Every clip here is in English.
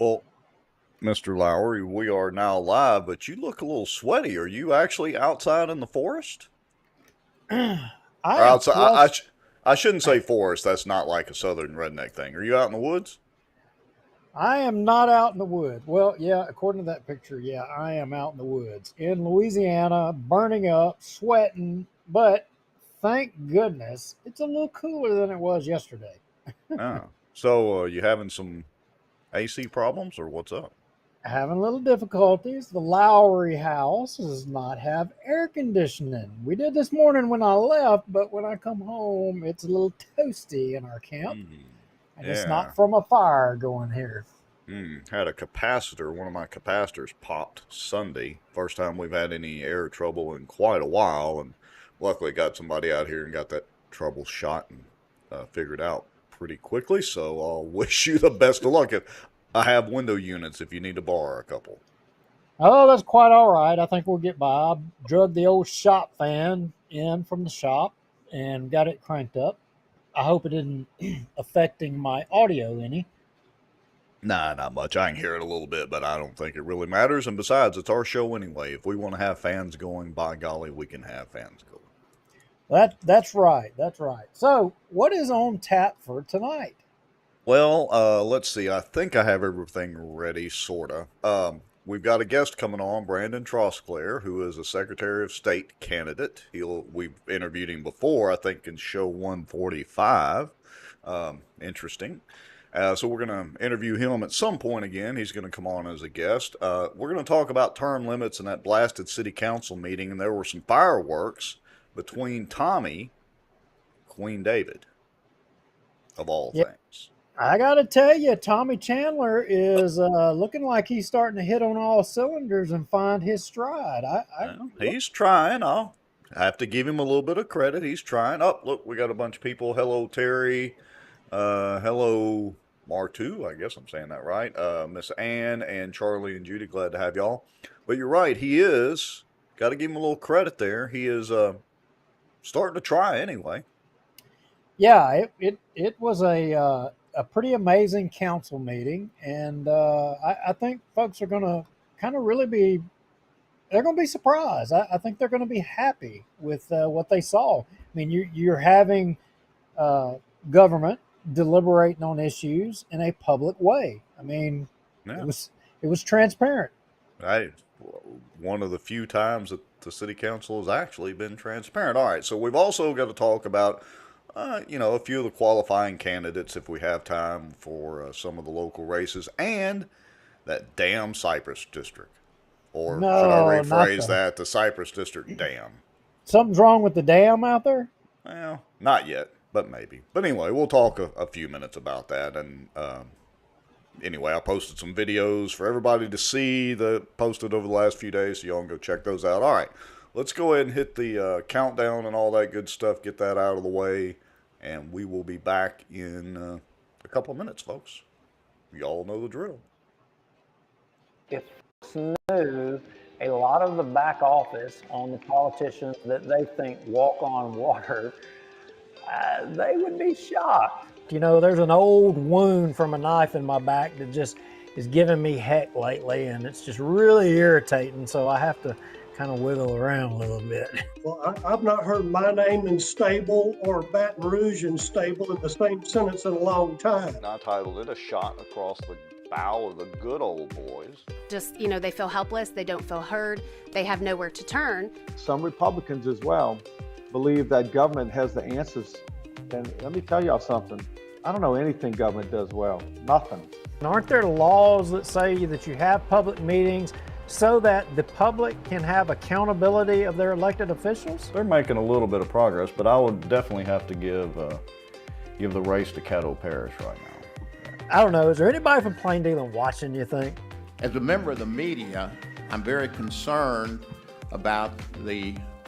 Well, Mr. Lowry, we are now live, but you look a little sweaty. Are you actually outside in the forest? I Or am outside? plus. I shouldn't say forest. That's not like a southern redneck thing. Are you out in the woods? I am not out in the woods. Well, yeah, according to that picture, yeah, I am out in the woods in Louisiana, burning up, sweating. But thank goodness it's a little cooler than it was yesterday. Ah. So, you having some AC problems, or what's up? Having a little difficulties. The Lowry house does not have air conditioning. We did this morning when I left, but when I come home, it's a little toasty in our camp, Hmm. and it's not Yeah. from a fire going here. Had a capacitor. One of my capacitors popped Sunday. First time we've had any air trouble in quite a while, and luckily got somebody out here and got that trouble shot and figured out pretty quickly. So I'll wish you the best of luck. I have window units if you need to borrow a couple. Oh, that's quite all right. I think we'll get by. I drug the old shop fan in from the shop and got it cranked up. I hope it isn't affecting my audio any. Nah, not much. I can hear it a little bit, but I don't think it really matters. And besides, it's our show anyway. If we want to have fans going, by golly, we can have fans going. That's right. That's right. So, what is on tap for tonight? Well, let's see. I think I have everything ready, sorta. We've got a guest coming on, Brandon Trosclair, who is a Secretary of State candidate. We've interviewed him before, I think, in show 145. Interesting. So we're going to interview him at some point again. He's going to come on as a guest. We're going to talk about term limits in that blasted city council meeting, and there were some fireworks between Tommy, Queen David, of all Yeah, things. I got to tell you, Tommy Chandler is looking like he's starting to hit on all cylinders and find his stride. Well, he's trying. I'll have to give him a little bit of credit. He's trying. Oh, look, we got a bunch of people. Hello, Terry. Hello, Martu. I guess I'm saying that right. Miss Ann and Charlie and Judy. Glad to have y'all. But you're right. He is. Got to give him a little credit there. He is starting to try anyway. Yeah, it was a pretty amazing council meeting, and I think folks are going to kind of really be they're going to be surprised. I think they're going to be happy with what they saw. I mean, you're having uh, government deliberating on issues in a public way. I mean, it Yeah. was it was transparent. I one of the few times that the city council has actually been transparent. All right, so we've also got to talk about, a few of the qualifying candidates if we have time for some of the local races and that damn Cypress District, or should I No, not rephrase the that, the Cypress District Dam? something's wrong with the dam out there. Well, not yet, but maybe. But anyway, we'll talk a few minutes about that, and anyway, I posted some videos for everybody to see that posted over the last few days, so y'all can go check those out. All right, let's go ahead and hit the countdown and all that good stuff, get that out of the way, and we will be back in a couple of minutes, folks. Y'all know the drill. If folks knew a lot of the back office on the politicians that they think walk on water, they would be shocked. You know, there's an old wound from a knife in my back that just is giving me heck lately, and it's just really irritating. So I have to kind of wiggle around a little bit. Well, I've not heard my name in stable or Baton Rouge in stable in the same sentence in a long time. I titled it A Shot Across the Bow of the Good Old Boys. Just, they feel helpless, they don't feel heard, they have nowhere to turn. Some Republicans as well believe that government has the answers. And let me tell y'all something. I don't know anything government does well. Nothing. And aren't there laws that say that you have public meetings so that the public can have accountability of their elected officials? They're making a little bit of progress, but I would definitely have to give the race to Caddo Parish right now. I don't know. Is there anybody from Plain Dealing watching, you think? As a member of the media, I'm very concerned about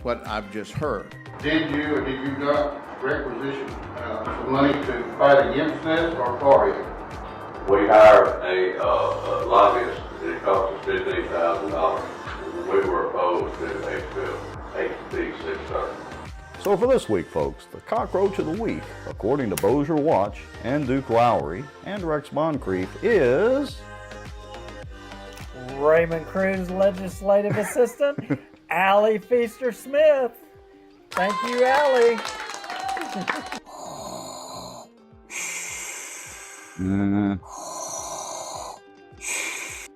what I've just heard. Did you or did you not requisition some money to fight against this or for it? We hired a lobbyist. It cost us $15,000. We were opposed to HB 630. So for this week, folks, the cockroach of the week, according to Bossierwatch and Duke Lowry and Rex Moncrief, is Raymond Croon's legislative assistant, Allie Feaster Smith. Thank you, Allie.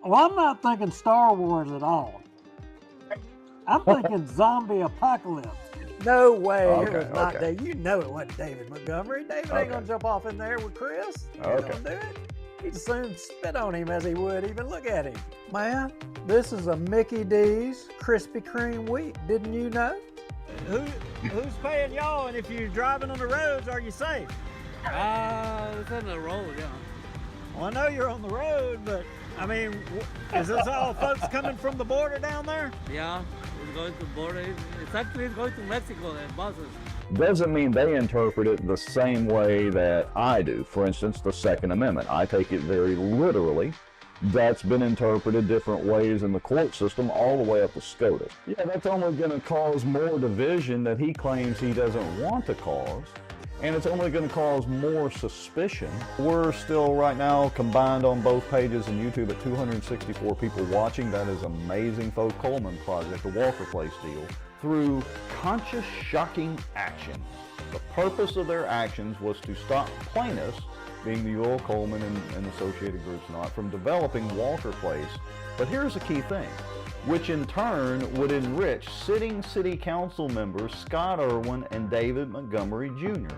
Well, I'm not thinking Star Wars at all. I'm thinking zombie apocalypse. No way. It was not David. You know it wasn't David Montgomery. David ain't going to jump off in there with Chris. He ain't going to do it. He'd as soon spit on him as he would even look at him. Man, this is a Mickey D's Krispy Kreme wheat. Didn't you know? Who's paying y'all? And if you're driving on the roads, are you safe? It's on the road, yeah. Well, I know you're on the road, but I mean, is this all folks coming from the border down there? Yeah, it's going to border. It's actually going to Mexico, the buses. Doesn't mean they interpret it the same way that I do. For instance, the Second Amendment. I take it very literally. That's been interpreted different ways in the court system all the way up to SCOTUS. Yeah, that's only going to cause more division that he claims he doesn't want to cause. And it's only going to cause more suspicion. We're still right now combined on both pages and YouTube at 264 people watching. That is amazing, folks. Coleman Project, the Walker Place deal, through conscious, shocking action. The purpose of their actions was to stop plaintiffs, being the Earl Coleman and associated groups not, from developing Walker Place. But here's the key thing, which in turn would enrich sitting city council members Scott Irwin and David Montgomery Jr.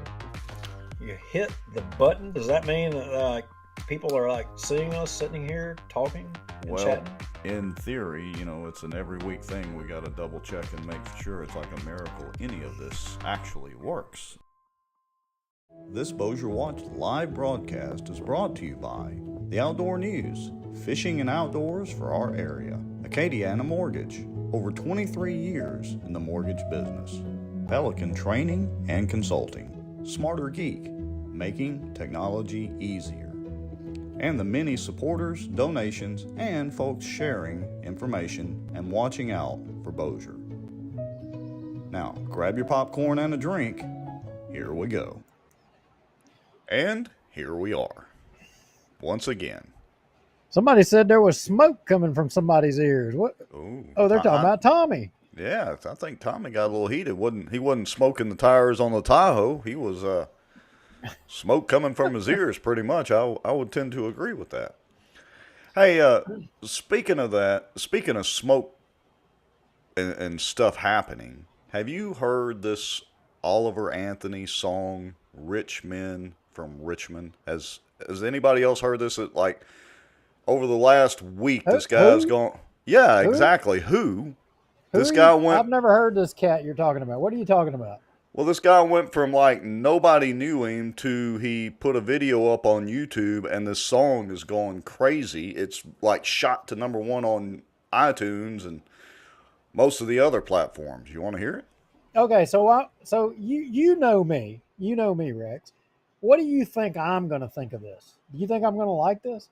You hit the button? Does that mean that people are seeing us sitting here talking and chatting? In theory, you know, it's an every week thing. We got to double check and make sure it's like a miracle any of this actually works. This Bossier Watch live broadcast is brought to you by the Outdoor News, fishing and outdoors for our area. Acadiana Mortgage, over 23 years in the mortgage business. Pelican Training and Consulting. Smarter Geek, making technology easier. And the many supporters, donations, and folks sharing information and watching out for Bossier. Now, grab your popcorn and a drink. Here we go. And here we are. Once again. Somebody said there was smoke coming from somebody's ears. What? Ooh, they're talking about Tommy. Yeah, I think Tommy got a little heated. He wasn't smoking the tires on the Tahoe. He was smoke coming from his ears, pretty much. I would tend to agree with that. Hey, speaking of smoke and stuff happening, have you heard this Oliver Anthony song, "Rich Men from Richmond"? Has anybody else heard this? Over the last week, this guy's gone. Yeah, exactly. Who? This guy went. I've never heard this cat you're talking about. What are you talking about? Well, this guy went from nobody knew him to he put a video up on YouTube, and this song is going crazy. It's shot to #1 on iTunes and most of the other platforms. You want to hear it? Okay, so you know me, Rex. What do you think I'm going to think of this? Do you think I'm going to like this?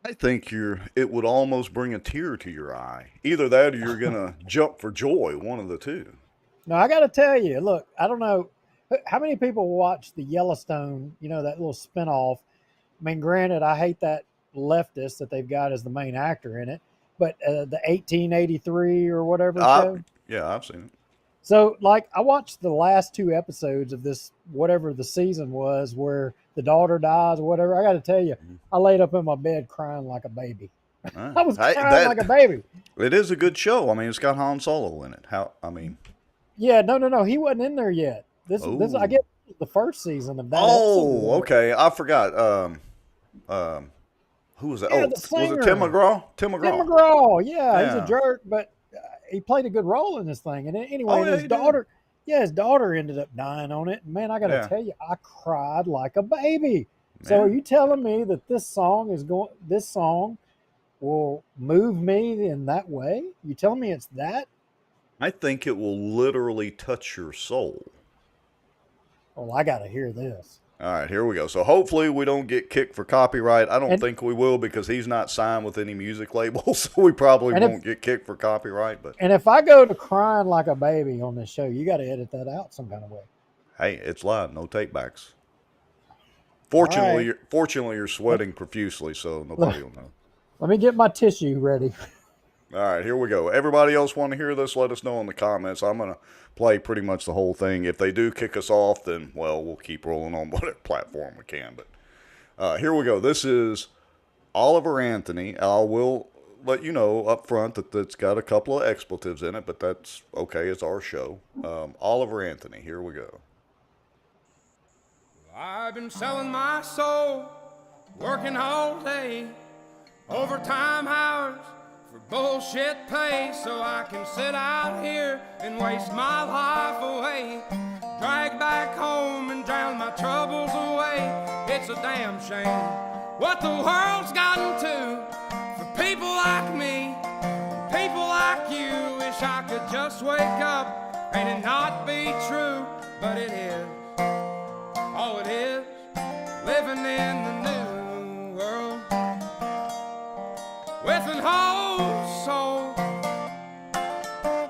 I think it would almost bring a tear to your eye. Either that or you're going to jump for joy, one of the two. No, I got to tell you, look, I don't know how many people watch the Yellowstone, that little spinoff. I mean, granted, I hate that leftist that they've got as the main actor in it, but the 1883 or whatever show. Yeah, I've seen it. So, I watched the last 2 episodes of this, whatever the season was, where the daughter dies or whatever. I got to tell you, I laid up in my bed crying like a baby. I was crying like a baby. It is a good show. I mean, it's got Han Solo in it. Yeah, no. He wasn't in there yet. This I get the first season of that. Oh, okay. I forgot. Who was that? Yeah, was it Tim McGraw? Tim McGraw. Yeah, he's a jerk, but he played a good role in this thing. And anyway, his daughter ended up dying on it. Man, I got to tell you, I cried like a baby. Man. So are you telling me that this song will move me in that way? You telling me it's that? I think it will literally touch your soul. Well, I got to hear this. All right, here we go. So hopefully we don't get kicked for copyright. I don't think we will because he's not signed with any music label, so we probably won't get kicked for copyright. And if I go to crying like a baby on this show, you got to edit that out some kind of way. Hey, it's live, no takebacks. Fortunately, you're sweating profusely, so nobody will know. Let me get my tissue ready. All right, here we go. Everybody else want to hear this? Let us know in the comments. I'm going to play pretty much the whole thing. If they do kick us off, then, well, we'll keep rolling on whatever platform we can. But here we go. This is Oliver Anthony. I will let you know up front that it's got a couple of expletives in it, but that's okay. It's our show. Oliver Anthony, here we go. I've been selling my soul, working all day, overtime hours for bullshit pay, so I can sit out here and waste my life away, drag back home and drown my troubles away. It's a damn shame what the world's gotten to for people like me, people like you. Wish I could just wake up and it not be true, but it is. Oh, it is living in the new world with an whole soul.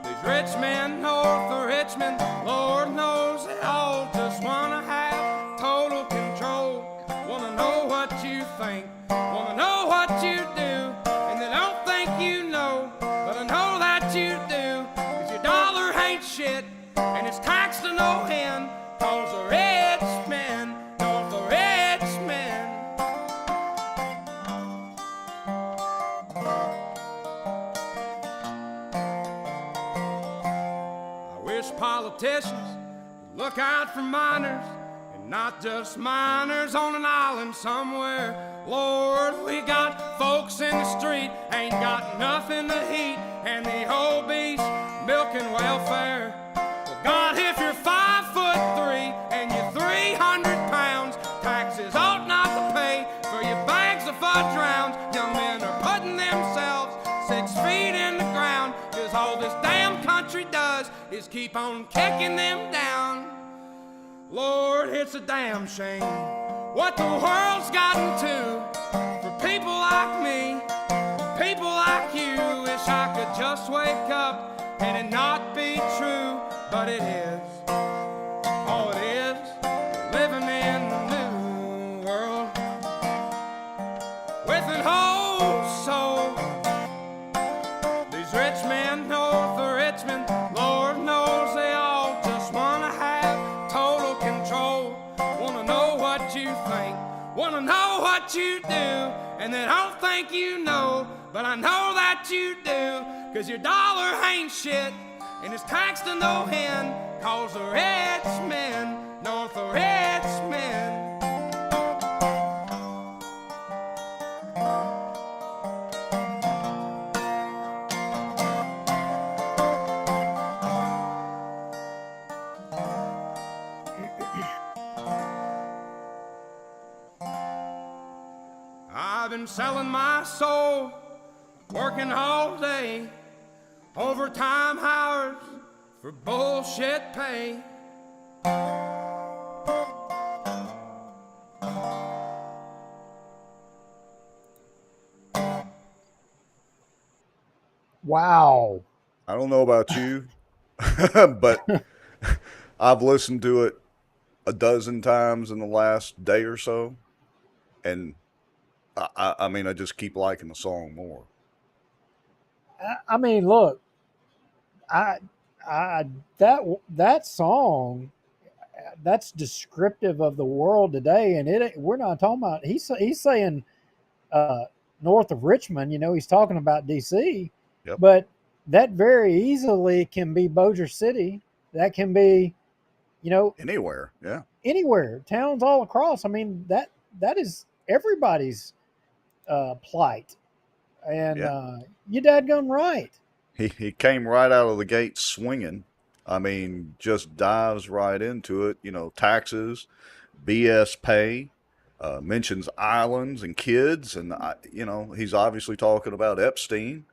These rich men north of Richmond, Lord knows they all just wanna have total control. Wanna know what you think, wanna know what you do, and they don't think you know, but I know that you do. 'Cause your dollar ain't shit, and it's taxed to no end, 'cause the rich men, north the rich men. I wish politicians would look out for minors, and not just minors on an island somewhere. Lord, we got folks in the street, ain't got nothing to eat, and the obese milking welfare. Well, God, if you're 5'3" and you're 300 pounds, taxes ought not to pay for your bags of fudge rounds. Young men are putting themselves 6 feet in the ground, 'cause all this damn country does is keep on kicking them down. Lord, it's a damn shame what the world's gotten to for people like me, people like you. Wish I could just wake up and it not be true, but it is. Oh, it is living in the new world with an whole soul. These rich men north of Richmond, Lord knows they all just wanna have total control. Wanna know what you think, wanna know what you do, and they don't think you know, but I know that you do. 'Cause your dollar ain't shit, and it's taxed to no end, 'cause the rich men, north the rich men. I've been selling my soul, working all day, overtime hours for bullshit pay. Wow. I don't know about you, but I've listened to it a dozen times in the last day or so, and I mean, I just keep liking the song more. I mean, look, I that song, that's descriptive of the world today, and we're not talking about. He's saying north of Richmond. You know, he's talking about D.C. Yep. But that very easily can be Bossier City. That can be, you know, Anywhere, yeah. anywhere, towns all across. I mean, that is everybody's plight, and Yeah. you dadgum right. He came right out of the gate swinging. I mean, just dives right into it. You know, taxes, BS pay, mentions islands and kids, and you know, he's obviously talking about Epstein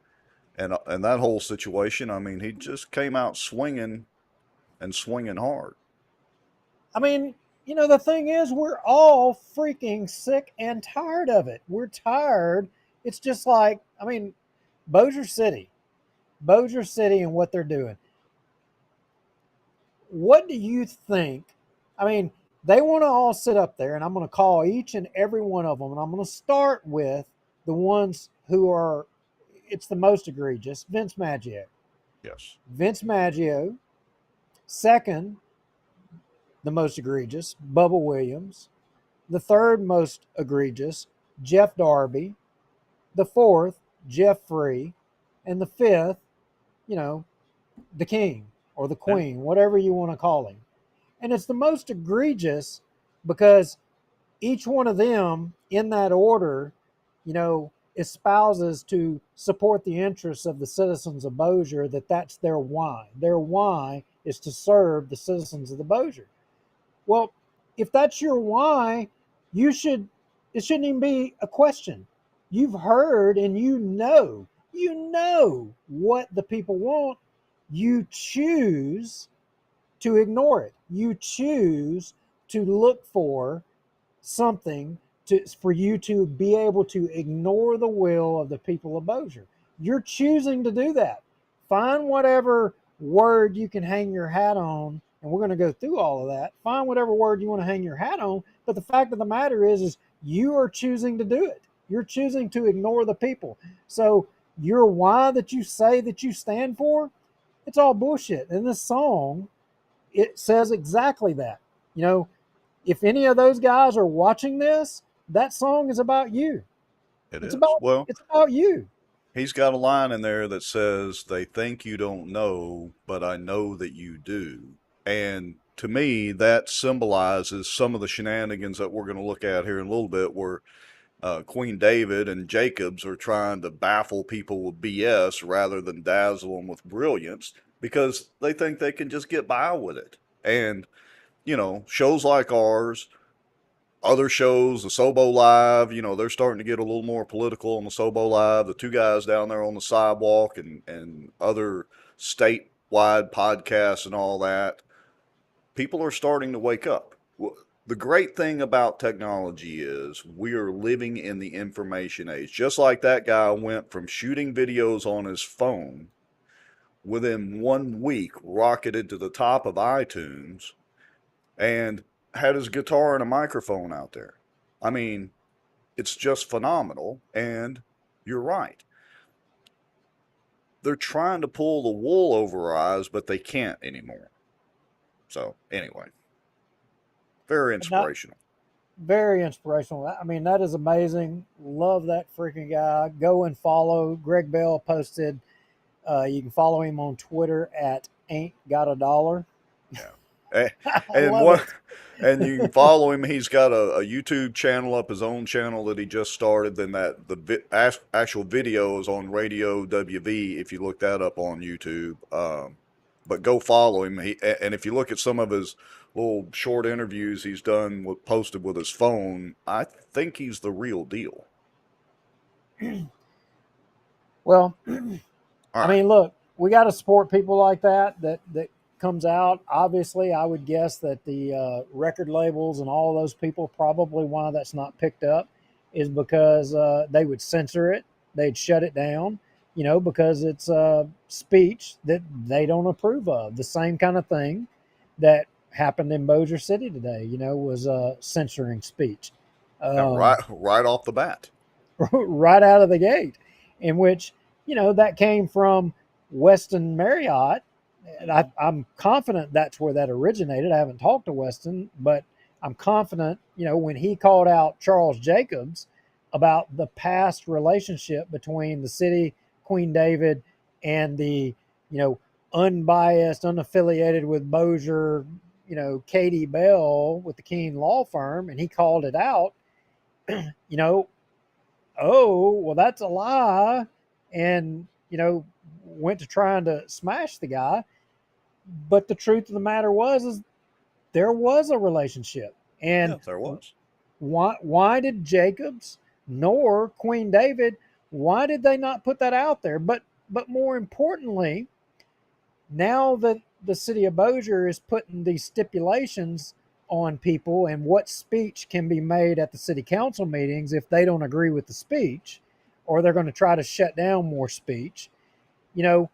and that whole situation. I mean, he just came out swinging and swinging hard. I mean, you know, the thing is, we're all freaking sick and tired of it. We're tired. It's just like, I mean, Bossier City and what they're doing. What do you think? I mean, they want to all sit up there, and I'm going to call each and every one of them, and I'm going to start with the ones who are, it's the most egregious, Vince Maggio. Yes. Vince Maggio. Second, the most egregious, Bubba Williams. The third most egregious, Jeff Darby. The fourth, Jeff Free. And the fifth, you know, the king or the queen, whatever you want to call him. And it's the most egregious because each one of them in that order, you know, espouses to support the interests of the citizens of Bossier, that's their why. Their why is to serve the citizens of the Bossier. Well, if that's your why, it shouldn't even be a question. You've heard and you know what the people want. You choose to ignore it. You choose to look for something for you to be able to ignore the will of the people of Bossier. You're choosing to do that. Find whatever word you can hang your hat on, and we're going to go through all of that. Find whatever word you want to hang your hat on, but the fact of the matter is you are choosing to do it. You're choosing to ignore the people. So your why that you say that you stand for, it's all bullshit. And this song, it says exactly that. You know, if any of those guys are watching this, that song is about you. It's about it's about you. He's got a line in there that says, "They think you don't know, but I know that you do." And to me, that symbolizes some of the shenanigans that we're going to look at here in a little bit, where Queen David and Jacobs are trying to baffle people with BS rather than dazzle them with brilliance, because they think they can just get by with it. And, you know, shows like ours, other shows, the Sobo Live, you know, they're starting to get a little more political on the Sobo Live. The two guys down there on the sidewalk and other statewide podcasts and all that. People are starting to wake up. The great thing about technology is we are living in the information age. Just like that guy went from shooting videos on his phone, within 1 week rocketed to the top of iTunes and had his guitar and a microphone out there. I mean, it's just phenomenal. And you're right. They're trying to pull the wool over our eyes, but they can't anymore. So, anyway, very inspirational. Very inspirational. I mean, that is amazing. Love that freaking guy. Go and follow. Greg Bell posted. You can follow him on Twitter at Ain't Got a Dollar. Yeah. And you can follow him. He's got a YouTube channel up, his own channel that he just started. Then the actual video is on Radio WV if you look that up on YouTube. But go follow him. And if you look at some of his little short interviews he's done posted with his phone, I think he's the real deal. Well, I mean, look, we got to support people like that comes out. Obviously, I would guess that the record labels and all those people, probably why that's not picked up is because they would censor it. They'd shut it down, you know, because it's speech that they don't approve of. The same kind of thing that happened in Bossier City today, you know, was censoring speech. Right off the bat. Right out of the gate, in which, you know, that came from Weston Marriott. And I'm confident that's where that originated. I haven't talked to Weston, but I'm confident, you know, when he called out Charles Jacobs about the past relationship between the city, Queen David, and the, you know, unbiased, unaffiliated with Bossier, you know, Katie Bell with the Keene Law Firm, and he called it out, you know, oh, well, that's a lie, and, you know, went to trying to smash the guy. But the truth of the matter is there was a relationship. And yes, there was. Why did Jacobs nor Queen David, why did they not put that out there? But more importantly, now that the city of Bossier is putting these stipulations on people and what speech can be made at the city council meetings if they don't agree with the speech, or they're going to try to shut down more speech, you know,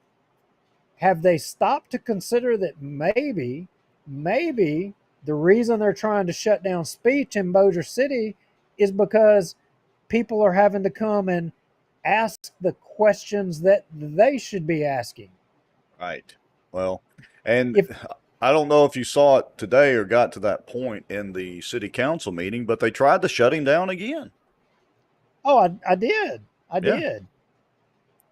have they stopped to consider that maybe the reason they're trying to shut down speech in Bossier City is because people are having to come and ask the questions that they should be asking. Right. Well, and If I don't know if you saw it today or got to that point in the city council meeting, but they tried to shut him down again. Oh, I did. I Yeah. did.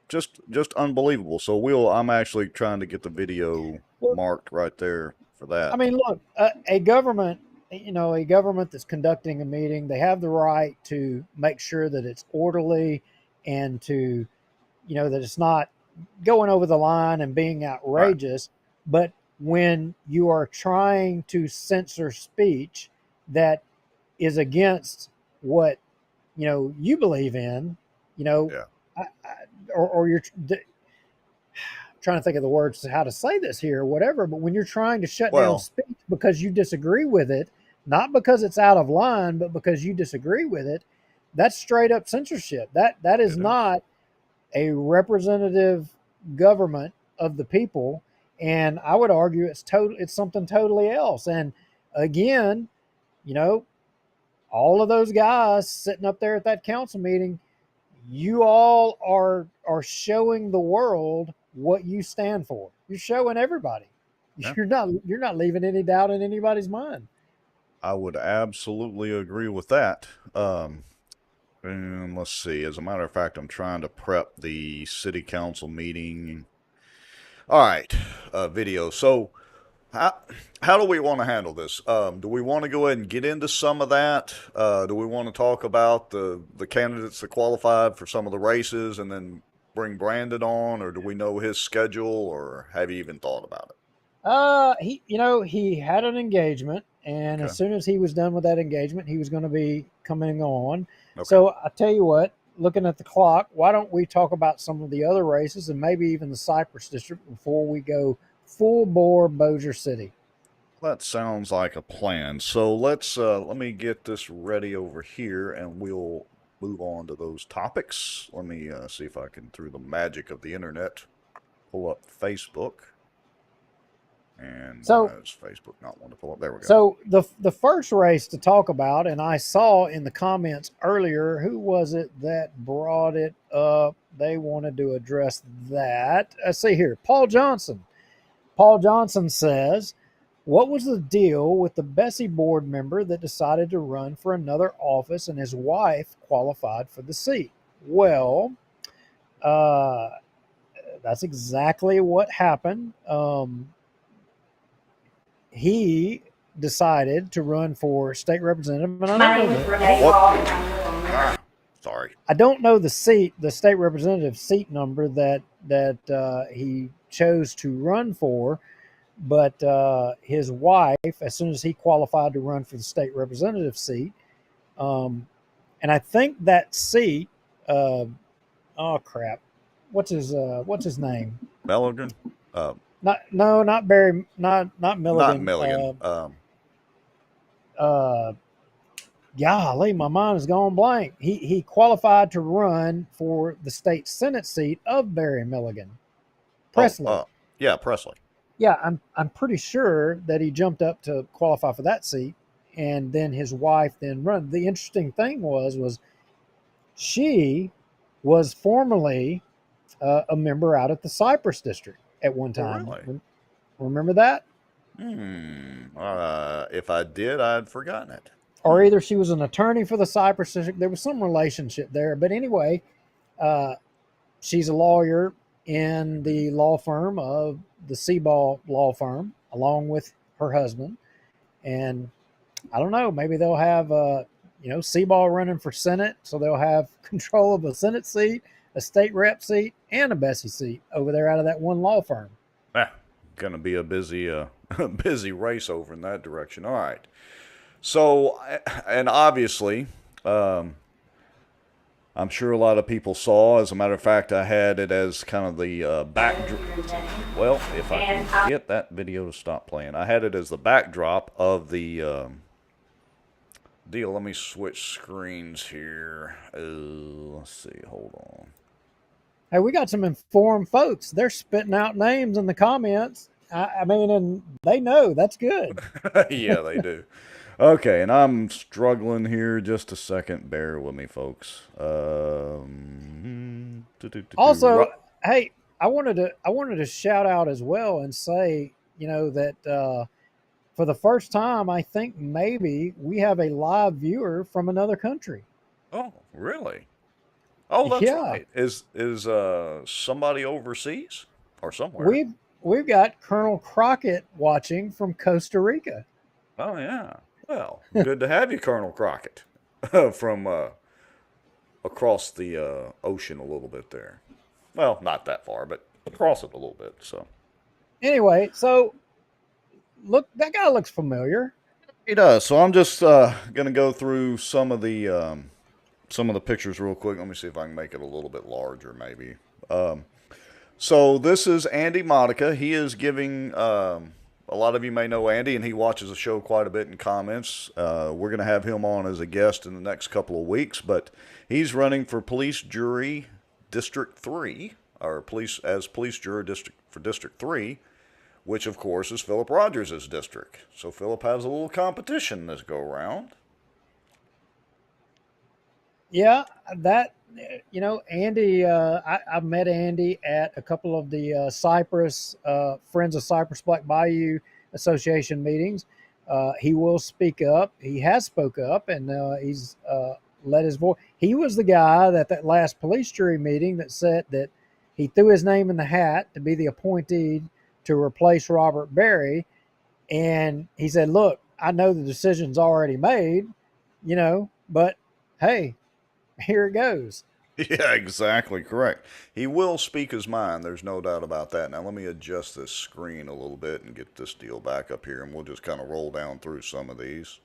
Just unbelievable. So I'm actually trying to get the video marked right there for that. I mean, look, a government, a government that's conducting a meeting, they have the right to make sure that it's orderly and to, that it's not going over the line and being outrageous. Right. But when you are trying to censor speech that is against what, you believe in, Yeah. or you're trying to think of the words to how to say this here or whatever, but when you're trying to shut down speech because you disagree with it, not because it's out of line, but because you disagree with it, that's straight up censorship. That is not a representative government of the people. And I would argue it's something totally else. And again, all of those guys sitting up there at that council meeting, you all are showing the world what you stand for. You're showing everybody. Yeah. You're not leaving any doubt in anybody's mind. I would absolutely agree with that. And let's see. As a matter of fact, I'm trying to prep the city council meeting. All right, video. So how do we want to handle this? Do we want to go ahead and get into some of that? Do we want to talk about the candidates that qualified for some of the races and then bring Brandon on, or do we know his schedule, or have you even thought about it? He had an engagement, and as soon as he was done with that engagement, he was going to be coming on. Okay. So I tell you what, looking at the clock, why don't we talk about some of the other races and maybe even the Cypress District before we go full bore Bossier City? That sounds like a plan. So let's let me get this ready over here, and we'll move on to those topics. Let me see if I can, through the magic of the internet, pull up Facebook. And so is Facebook not one to pull up? There we go. So the first race to talk about, and I saw in the comments earlier, who was it that brought it up? They wanted to address that. Let's see here. Paul Johnson. Paul Johnson says, what was the deal with the Bessie board member that decided to run for another office and his wife qualified for the seat? Well, that's exactly what happened. He decided to run for state representative. And sorry. I don't know the seat, the state representative seat number that he chose to run for, but his wife, as soon as he qualified to run for the state representative seat, and I think that seat, oh crap, what's his name? Milligan. Not Barry, not Milligan. Not Milligan. Golly, my mind has gone blank. He qualified to run for the state Senate seat of Barry Milligan. Presley. Yeah, Presley. Yeah, I'm pretty sure that he jumped up to qualify for that seat, and then his wife then run. The interesting thing was she was formerly a member out at the Cypress District at one time. Oh, really? Remember that? If I did, I'd forgotten it. Or either she was an attorney for the Cypress District. There was some relationship there. But anyway, she's a lawyer in the law firm of the Seaball Law Firm, along with her husband. And I don't know, maybe they'll have, Seaball running for Senate, so they'll have control of a Senate seat, a state rep seat, and a Bessie seat over there out of that one law firm. Gonna be a busy race over in that direction. All right. So, and obviously, I'm sure a lot of people saw. As a matter of fact, I had it as kind of the backdrop. Well, if I can get that video to stop playing, I had it as the backdrop of the deal. Let me switch screens here. Let's see. Hold on. Hey, we got some informed folks. They're spitting out names in the comments. I mean, and they know that's good. Yeah, they do. Okay, and I'm struggling here. Just a second. Bear with me, folks. Also, hey, I wanted to shout out as well and say, that for the first time, I think maybe we have a live viewer from another country. Oh, really? Oh, that's Yeah, right. Is somebody overseas or somewhere? we've got Colonel Crockett watching from Costa Rica. Oh yeah. Well, good to have you, Colonel Crockett, from across the ocean a little bit there. Well, not that far, but across it a little bit. So Anyway, so look, that guy looks familiar. he does. So I'm just gonna go through some of the pictures real quick. Let me see if I can make it a little bit larger, maybe. So this is Andy Modica. He is giving. A lot of you may know Andy, and he watches the show quite a bit in comments. We're going to have him on as a guest in the next couple of weeks, but he's running for police jury District 3, or police jury district for District 3, which of course is Philip Rogers' district. So Philip has a little competition this go around. Yeah, that Andy. I've met Andy at a couple of the Cypress Friends of Cypress Black Bayou Association meetings. He will speak up. He has spoke up, and he's let his voice. He was the guy that last police jury meeting that said that he threw his name in the hat to be the appointee to replace Robert Berry, and he said, "Look, I know the decision's already made, but hey." Here it goes. Yeah, exactly correct. He will speak his mind. There's no doubt about that. Now, let me adjust this screen a little bit and get this deal back up here, and we'll just kind of roll down through some of these.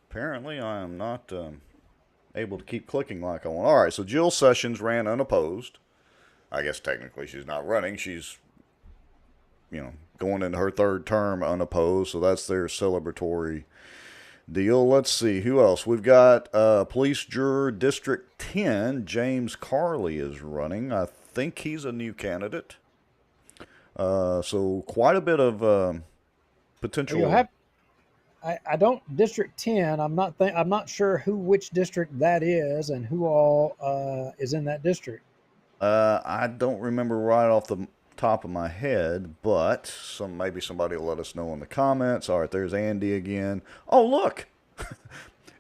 Apparently, I am not able to keep clicking like I want. All right, so Jill Sessions ran unopposed. I guess technically she's not running. She's, going into her third term unopposed, so that's their celebratory deal. Let's see who else we've got. Police juror District 10, James Carley is running. I think he's a new candidate. So quite a bit of potential. I don't District 10. I'm not sure which district that is and who all is in that district. I don't remember right off the top of my head, but maybe somebody will let us know in the comments. All right, there's Andy again. Oh, look,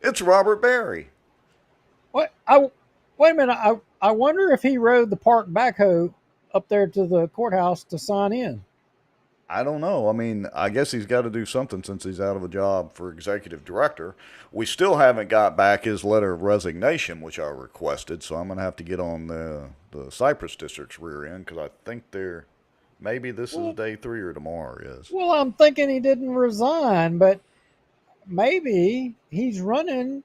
it's Robert Berry. What? Wait a minute. I wonder if he rode the park backhoe up there to the courthouse to sign in. I don't know. I mean, I guess he's got to do something since he's out of a job for executive director. We still haven't got back his letter of resignation, which I requested, so I'm going to have to get on the Cypress District's rear end because I think maybe this is day 3 or tomorrow is. Well, I'm thinking he didn't resign, but maybe he's running.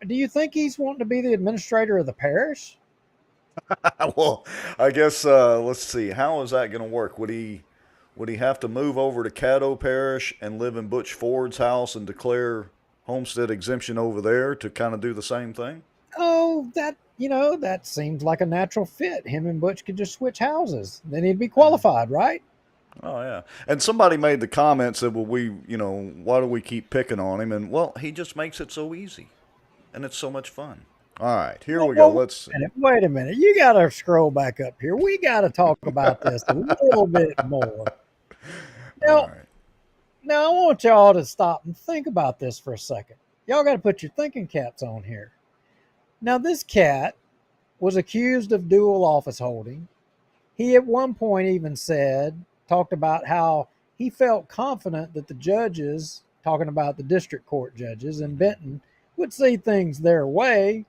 Do you think he's wanting to be the administrator of the parish? Well, I guess, let's see. How is that going to work? Would he have to move over to Caddo Parish and live in Butch Ford's house and declare homestead exemption over there to kind of do the same thing? Oh, that seems like a natural fit. Him and Butch could just switch houses. Then he'd be qualified, right? Oh, yeah. And somebody made the comment, said, well, why do we keep picking on him? And, well, he just makes it so easy. And it's so much fun. All right, here we go. Let's see. Wait a minute. You got to scroll back up here. We got to talk about this a little bit more. Now, I want y'all to stop and think about this for a second. Y'all got to put your thinking caps on here. Now, this cat was accused of dual office holding. He at one point even talked about how he felt confident that the judges, talking about the district court judges in Benton, would see things their way.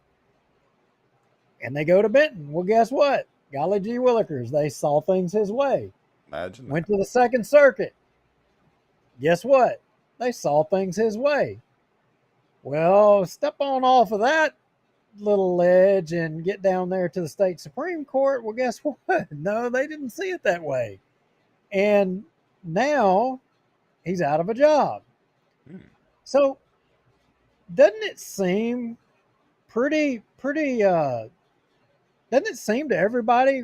And they go to Benton. Well, guess what? Golly gee willikers, they saw things his way. Imagine that. Went to the Second Circuit. Guess what? They saw things his way. Well, step on off of that little ledge and get down there to the state Supreme Court. Well, guess what? No, they didn't see it that way. And now he's out of a job. So doesn't it seem pretty doesn't it seem to everybody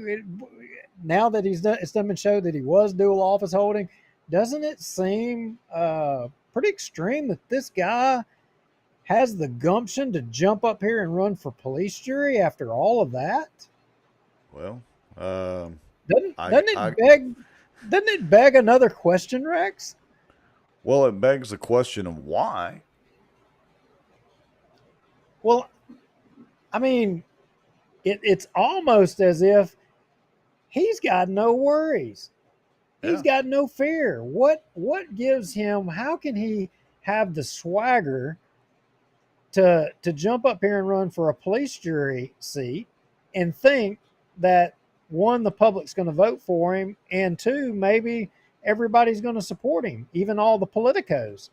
now that it's been showed that he was dual office holding, doesn't it seem pretty extreme that this guy has the gumption to jump up here and run for police jury after all of that? Well, Doesn't I, doesn't I, it beg doesn't it beg another question, Rex? well, it begs the question of why. Well, I mean, it's almost as if he's got no worries. He's Yeah. got no fear. What gives him? How can he have the swagger to jump up here and run for a police jury seat and think that one, the public's going to vote for him, and two, maybe everybody's going to support him, even all the politicos?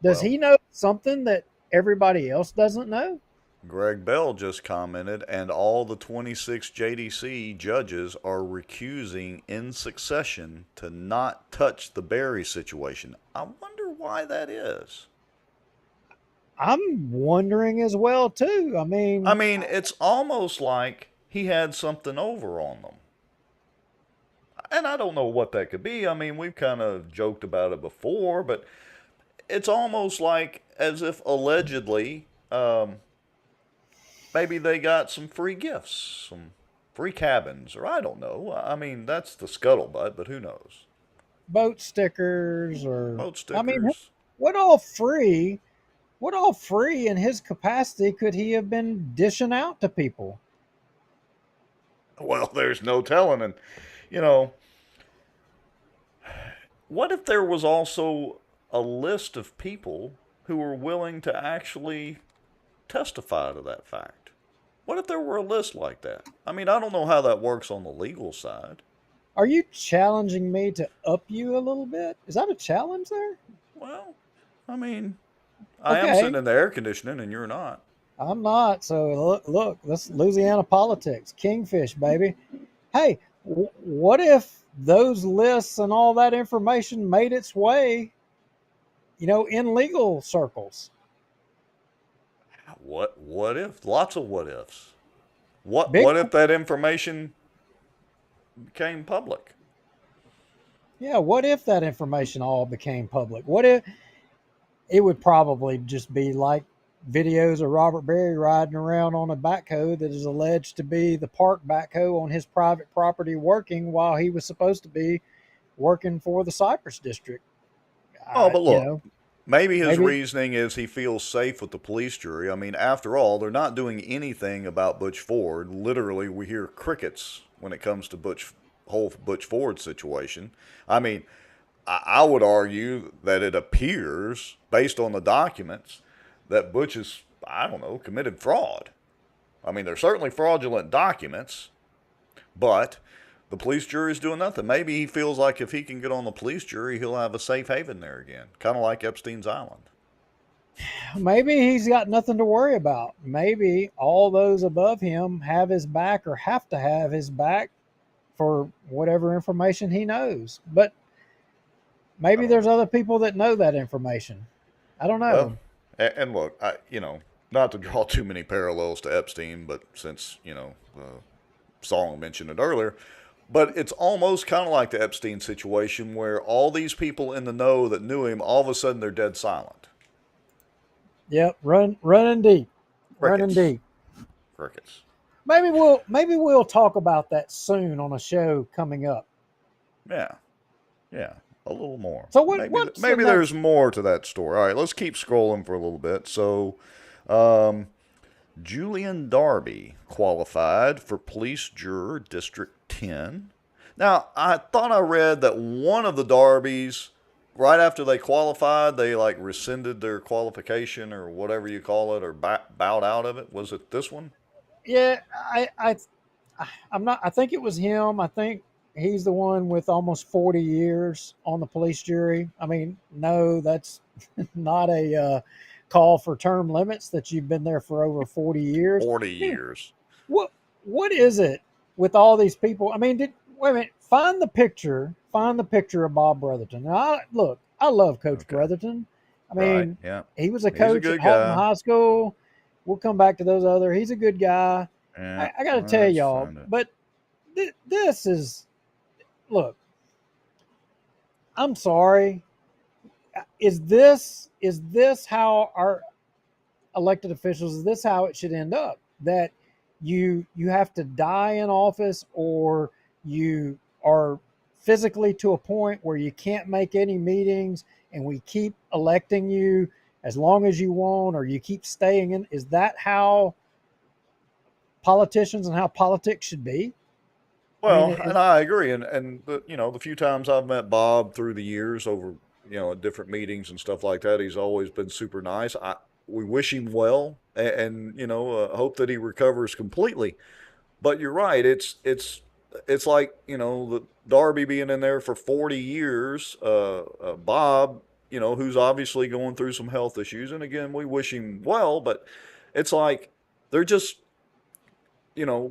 Does Well, he know something that everybody else doesn't know? Greg Bell just commented, and all the 26 JDC judges are recusing in succession to not touch the Barry situation. I wonder why that is. I'm wondering as well too. I mean, it's almost like he had something over on them. And I don't know what that could be. I mean, we've kind of joked about it before, but it's almost like as if allegedly maybe they got some free gifts, some free cabins, or I don't know. I mean, that's the scuttlebutt, but who knows? boat stickers or Boat I mean, stickers. what all free? What all free in his capacity could he have been dishing out to people? Well, there's no telling. And, you know, what if there was also a list of people who were willing to actually testify to that fact? What if there were a list like that? I mean, I don't know how that works on the legal side. Are you challenging me to up you a little bit? Is that a challenge there? Well, I mean, I am Okay, sitting in the air conditioning and you're not. I'm not. So look, this Louisiana politics, kingfish, baby. Hey, what if those lists and all that information made its way, in legal circles? What if? Lots of what ifs. What Big, what if that information became public? yeah. What if that information all became public? What if it would probably just be like videos of Robert Berry riding around on a backhoe that is alleged to be the park backhoe on his private property working while he was supposed to be working for the Cypress District. Oh, but look, maybe his Maybe reasoning is he feels safe with the police jury. I mean, after all, they're not doing anything about Butch Ford. Literally, we hear crickets when it comes to whole Butch Ford situation. I mean, I would argue that it appears, based on the documents, that Butch has, I don't know, committed fraud. I mean, they're certainly fraudulent documents, but the police jury is doing nothing. Maybe he feels like if he can get on the police jury, he'll have a safe haven there again, kind of like Epstein's Island. maybe he's got nothing to worry about. Maybe all those above him have his back or have to have his back for whatever information he knows. But maybe there's other people that know that information. I don't know. Well, and look, not to draw too many parallels to Epstein, but since, Song mentioned it earlier, but it's almost kind of like the Epstein situation where all these people in the know that knew him, all of a sudden they're dead silent. Yep, running deep, running deep. Crickets. Maybe we'll talk about that soon on a show coming up. Yeah, a little more. So maybe there's more to that story. All right, let's keep scrolling for a little bit. So, Julian Darby qualified for police juror District 10. Now, I thought I read that one of the Darbys, right after they qualified, they like rescinded their qualification or whatever you call it, or bowed out of it. Was it this one? Yeah, I'm not. I think it was him. I think he's the one with almost 40 years on the police jury. I mean, no, that's not a call for term limits that you've been there for over 40 years. 40 years. What is it with all these people? I mean, wait a minute. Find the picture of Bob Brotherton. Now, I love Coach Brotherton. I mean, he was a coach at Halton High School. We'll come back to those other. He's a good guy. Yeah, I got to tell y'all, but this is, look, I'm sorry. Is this how our elected officials, is this how it should end up? That you have to die in office, or you are physically to a point where you can't make any meetings, and we keep electing you as long as you want, or you keep staying in. Is that how politicians and how politics should be? I mean, Well, and I agree. And the few times I've met Bob through the years over, at different meetings and stuff like that, he's always been super nice. We wish him well, and hope that he recovers completely. But you're right. It's like, the Darby being in there for 40 years. Bob, who's obviously going through some health issues, and again, we wish him well. But it's like they're just,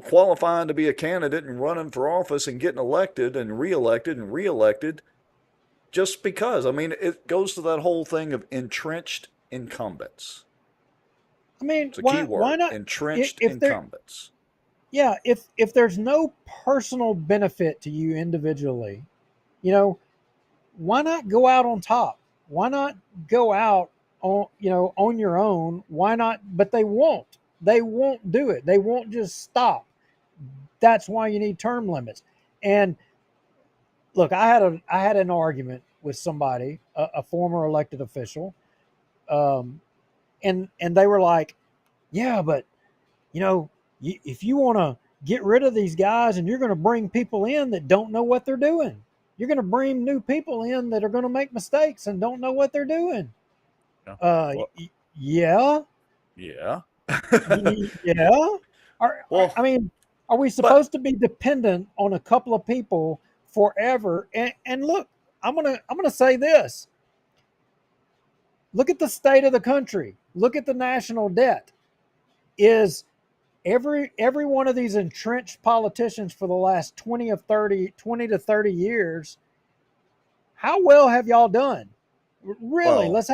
qualifying to be a candidate and running for office and getting elected and reelected just because. I mean, it goes to that whole thing of entrenched incumbents. I mean, It's a key word. why not? Entrenched If there, incumbents. yeah, if there's no personal benefit to you individually, why not go out on top? Why not go out on your own? Why not? But they won't. They won't do it. They won't just stop. That's why you need term limits. And look, I had an argument with somebody, a former elected official, and they were like, "Yeah, but if you want to get rid of these guys, and you're going to bring people in that don't know what they're doing, you're going to bring new people in that are going to make mistakes and don't know what they're doing." Well, Yeah, yeah. yeah. Well, I mean, are we supposed to be dependent on a couple of people forever? And look, I'm gonna say this. Look at the state of the country. Look at the national debt. Is every one of these entrenched politicians for the last 20 to 30 years, how well have y'all done? Really, Well,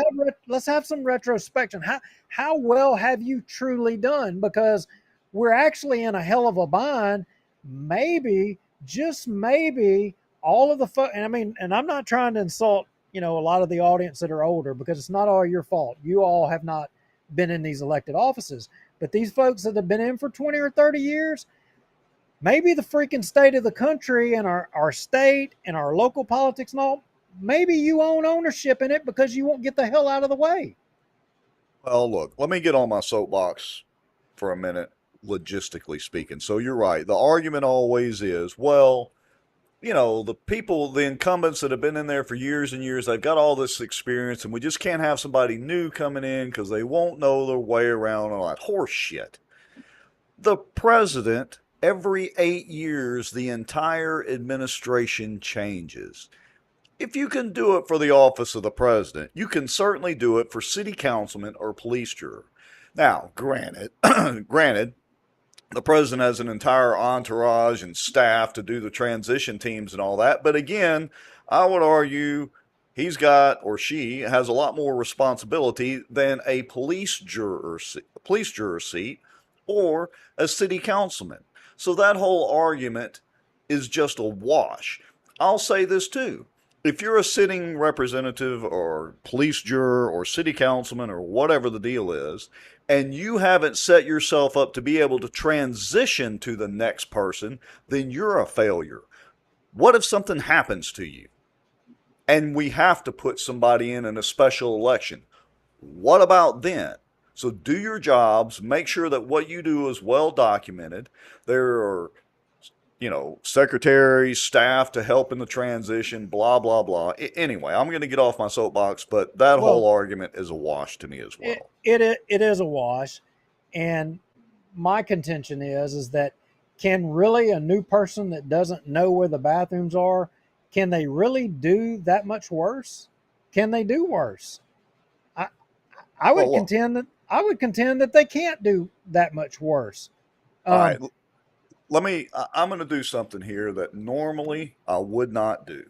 let's have some retrospection. How well have you truly done? Because we're actually in a hell of a bind. Maybe, just maybe, all of the and I mean, and I'm not trying to insult a lot of the audience that are older, because it's not all your fault. You all have not been in these elected offices, but these folks that have been in for 20 or 30 years, maybe the freaking state of the country and our state and our local politics and all, maybe you own ownership in it because you won't get the hell out of the way. well, look, let me get on my soapbox for a minute, logistically speaking. So you're right. The argument always is, well, the people, the incumbents that have been in there for years and years, they've got all this experience, and we just can't have somebody new coming in because they won't know their way around all that horse shit. The president, every 8 years, the entire administration changes. If you can do it for the office of the president, you can certainly do it for city councilman or police juror. Now, granted, the president has an entire entourage and staff to do the transition teams and all that. But again, I would argue he's got, or she has, a lot more responsibility than a police juror seat or a city councilman. So that whole argument is just a wash. I'll say this too. If you're a sitting representative or police juror or city councilman or whatever the deal is, and you haven't set yourself up to be able to transition to the next person, then you're a failure. What if something happens to you and we have to put somebody in a special election? What about then? So do your jobs, make sure that what you do is well documented. There are secretaries, staff to help in the transition, blah, blah, blah. Anyway, I'm going to get off my soapbox, but that whole argument is a wash to me as well. It is a wash. And my contention is that can really a new person that doesn't know where the bathrooms are, can they really do that much worse? Can they do worse? I would contend that they can't do that much worse. All right. I'm going to do something here that normally I would not do.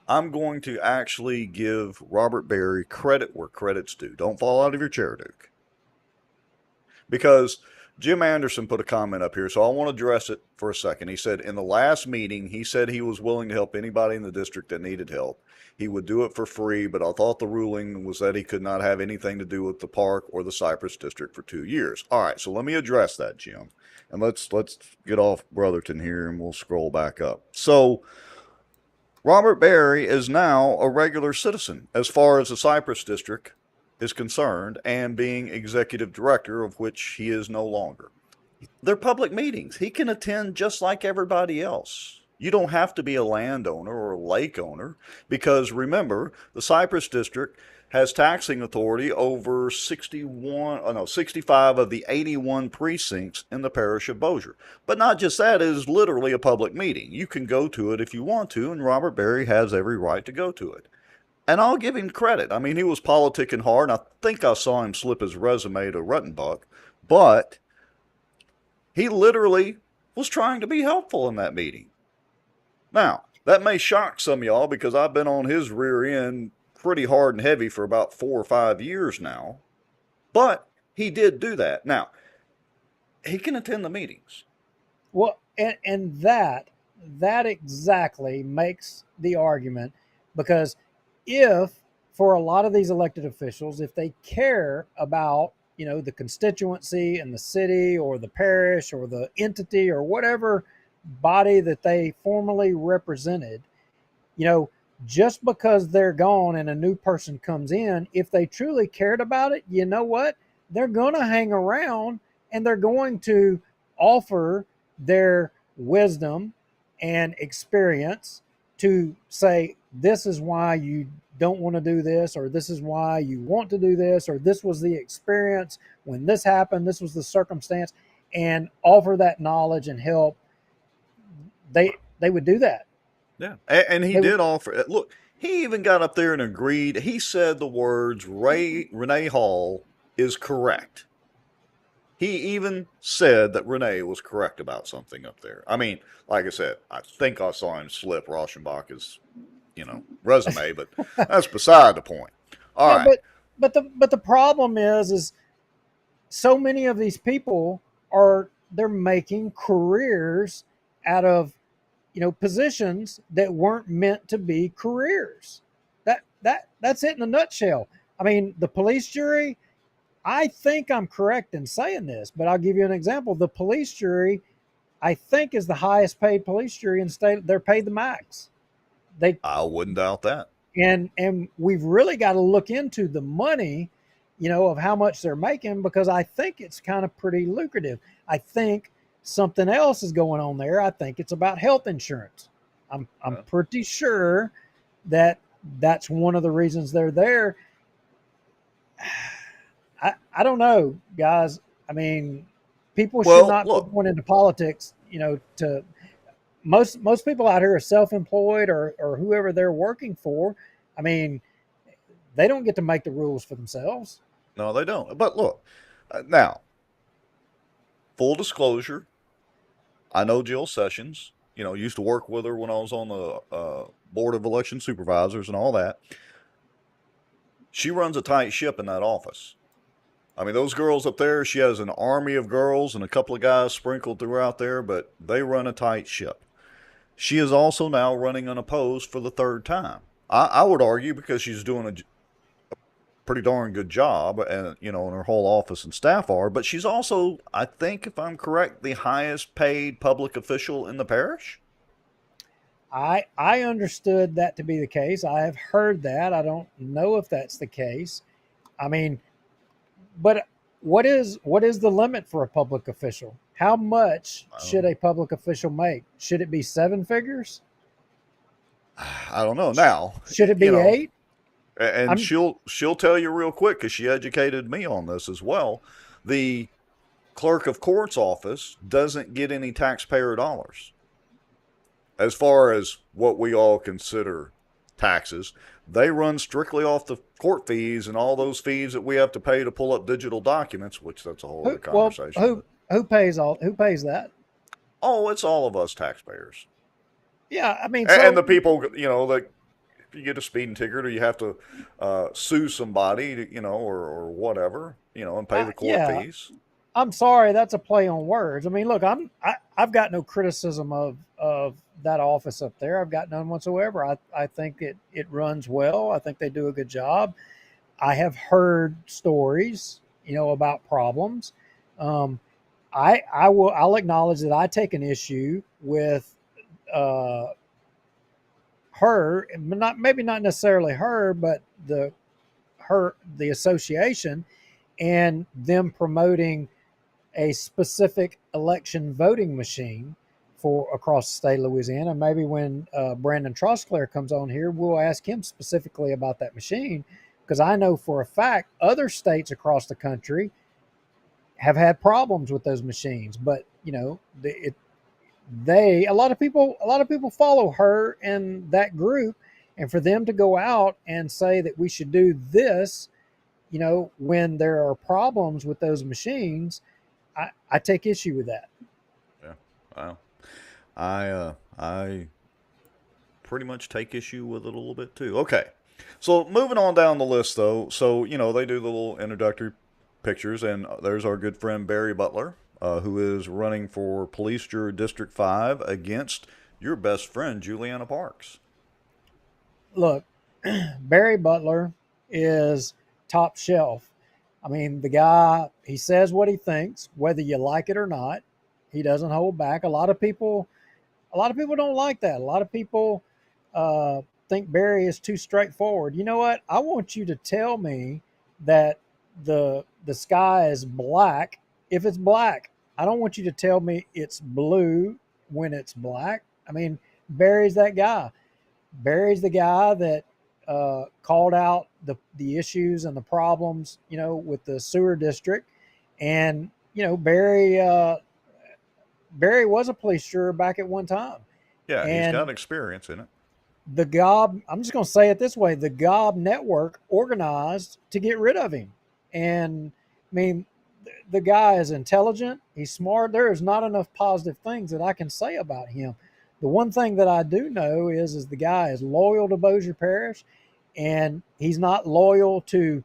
I'm going to actually give Robert Berry credit where credit's due. Don't fall out of your chair, Duke. Because Jim Anderson put a comment up here, so I want to address it for a second. He said, in the last meeting, he said he was willing to help anybody in the district that needed help. He would do it for free, but I thought the ruling was that he could not have anything to do with the park or the Cypress District for 2 years. All right, so let me address that, Jim. And let's get off Brotherton here, and we'll scroll back up. So Robert Berry is now a regular citizen as far as the Cypress District is concerned, and being executive director, of which he is no longer. They're public meetings. He can attend just like everybody else. You don't have to be a landowner or a lake owner, because remember, the Cypress District has taxing authority over 65 of the 81 precincts in the parish of Bossier. But not just that, it is literally a public meeting. You can go to it if you want to, and Robert Berry has every right to go to it. And I'll give him credit. I mean, he was politicking hard, and I think I saw him slip his resume to Ruttenbuck, but he literally was trying to be helpful in that meeting. Now, that may shock some of y'all, because I've been on his rear end pretty hard and heavy for about 4 or 5 years now, but he did do that. Now, he can attend the meetings. Well, and that exactly makes the argument, because if, for a lot of these elected officials, if they care about, the constituency and the city or the parish or the entity or whatever body that they formerly represented, just because they're gone and a new person comes in, if they truly cared about it, you know what? They're going to hang around, and they're going to offer their wisdom and experience to say, this is why you don't want to do this, or this is why you want to do this, or this was the experience when this happened, this was the circumstance, and offer that knowledge and help. They would do that. Yeah, and he did offer. Look, he even got up there and agreed. He said the words, Renee Hall is correct. He even said that Renee was correct about something up there. I mean, like I said, I think I saw him slip Rauschenbach's, resume, but that's beside the point. All right. But the problem is so many of these people they're making careers out of, positions that weren't meant to be careers. That's it in a nutshell. I mean, the police jury, I think I'm correct in saying this, but I'll give you an example. The police jury, I think, is the highest paid police jury in the state. They're paid the max. I wouldn't doubt that. And we've really got to look into the money, of how much they're making, because I think it's kind of pretty lucrative. I think something else is going on there. I think it's about health insurance. I'm pretty sure that that's one of the reasons they're there. I don't know, guys. I mean, people should not be going into politics, to most people out here are self-employed or whoever they're working for. I mean, they don't get to make the rules for themselves. No, they don't. But look, now, full disclosure, I know Jill Sessions. Used to work with her when I was on the Board of Election Supervisors and all that. She runs a tight ship in that office. I mean, those girls up there, she has an army of girls and a couple of guys sprinkled throughout there, but they run a tight ship. She is also now running unopposed for the 3rd time. I would argue because she's doing a pretty darn good job, and and her whole office and staff are, but she's also, I think, if I'm correct, the highest paid public official in the parish. I understood that to be the case. I have heard that. I don't know if that's the case. I mean, but what is the limit for a public official? How much should a public official make? Should it be 7 figures? I don't know. Now, should it be 8? And she'll tell you real quick, because she educated me on this as well. The clerk of court's office doesn't get any taxpayer dollars. As far as what we all consider taxes, they run strictly off the court fees and all those fees that we have to pay to pull up digital documents, which that's a whole other conversation. Who pays that? Oh, it's all of us taxpayers. Yeah, I mean, and the people, that if you get a speeding ticket or you have to sue somebody, or whatever, and pay the court fees. I'm sorry, that's a play on words. I mean, look, I've got no criticism of that office up there. I've got none whatsoever. I think it runs well. I think they do a good job. I have heard stories, about problems. I'll acknowledge that I take an issue with uh, her, maybe not necessarily her, but the association and them promoting a specific election voting machine for across the state of Louisiana. Maybe when Brandon Trosclair comes on here, we'll ask him specifically about that machine, because I know for a fact other states across the country have had problems with those machines. But a lot of people follow her and that group, and for them to go out and say that we should do this, when there are problems with those machines, I take issue with that. Yeah. Wow. I pretty much take issue with it a little bit too. Okay. So moving on down the list though. So, they do the little introductory pictures, and there's our good friend Barry Butler, who is running for Police Juror District 5 against your best friend, Juliana Parks. Look, Barry Butler is top shelf. I mean, the guy, he says what he thinks, whether you like it or not. He doesn't hold back. A lot of people don't like that. A lot of people think Barry is too straightforward. You know what? I want you to tell me that the sky is black if it's black. I don't want you to tell me it's blue when it's black. I mean, Barry's that guy. Barry's the guy that called out the issues and the problems, with the sewer district. And, Barry was a police juror back at one time. Yeah, and he's got experience in it. The GOB, I'm just going to say it this way, the GOB network organized to get rid of him. And, I mean, the guy is intelligent. He's smart. There is not enough positive things that I can say about him. The one thing that I do know is the guy is loyal to Bossier Parish, and he's not loyal to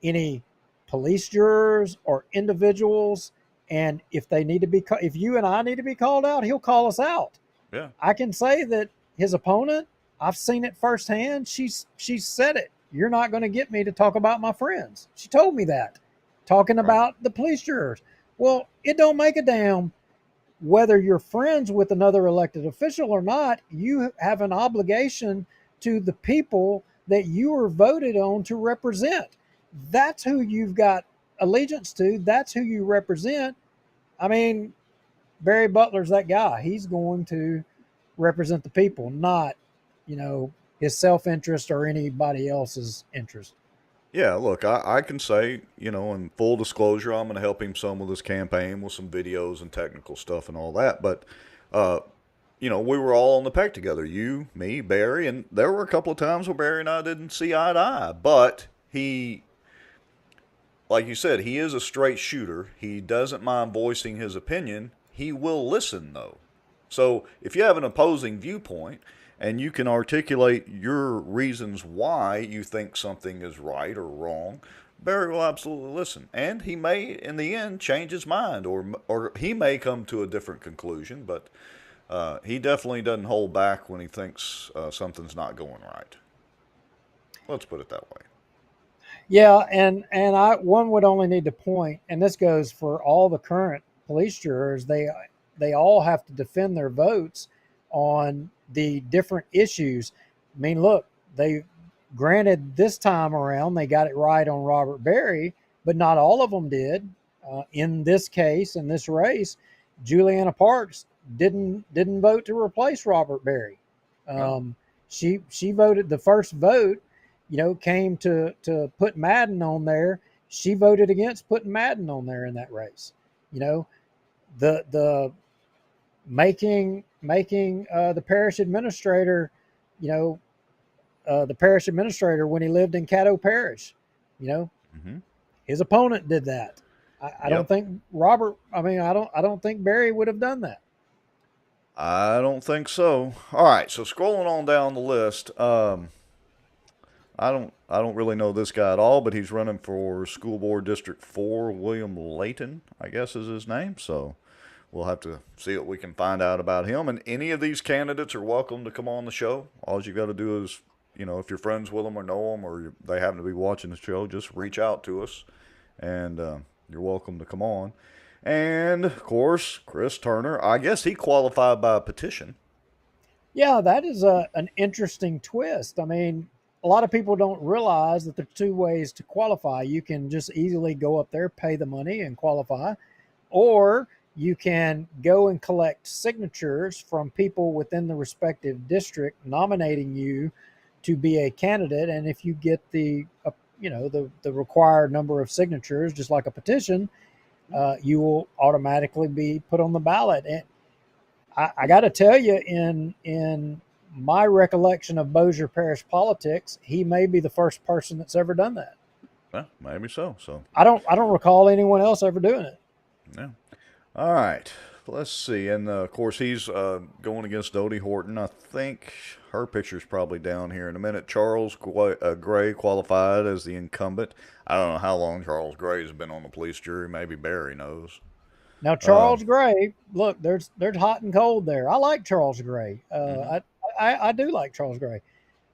any police jurors or individuals. And if if you and I need to be called out, he'll call us out. Yeah. I can say that his opponent, I've seen it firsthand. She's said it. You're not going to get me to talk about my friends. She told me that, talking about the police jurors. Well, it don't make a damn whether you're friends with another elected official or not. You have an obligation to the people that you were voted on to represent. That's who you've got allegiance to. That's who you represent. I mean, Barry Butler's that guy. He's going to represent the people, not, his self-interest or anybody else's interest. Yeah, look, I can say, in full disclosure, I'm going to help him some with his campaign with some videos and technical stuff and all that. But, we were all on the peg together, you, me, Barry, and there were a couple of times where Barry and I didn't see eye to eye. But he, like you said, he is a straight shooter. He doesn't mind voicing his opinion. He will listen, though. So if you have an opposing viewpoint and you can articulate your reasons why you think something is right or wrong, Barry will absolutely listen. And he may, in the end, change his mind, or he may come to a different conclusion, but he definitely doesn't hold back when he thinks something's not going right. Let's put it that way. Yeah, and one would only need to point, and this goes for all the current police jurors, they all have to defend their votes on the different issues. I mean, look, granted this time around they got it right on Robert Barry, but not all of them did. In this case, in this race, Juliana Parks didn't vote to replace Robert Barry. She voted, the first vote, came to put Madden on there. She voted against putting Madden on there in that race. The making the parish administrator, the parish administrator when he lived in Caddo Parish, his opponent did that. I don't think I don't think Barry would have done that. I don't think so. All right, so scrolling on down the list, I don't really know this guy at all, but he's running for School Board District 4. William Layton, I guess, is his name. So we'll have to see what we can find out about him. And any of these candidates are welcome to come on the show. All you got to do is, if you're friends with them or know them or they happen to be watching the show, just reach out to us, and you're welcome to come on. And, of course, Chris Turner, I guess he qualified by petition. Yeah, that is an interesting twist. I mean, a lot of people don't realize that there are two ways to qualify. You can just easily go up there, pay the money, and qualify, or you can go and collect signatures from people within the respective district nominating you to be a candidate. And if you get the required number of signatures, just like a petition, you will automatically be put on the ballot. And I got to tell you, in my recollection of Bossier Parish politics, he may be the first person that's ever done that. Well, maybe so. So I don't recall anyone else ever doing it. yeah. All right. Let's see. And of course, he's going against Dodie Horton. I think her picture's probably down here in a minute. Charles Gray qualified as the incumbent. I don't know how long Charles Gray's been on the police jury. Maybe Barry knows. Now, Charles Gray, look, there's hot and cold there. I like Charles Gray. I do like Charles Gray.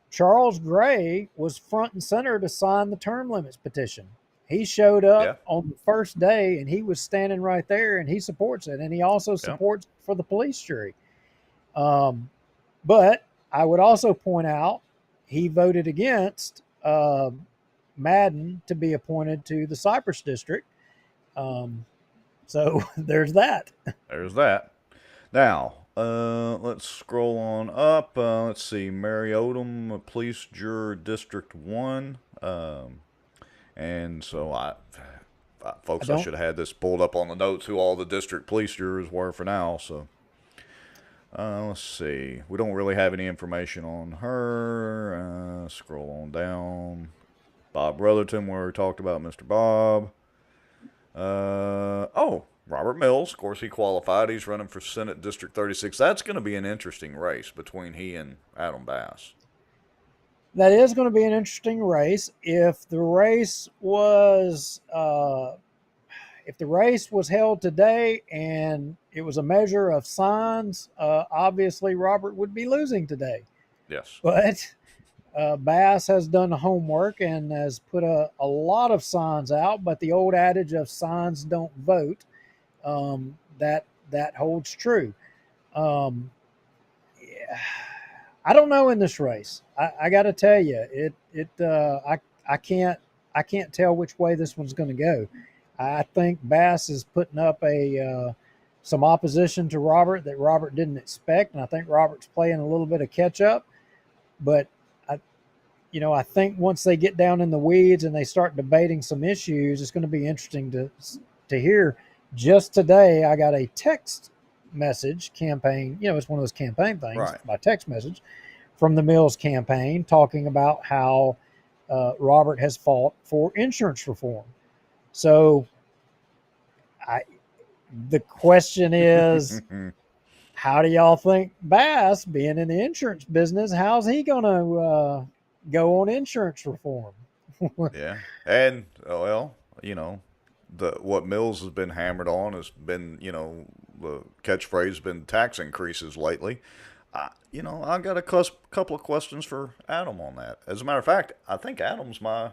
Charles Gray was front and center to sign the term limits petition. He showed up on the first day, and he was standing right there, and he supports it, and he also supports it for the police jury. But I would also point out he voted against Madden to be appointed to the Cypress District. So there's that. There's that. Now, let's scroll on up. Let's see. Mary Odom, Police Juror District 1. And so folks, I should have had this pulled up on the notes who all the district police jurors were for now. So let's see. We don't really have any information on her. Scroll on down. Bob Brotherton, where we talked about Mr. Bob. Robert Mills, of course, he qualified. He's running for Senate District 36. That's going to be an interesting race between he and Adam Bass. That is going to be an interesting race. If the race was held today and it was a measure of signs, obviously Robert would be losing today. Yes. But Bass has done the homework and has put a lot of signs out. But the old adage of signs don't vote, that holds true. I don't know in this race. I got to tell you, I can't tell which way this one's going to go. I think Bass is putting up some opposition to Robert that Robert didn't expect, and I think Robert's playing a little bit of catch up. But I think once they get down in the weeds and they start debating some issues, it's going to be interesting to hear. Just today, I got a text message campaign. It's one of those campaign things by text message from the Mills campaign talking about how Robert has fought for insurance reform. So the question is, how do y'all think Bass, being in the insurance business, how's he going to go on insurance reform? Yeah. And, what Mills has been hammered on has been, the catchphrase has been tax increases lately. I've got a couple of questions for Adam on that. As a matter of fact, I think Adam's my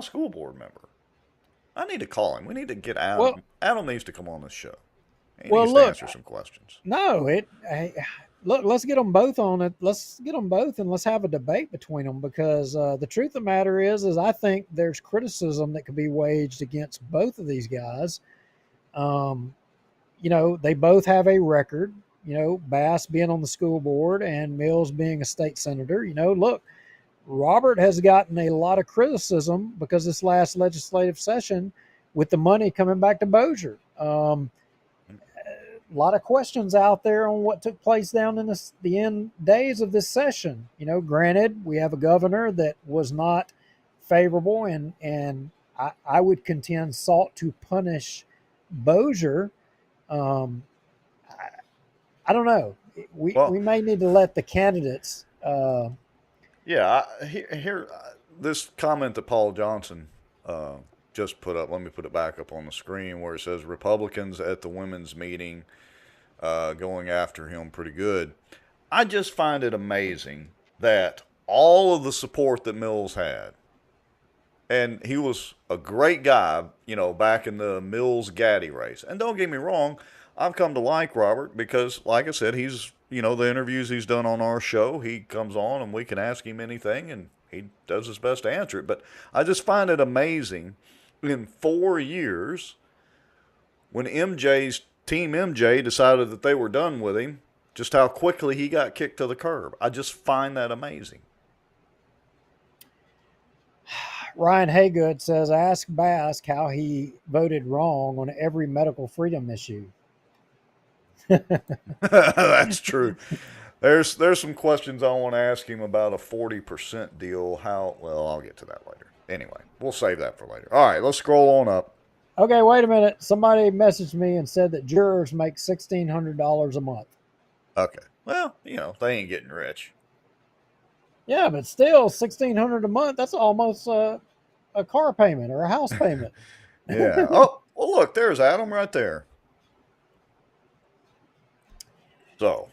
school board member. I need to call him. We need to get Adam. Well, Adam needs to come on this show. He needs to answer some questions. No, look, let's get them both on it. Let's get them both and let's have a debate between them, because the truth of the matter is I think there's criticism that could be waged against both of these guys. They both have a record, Bass being on the school board and Mills being a state senator. Look, Robert has gotten a lot of criticism because this last legislative session with the money coming back to Bossier. A lot of questions out there on what took place down in the end days of this session. Granted, we have a governor that was not favorable and I would contend sought to punish Bossier. I don't know. We may need to let the candidates. Here, this comment that Paul Johnson just put up. Let me put it back up on the screen where it says Republicans at the women's meeting going after him pretty good. I just find it amazing that all of the support that Mills had, And he was a great guy, you know, back in the Mills Gaddy race. And don't get me wrong, I've come to like Robert because, like I said, he's, you know, the interviews he's done on our show, he comes on and we can ask him anything and he does his best to answer it. But I just find it amazing in 4 years when Team MJ decided that they were done with him, just how quickly he got kicked to the curb. I just find that amazing. Ryan Haygood says, ask Bask how he voted wrong on every medical freedom issue. That's true. There's some questions I want to ask him about a 40% deal. Well, I'll get to that later. Anyway, we'll save that for later. All right, let's scroll on up. Okay, wait a minute. Somebody messaged me and said that jurors make $1,600 a month. Okay. Well, you know, they ain't getting rich. Yeah, but still, $1,600 a month, that's almost a car payment or a house payment. Yeah. Oh, well, look, there's Adam right there. So.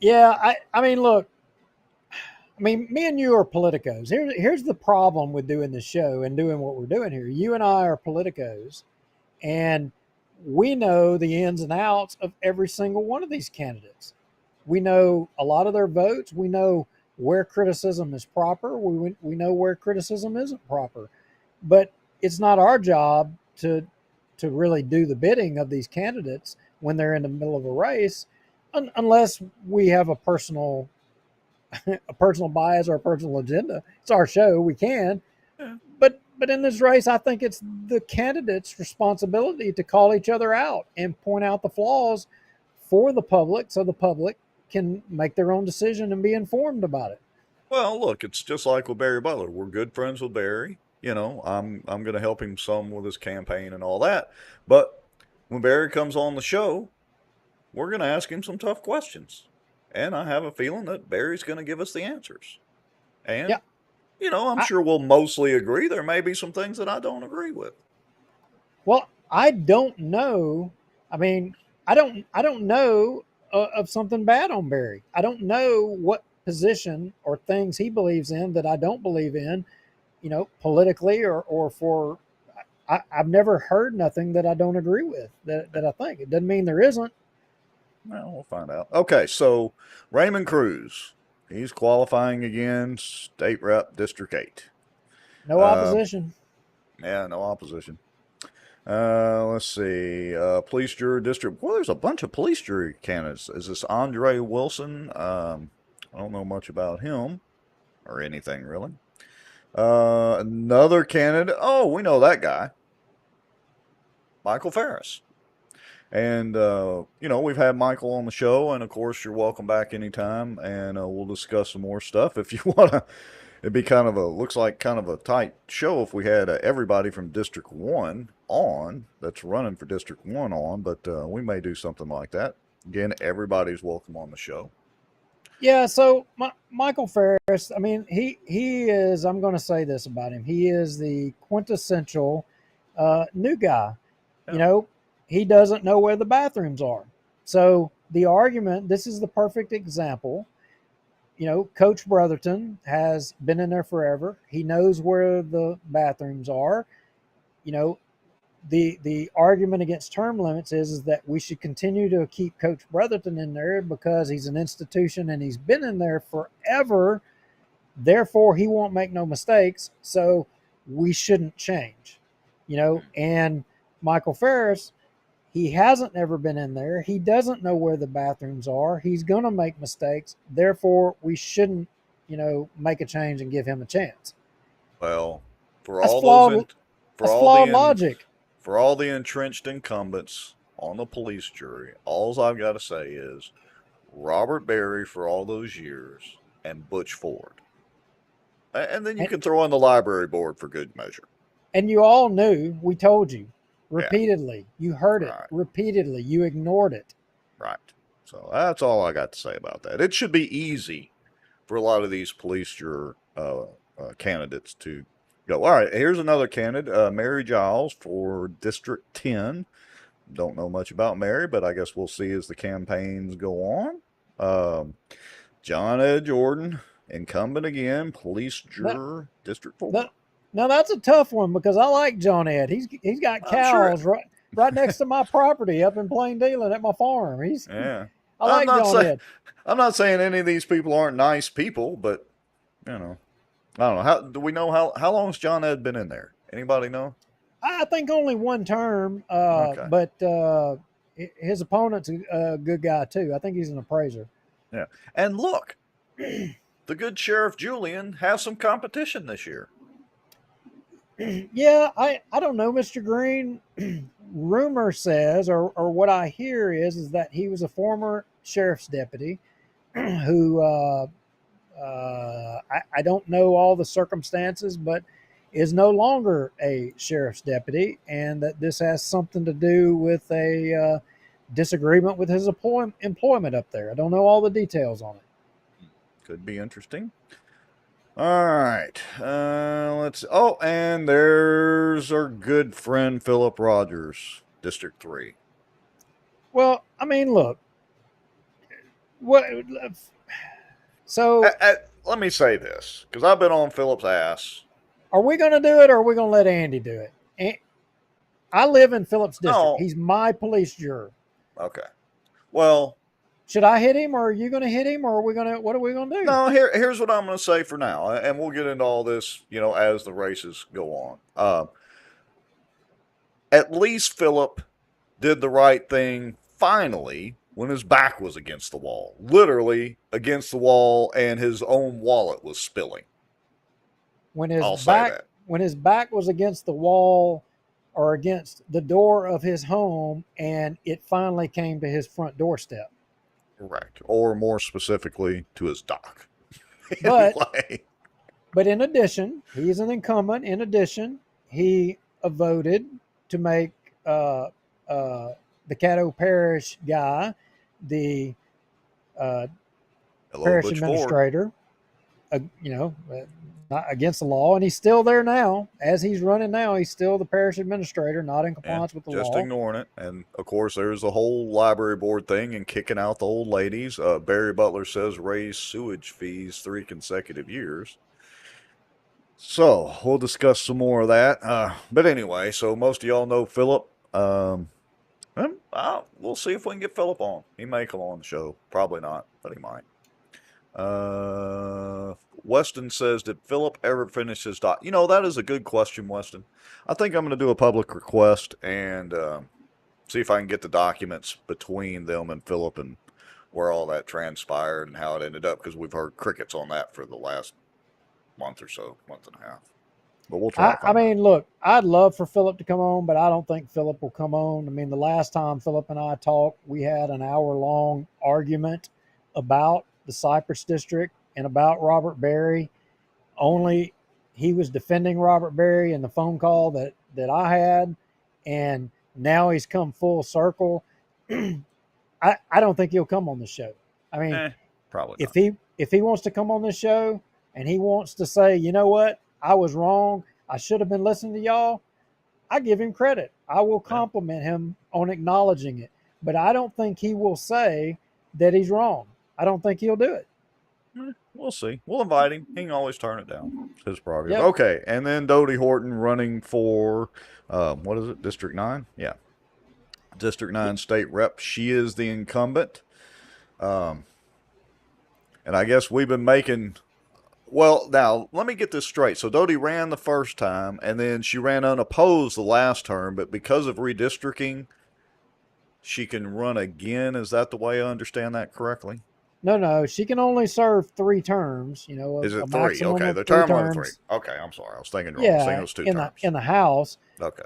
Yeah, I mean, look, I mean, me and you are politicos. Here's the problem with doing this show and doing what we're doing here. You and I are politicos, and we know the ins and outs of every single one of these candidates. We know a lot of their votes. We know where criticism is proper. We know where criticism isn't proper. But it's not our job to really do the bidding of these candidates when they're in the middle of a race, unless we have a personal bias or a personal agenda. It's our show. We can. Yeah. But in this race, I think it's the candidates' responsibility to call each other out and point out the flaws for the public so the public can make their own decision and be informed about it. Well, look, it's just like with Barry Butler. We're good friends with Barry. You know, I'm going to help him some with his campaign and all that. But when Barry comes on the show, we're going to ask him some tough questions. And I have a feeling that Barry's going to give us the answers. And, yeah. You know, I'm sure we'll mostly agree. There may be some things that I don't agree with. Well, I don't know. I mean, I don't know of something bad on Barry. I don't know what position or things he believes in that I don't believe in, you know, politically or for. I've never heard nothing that I don't agree with that I think. It doesn't mean there isn't. Well, we'll find out. Okay, so Raymond Cruz. He's qualifying again, State Rep, District 8. No opposition. Yeah, no opposition. Let's see. Police jury district. Well, there's a bunch of police jury candidates. Is this Andre Wilson? I don't know much about him or anything, really. Another candidate. Oh, we know that guy. Michael Ferris. And, you know, we've had Michael on the show, and of course, you're welcome back anytime, and we'll discuss some more stuff. If you want to, it'd be looks like kind of a tight show if we had everybody from District 1 on, that's running for District 1 on, but we may do something like that. Again, everybody's welcome on the show. Yeah, so Michael Ferris, I mean, he is, I'm going to say this about him, he is the quintessential new guy. Yeah. You know, he doesn't know where the bathrooms are. So the argument, this is the perfect example. You know, Coach Brotherton has been in there forever. He knows where the bathrooms are. You know, the argument against term limits is that we should continue to keep Coach Brotherton in there because he's an institution and he's been in there forever. Therefore, he won't make no mistakes. So we shouldn't change, you know, and Michael Ferris, he hasn't ever been in there. He doesn't know where the bathrooms are. He's going to make mistakes. Therefore, we shouldn't, you know, make a change and give him a chance. Well, for that's all flawed, those, that's flawed logic. For all the entrenched incumbents on the police jury, all I've got to say is Robert Berry for all those years and Butch Ford. And then you can throw in the library board for good measure. And you all knew, we told you. Repeatedly. Yeah. You heard it repeatedly. You ignored it. Right. So that's all I got to say about that. It should be easy for a lot of these police juror candidates to go. All right, here's another candidate, Mary Giles for District 10. Don't know much about Mary, but I guess we'll see as the campaigns go on. John Ed Jordan, incumbent again, police juror, District 4. Now that's a tough one because I like John Ed. He's got I'm sure. cows right next to my property up in Plain Dealing at my farm. Yeah. I like John Ed. I'm not saying any of these people aren't nice people, but you know, I don't know. How do we know how long has John Ed been in there? Anybody know? I think only one term, Okay. but his opponent's a good guy too. I think he's an appraiser. Yeah. And look, the good Sheriff Julian has some competition this year. Yeah, I don't know, Mr. Green. Rumor says, or what I hear is that he was a former sheriff's deputy who I don't know all the circumstances, but is no longer a sheriff's deputy, and that this has something to do with a disagreement with his employment up there. I don't know all the details on it. Could be interesting. All right. Let's. Oh, and there's our good friend Philip Rogers, District 3. Well, I mean, look. What? So let me say this, because I've been on Philip's ass. Are we going to do it, or are we going to let Andy do it? I live in Philip's district. No. He's my police juror. Okay. Well, should I hit him, or are you going to hit him, or are we going to? What are we going to do? No. Here's what I'm going to say for now, and we'll get into all this, as the races go on. At least Philip did the right thing finally when his back was against the wall, literally against the wall, and his own wallet was spilling. When his back was against the wall or against the door of his home, and it finally came to his front doorstep. Correct. Or more specifically, to his dock. But in addition, he's an incumbent. In addition, he voted to make the Caddo Parish guy the parish administrator. Not against the law, and he's still there now. As he's running now, he's still the parish administrator, not in compliance with the law. Just ignoring it. And, of course, there's the whole library board thing and kicking out the old ladies. Barry Butler says raise sewage fees 3 consecutive years. So, we'll discuss some more of that. But anyway, so most of y'all know Philip. We'll see if we can get Philip on. He may come on the show. Probably not, but he might. Weston says, did Philip ever finish his doc? That is a good question, Weston. I think I'm going to do a public request and see if I can get the documents between them and Philip and where all that transpired and how it ended up, because we've heard crickets on that for the last month or so, month and a half. But we'll try. Look, I'd love for Philip to come on, but I don't think Philip will come on. I mean, the last time Philip and I talked, we had an hour-long argument about the Cypress District and about Robert Berry. Only he was defending Robert Berry in the phone call that I had, and now he's come full circle. I don't think he'll come on the show. I mean, probably if he wants to come on this show and he wants to say, you know what, I was wrong, I should have been listening to y'all, I give him credit. I will compliment him on acknowledging it, but I don't think he will say that he's wrong. I don't think he'll do it. We'll see. We'll invite him. He can always turn it down. It's his prerogative. Yep. Okay, and then Dodie Horton running for, what is it, District 9? Yeah. District 9 state rep. She is the incumbent. And I guess we've been making... Well, now, let me get this straight. So Dodie ran the first time, and then she ran unopposed the last term, but because of redistricting, she can run again. Is that the way I understand that correctly? No, she can only serve 3 terms. Is it 3? Okay, the term limit 3. Okay, I'm sorry, I was thinking wrong. I was thinking it was 2 terms. In the House. Okay.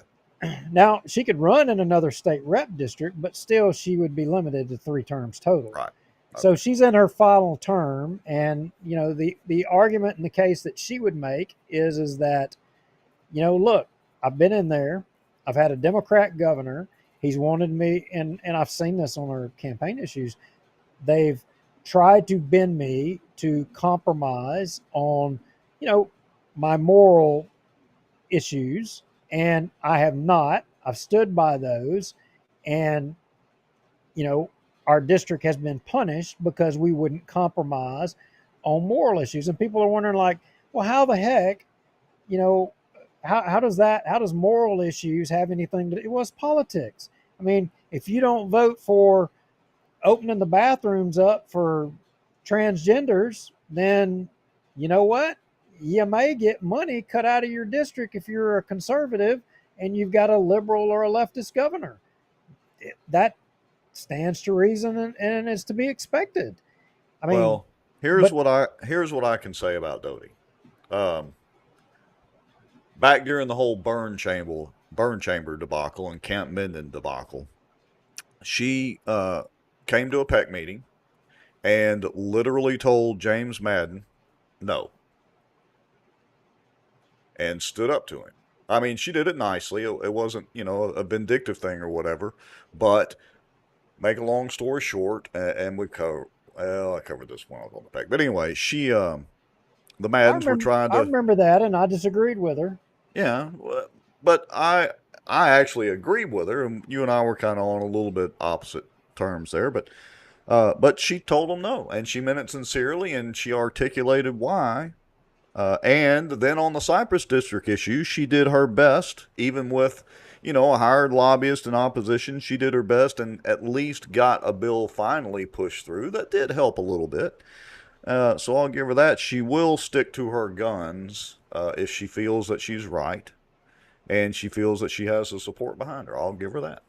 Now she could run in another state rep district, but still she would be limited to 3 terms total. Right. Okay. So she's in her final term, and the argument in the case that she would make is that, look, I've been in there, I've had a Democrat governor. He's wanted me, and I've seen this on our campaign issues. They've tried to bend me to compromise on, my moral issues, and I have not. I've stood by those, and, our district has been punished because we wouldn't compromise on moral issues. And people are wondering, like, well, how the heck, how does that, how does moral issues have anything to, it was politics. I mean, if you don't vote for opening the bathrooms up for transgenders, then you know what? You may get money cut out of your district if you're a conservative and you've got a liberal or a leftist governor. That stands to reason, and is to be expected. I mean, Well, here's what I can say about Doty. Back during the whole burn chamber debacle and Camp Minden debacle, she came to a PEC meeting and literally told James Madden no, and stood up to him. I mean, she did it nicely. It wasn't, a vindictive thing or whatever. But make a long story short, and I covered this one on the PEC. But anyway, the Maddens were trying to. I remember that, and I disagreed with her. Yeah, but I actually agreed with her, and you and I were kind of on a little bit opposite terms there. But she told him no, and she meant it sincerely, and she articulated why. And then on the Cypress District issue, she did her best, even with, a hired lobbyist in opposition. She did her best and at least got a bill finally pushed through. That did help a little bit. So I'll give her that. She will stick to her guns if she feels that she's right and she feels that she has the support behind her. I'll give her that.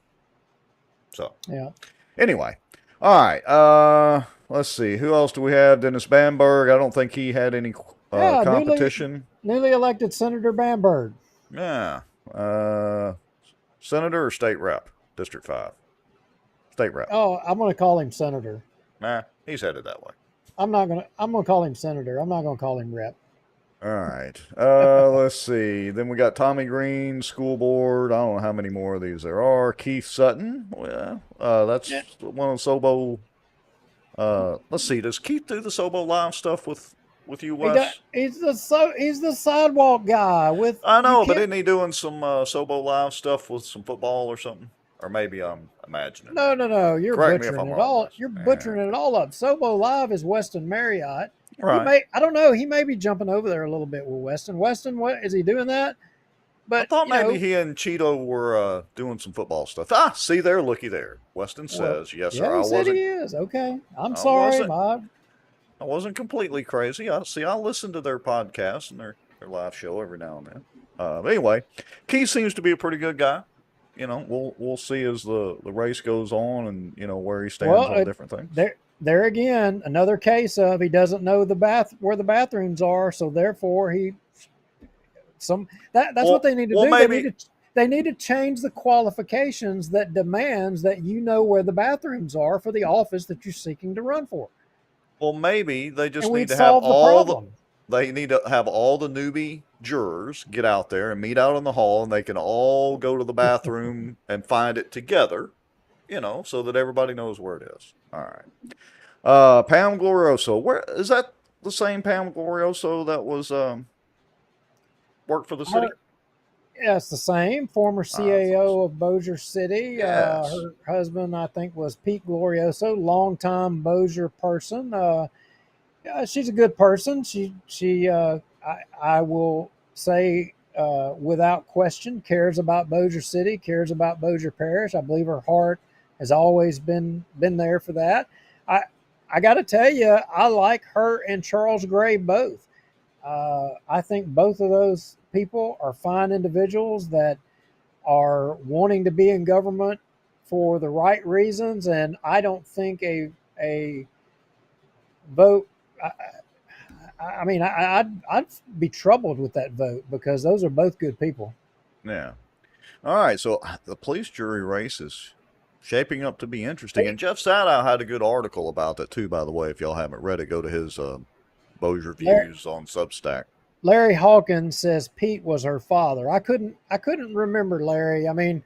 So, yeah. Anyway. All right. Let's see. Who else do we have? Dennis Bamberg. I don't think he had any competition. Newly elected Senator Bamberg. Yeah. Senator or state rep? District 5. State rep. Oh, I'm going to call him Senator. Nah, he's headed that way. I'm going to call him Senator. I'm not going to call him rep. All right. Let's see. Then we got Tommy Green, school board. I don't know how many more of these there are. Keith Sutton. Well, that's one of the Sobo. Let's see. Does Keith do the Sobo Live stuff with you, Wes? He's the sidewalk guy with. I know, but isn't he doing some Sobo Live stuff with some football or something? Or maybe I'm imagining. No. You're Correct butchering it all. You're butchering it all up. Sobo Live is Weston Marriott. Right. I don't know. He may be jumping over there a little bit with Weston. Weston, what is he doing that? But I thought maybe he and Cheeto were doing some football stuff. See there, looky there. Weston says, "Yes, sir." Yeah, he said he is. Okay, I'm sorry, I wasn't completely crazy. I listen to their podcast and their live show every now and then. But anyway, Keith seems to be a pretty good guy. We'll see as the race goes on and where he stands on different things. There again, another case of he doesn't know where the bathrooms are, so therefore that's what they need to do. They need to change the qualifications that demands that you know where the bathrooms are for the office that you're seeking to run for. Well, maybe they just need to have they need to have all the newbie jurors get out there and meet out in the hall, and they can all go to the bathroom and find it together, so that everybody knows where it is. All right. Pam Glorioso. Where is that? The same Pam Glorioso that was worked for the city? Yeah, it's the same. Former CAO of Bossier City. Yes. Her husband, I think, was Pete Glorioso, longtime Bossier person. She's a good person. I will say, without question, cares about Bossier City, cares about Bossier Parish. I believe her heart has always been there for that. I got to tell you, I like her and Charles Gray both. I think both of those people are fine individuals that are wanting to be in government for the right reasons, and I don't think a vote. I mean, I'd be troubled with that vote because those are both good people. Yeah. All right. So the police jury race is shaping up to be interesting. And Jeff Sadow had a good article about that too, by the way. If y'all haven't read it, go to his Bossier Views on Substack. Larry Hawkins says Pete was her father. I couldn't remember Larry. I mean,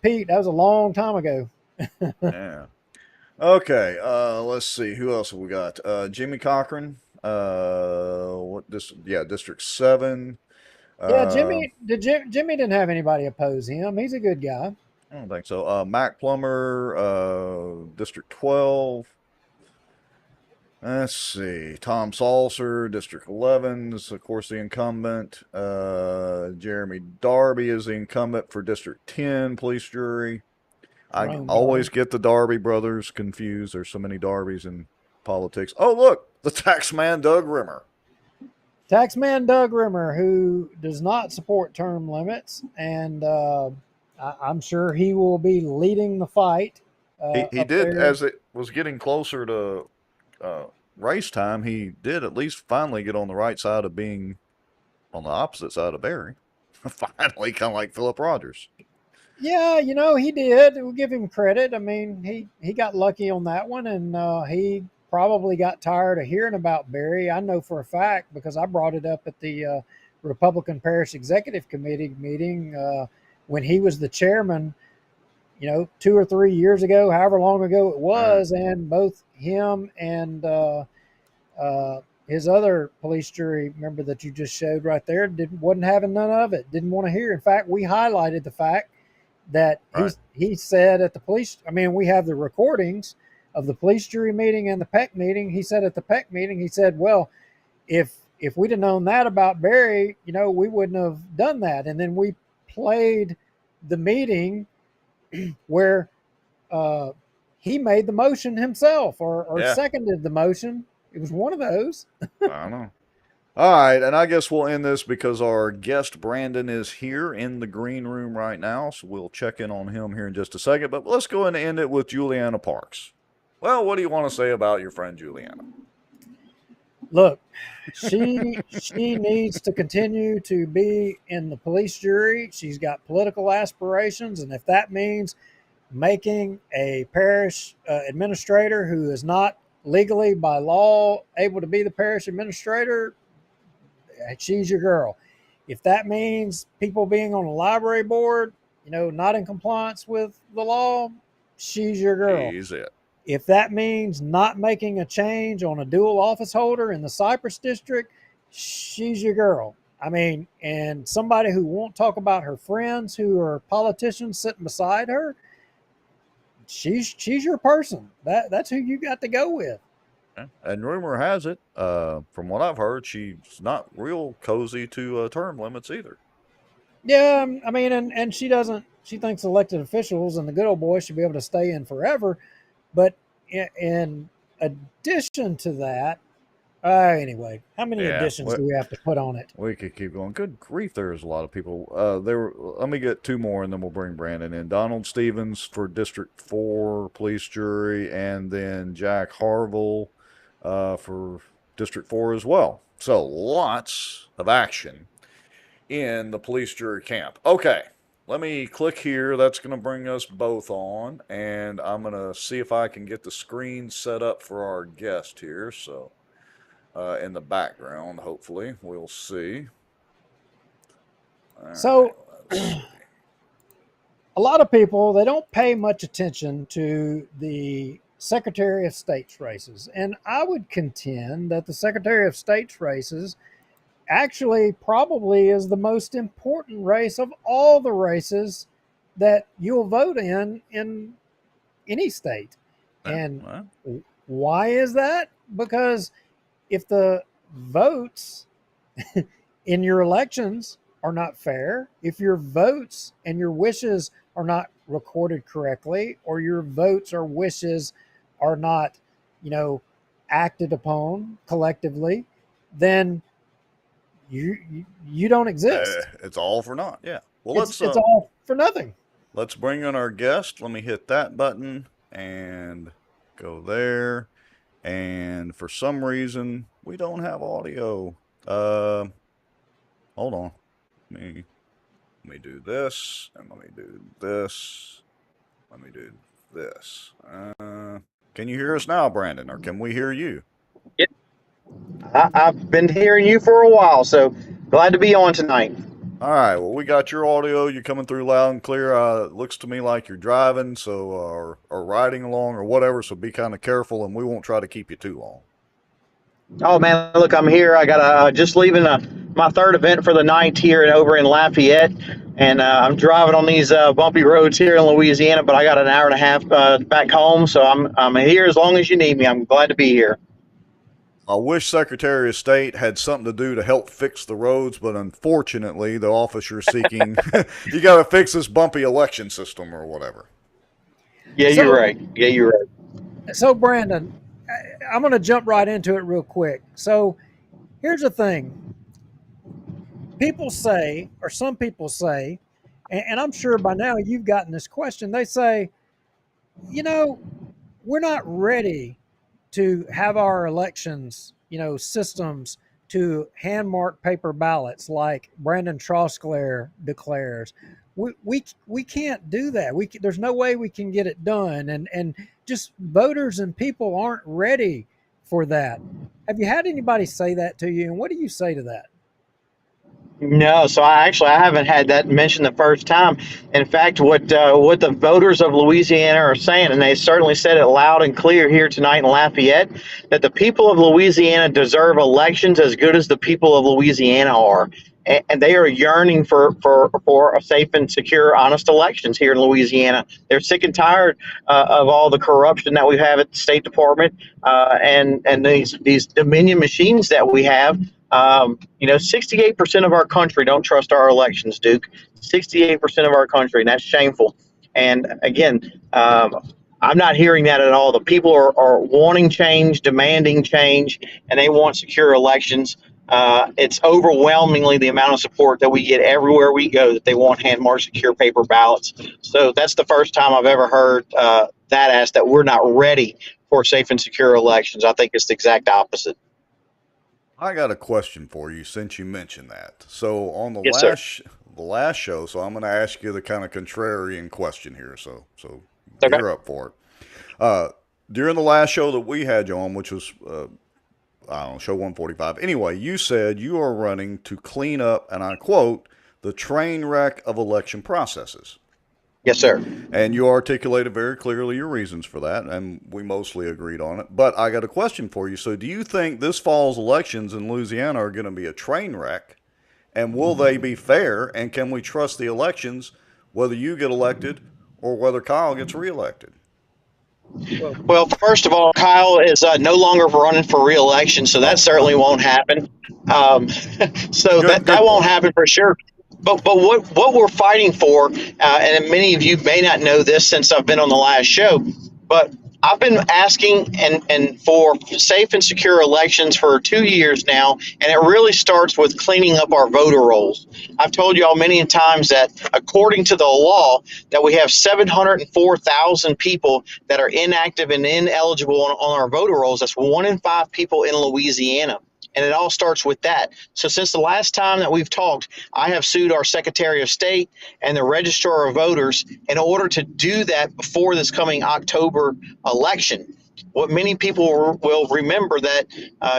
Pete, that was a long time ago. Yeah. Okay, let's see. Who else have we got? Jimmy Cochran. District 7. Jimmy didn't have anybody oppose him. He's a good guy. I don't think so. Mac Plummer, District 12. Let's see. Tom Salser, District 11 is, of course, the incumbent. Jeremy Darby is the incumbent for District 10 police jury. I Rome always Darby. get the Darby brothers confused. There's so many Darbys in politics. Oh, look, the tax man, Doug Rimmer. Taxman Doug Rimmer, who does not support term limits, and I'm sure he will be leading the fight. He Up did, there. as it was getting closer to race time, he did at least finally get on the right side of being on the opposite side of Barry. Finally, kind of like Philip Rogers. Yeah, he did. We'll give him credit. I mean, he got lucky on that one, and he probably got tired of hearing about Barry. I know for a fact because I brought it up at the Republican Parish Executive Committee meeting when he was the chairman, 2 or 3 years ago, however long ago it was, and both him and his other police jury member that you just showed right there wasn't having none of it, didn't want to hear. In fact, we highlighted the fact that he said at the police, we have the recordings of the police jury meeting and the PEC meeting. He said at the PEC meeting, he said, well, if we'd have known that about Barry, we wouldn't have done that. And then we played the meeting where he made the motion himself or seconded the motion. It was one of those. I don't know. All right, and I guess we'll end this because our guest Brandon is here in the green room right now, so we'll check in on him here in just a second. But let's go ahead and end it with Juliana Parks. Well, what do you want to say about your friend Juliana? Look, she needs to continue to be in the police jury. She's got political aspirations, and if that means making a parish administrator who is not legally by law able to be the parish administrator, she's your girl. If that means people being on a library board, not in compliance with the law, she's your girl. She's it. If that means not making a change on a dual office holder in the Cypress District, she's your girl. And somebody who won't talk about her friends who are politicians sitting beside her, she's your person. That's who you got to go with. And rumor has it, from what I've heard, she's not real cozy to term limits either. Yeah, and she doesn't. She thinks elected officials and the good old boys should be able to stay in forever. But in addition to that, anyway, how many additions do we have to put on it? We could keep going. Good grief, there's a lot of people. Let me get two more, and then we'll bring Brandon in. Donald Stevens for District 4 police jury, and then Jack Harville for District 4 as well. So lots of action in the police jury camp. Okay, let me click here. That's going to bring us both on, and I'm going to see if I can get the screen set up for our guest here. So in the background, hopefully, we'll see. So a lot of people, they don't pay much attention to the Secretary of State's races. And I would contend that the Secretary of State's races actually probably is the most important race of all the races that you'll vote in any state. And why is that? Because if the votes in your elections are not fair, if your votes and your wishes are not recorded correctly, or your votes or wishes are not, acted upon collectively, then you don't exist. It's all for naught. Yeah. Well, it's all for nothing. Let's bring in our guest. Let me hit that button and go there. And for some reason, we don't have audio. Hold on. Let me do this, and let me do this. Let me do this. Can you hear us now, Brandon, or can we hear you? Yeah. I've been hearing you for a while, so glad to be on tonight. All right. Well, we got your audio. You're coming through loud and clear. It looks to me like you're driving, so or riding along or whatever. So be kind of careful, and we won't try to keep you too long. Oh man, look, I'm here. I got just leaving my third event for the night here and over in Lafayette, and I'm driving on these bumpy roads here in Louisiana. But I got an hour and a half back home, so I'm here as long as you need me. I'm glad to be here. I wish Secretary of State had something to do to help fix the roads, but unfortunately, the office you're seeking, you got to fix this bumpy election system or whatever. Yeah, you're right. Yeah, you're right. So, Brandon, I'm going to jump right into it real quick. So, here's the thing. People say, or some people say, and I'm sure by now you've gotten this question, they say, you know, we're not ready to have our elections, systems to hand mark paper ballots like Brandon Trosclair declares. We can't do that. There's no way we can get it done, and just voters and people aren't ready for that. Have you had anybody say that to you, and what do you say to that? No, so I haven't had that mentioned the first time. In fact, what the voters of Louisiana are saying, and they certainly said it loud and clear here tonight in Lafayette, that the people of Louisiana deserve elections as good as the people of Louisiana are, and they are yearning for a safe and secure, honest elections here in Louisiana. They're sick and tired of all the corruption that we have at the State Department and these Dominion machines that we have. 68% of our country don't trust our elections, Duke. 68% of our country, and that's shameful. And again, I'm not hearing that at all. The people are wanting change, demanding change, and they want secure elections. It's overwhelmingly the amount of support that we get everywhere we go that they want hand-marked secure paper ballots. So that's the first time I've ever heard that asked, that we're not ready for safe and secure elections. I think it's the exact opposite. I got a question for you since you mentioned that. So on the Yes, last show, so I'm going to ask you the kind of contrarian question here. So Okay. you're up for it. During the last show that we had you on, which was I don't know, show 145. Anyway, you said you are running to clean up, and I quote, the train wreck of election processes. Yes, sir. And you articulated very clearly your reasons for that, and we mostly agreed on it. But I got a question for you. So do you think this fall's elections in Louisiana are going to be a train wreck? And will they be fair? And can we trust the elections, whether you get elected or whether Kyle gets reelected? Well, first of all, Kyle is no longer running for reelection, so that certainly won't happen. So that won't happen for sure. But what we're fighting for, and many of you may not know this since I've been on the last show, but I've been asking and for safe and secure elections for 2 years now, and it really starts with cleaning up our voter rolls. I've told you all many times that according to the law that we have 704,000 people that are inactive and ineligible on our voter rolls. That's 1 in 5 people in Louisiana. And it all starts with that. So since the last time that we've talked, I have sued our Secretary of State and the Registrar of Voters in order to do that before this coming October election. What many people will remember that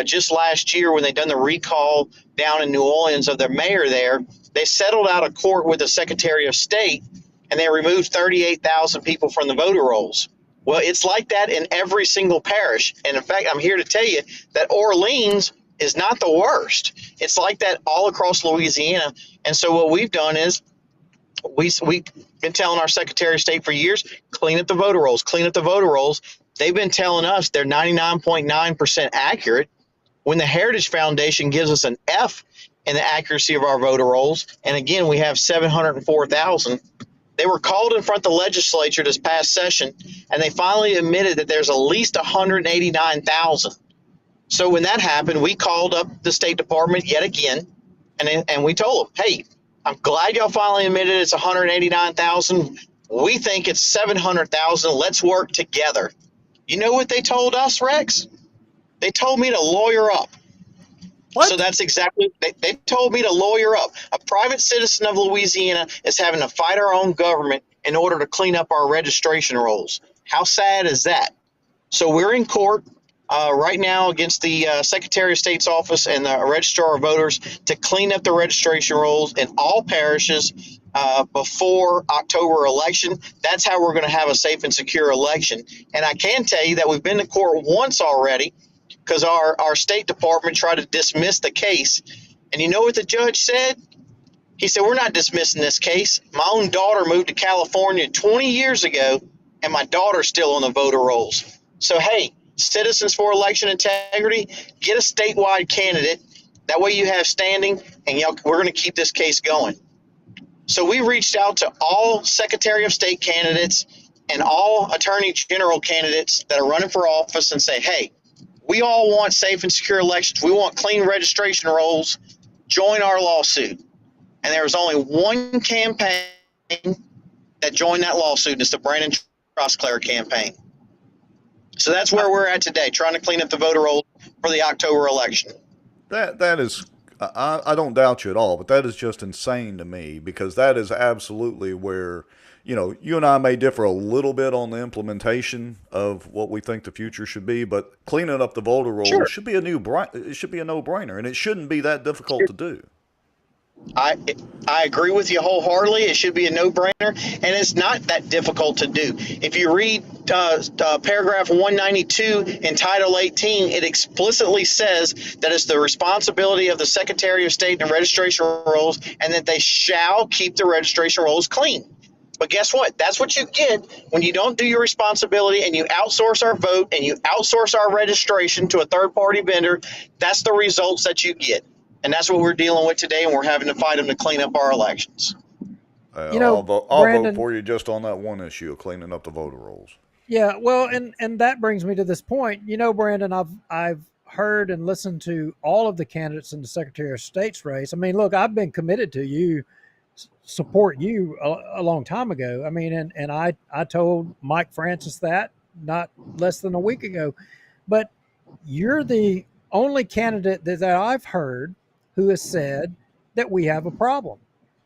just last year when they done the recall down in New Orleans of their mayor there, they settled out of court with the Secretary of State and they removed 38,000 people from the voter rolls. Well, it's like that in every single parish. And in fact, I'm here to tell you that Orleans is not the worst. It's like that all across Louisiana. And so what we've done is we've been telling our Secretary of State for years, clean up the voter rolls, clean up the voter rolls. They've been telling us they're 99.9% accurate when the Heritage Foundation gives us an F in the accuracy of our voter rolls. And again, we have 704,000. They were called in front of the legislature this past session, and they finally admitted that there's at least 189,000. So when that happened, we called up the State Department yet again, and we told them, hey, I'm glad y'all finally admitted it's 189,000. We think it's 700,000. Let's work together. You know what they told us, Rex? They told me to lawyer up. What? So that's exactly, they told me to lawyer up. A private citizen of Louisiana is having to fight our own government in order to clean up our registration rolls. How sad is that? So we're in court right now against the Secretary of State's office and the Registrar of Voters to clean up the registration rolls in all parishes before October election. That's how we're going to have a safe and secure election. And I can tell you that we've been to court once already because our State Department tried to dismiss the case. And you know what the judge said? He said, we're not dismissing this case. My own daughter moved to California 20 years ago, and my daughter's still on the voter rolls. So, hey, Citizens for Election Integrity, get a statewide candidate. That way you have standing, and we're going to keep this case going. So we reached out to all Secretary of State candidates and all Attorney General candidates that are running for office and say, hey, we all want safe and secure elections. We want clean registration rolls. Join our lawsuit. And there was only one campaign that joined that lawsuit, and it's the Brandon Trosclair campaign. So that's where we're at today, trying to clean up the voter roll for the October election. That is, I don't doubt you at all, but that is just insane to me, because that is absolutely where, you and I may differ a little bit on the implementation of what we think the future should be, but cleaning up the voter roll should be it should be a no-brainer, and it shouldn't be that difficult to do. I agree with you wholeheartedly. It should be a no-brainer, and it's not that difficult to do. If you read paragraph 192 in Title 18, it explicitly says that it's the responsibility of the Secretary of State and registration rolls, and that they shall keep the registration rolls clean. But guess what? That's what you get when you don't do your responsibility and you outsource our vote and you outsource our registration to a third-party vendor. That's the results that you get. And that's what we're dealing with today, and we're having to fight them to clean up our elections. I'll Brandon, vote for you just on that one issue of cleaning up the voter rolls. Yeah, well, and that brings me to this point. Brandon, I've heard and listened to all of the candidates in the Secretary of State's race. I mean, look, I've been committed to you, support you a long time ago. I mean, and I told Mike Francis that not less than a week ago. But you're the only candidate that I've heard who has said that we have a problem,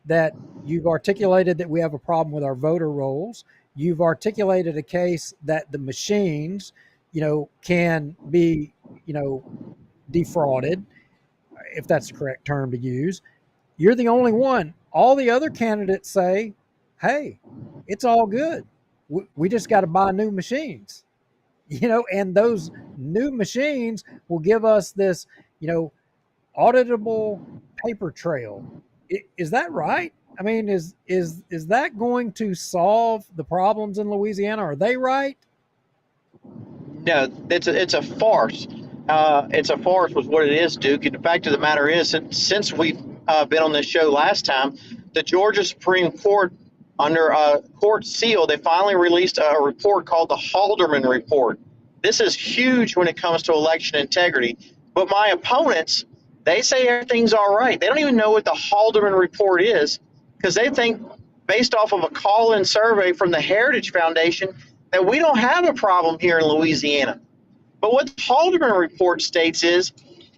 that you've articulated that we have a problem with our voter rolls. You've articulated a case that the machines, can be, defrauded, if that's the correct term to use. You're the only one. All the other candidates say, hey, it's all good. We just got to buy new machines, and those new machines will give us this, auditable paper trail. Is that right? I mean, is that going to solve the problems in Louisiana? Are they right? No, it's a farce. It's a farce was what it is, Duke. And the fact of the matter is, since we've been on this show last time, the Georgia Supreme Court, under court seal, they finally released a report called the Haldeman Report. This is huge when it comes to election integrity. But my opponents, they say everything's all right. They don't even know what the Haldeman Report is, because they think, based off of a call-in survey from the Heritage Foundation, that we don't have a problem here in Louisiana. But what the Haldeman Report states is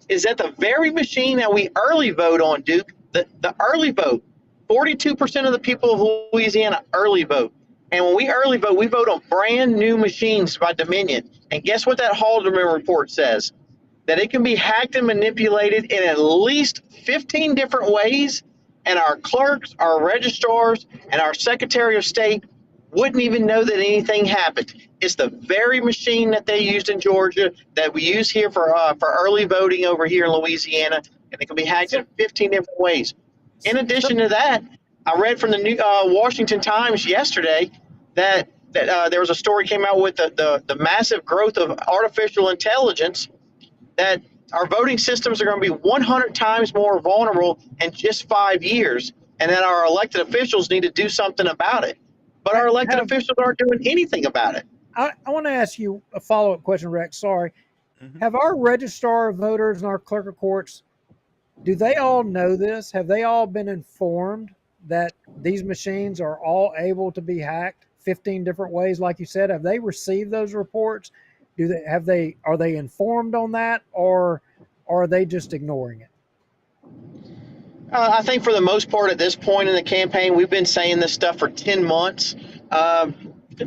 that the very machine that we early vote on, Duke, the early vote, 42% of the people of Louisiana early vote. And when we early vote, we vote on brand new machines by Dominion. And guess what that Haldeman Report says? That it can be hacked and manipulated in at least 15 different ways, and our clerks, our registrars, and our Secretary of State wouldn't even know that anything happened. It's the very machine that they used in Georgia that we use here for early voting over here in Louisiana, and it can be hacked in 15 different ways. In addition to that, I read from the New Washington Times yesterday that there was a story came out with the massive growth of artificial intelligence, that our voting systems are going to be 100 times more vulnerable in just 5 years, and that our elected officials need to do something about it. But our elected officials aren't doing anything about it. I want to ask you a follow-up question, Rex. Sorry. Have our registrar of voters and our clerk of courts, do they all know this? Have they all been informed that these machines are all able to be hacked 15 different ways, like you said? Have they received those reports? Are they informed on that, or are they just ignoring it? I think for the most part at this point in the campaign, we've been saying this stuff for 10 months,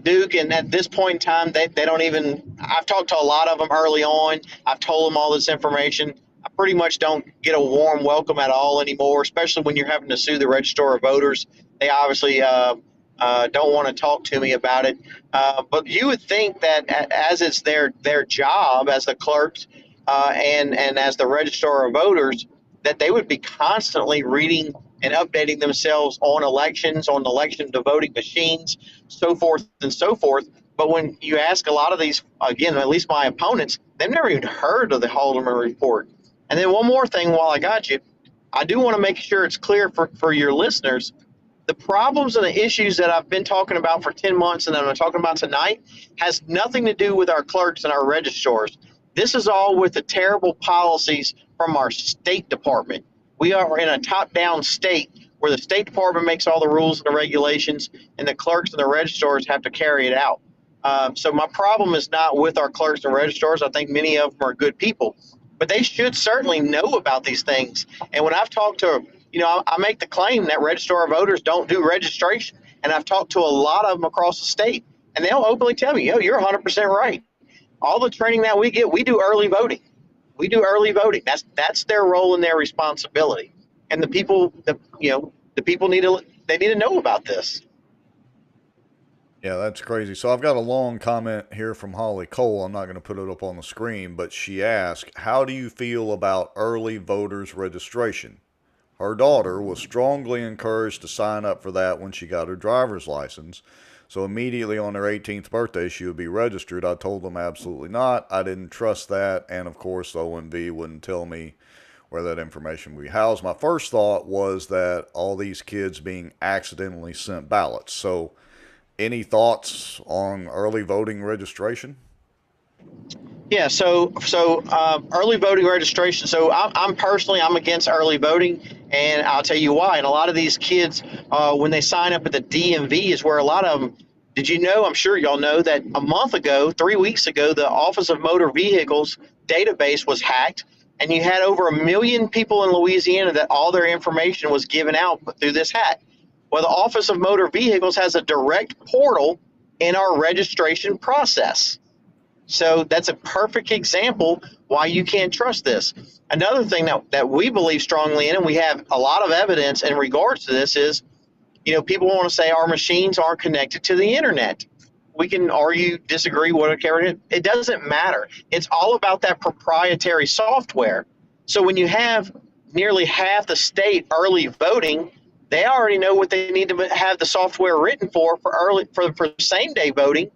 Duke, and at this point in time, they don't even, I've talked to a lot of them early on. I've told them all this information. I pretty much don't get a warm welcome at all anymore, especially when you're having to sue the registrar of voters. They obviously don't want to talk to me about it. But you would think that as it's their job as the clerks and as the registrar of voters, that they would be constantly reading and updating themselves on elections, on election to voting machines, so forth and so forth. But when you ask a lot of these, again, at least my opponents, they've never even heard of the Haldeman report. And then one more thing while I got you, I do want to make sure it's clear for your listeners. The problems and the issues that I've been talking about for 10 months and that I'm talking about tonight has nothing to do with our clerks and our registrars. This is all with the terrible policies from our State Department. We are in a top-down state where the State Department makes all the rules and the regulations, and the clerks and the registrars have to carry it out. So my problem is not with our clerks and registrars. I think many of them are good people, but they should certainly know about these things. And when I've talked to, I make the claim that registrar voters don't do registration, and I've talked to a lot of them across the state, and they'll openly tell me, you're 100% right. All the training that we get, we do early voting. We do early voting. That's their role and their responsibility. And the people, the people need to know about this. Yeah, that's crazy. So I've got a long comment here from Holly Cole. I'm not going to put it up on the screen, but she asked, how do you feel about early voters registration? Her daughter was strongly encouraged to sign up for that when she got her driver's license. So immediately on her 18th birthday, she would be registered. I told them absolutely not. I didn't trust that. And of course, the OMV wouldn't tell me where that information would be housed. My first thought was that all these kids being accidentally sent ballots. So any thoughts on early voting registration? Yeah, so early voting registration. So I'm against early voting, and I'll tell you why. And a lot of these kids, when they sign up at the DMV, is where a lot of them. Did you know? I'm sure y'all know that a month ago, 3 weeks ago, the Office of Motor Vehicles database was hacked, and you had over 1 million people in Louisiana that all their information was given out through this hack. Well, the Office of Motor Vehicles has a direct portal in our registration process. So that's a perfect example why you can't trust this. Another thing that we believe strongly in, and we have a lot of evidence in regards to this, is, people want to say our machines aren't connected to the internet. We can argue, disagree, whatever. It doesn't matter. It's all about that proprietary software. So when you have nearly half the state early voting, they already know what they need to have the software written for same day voting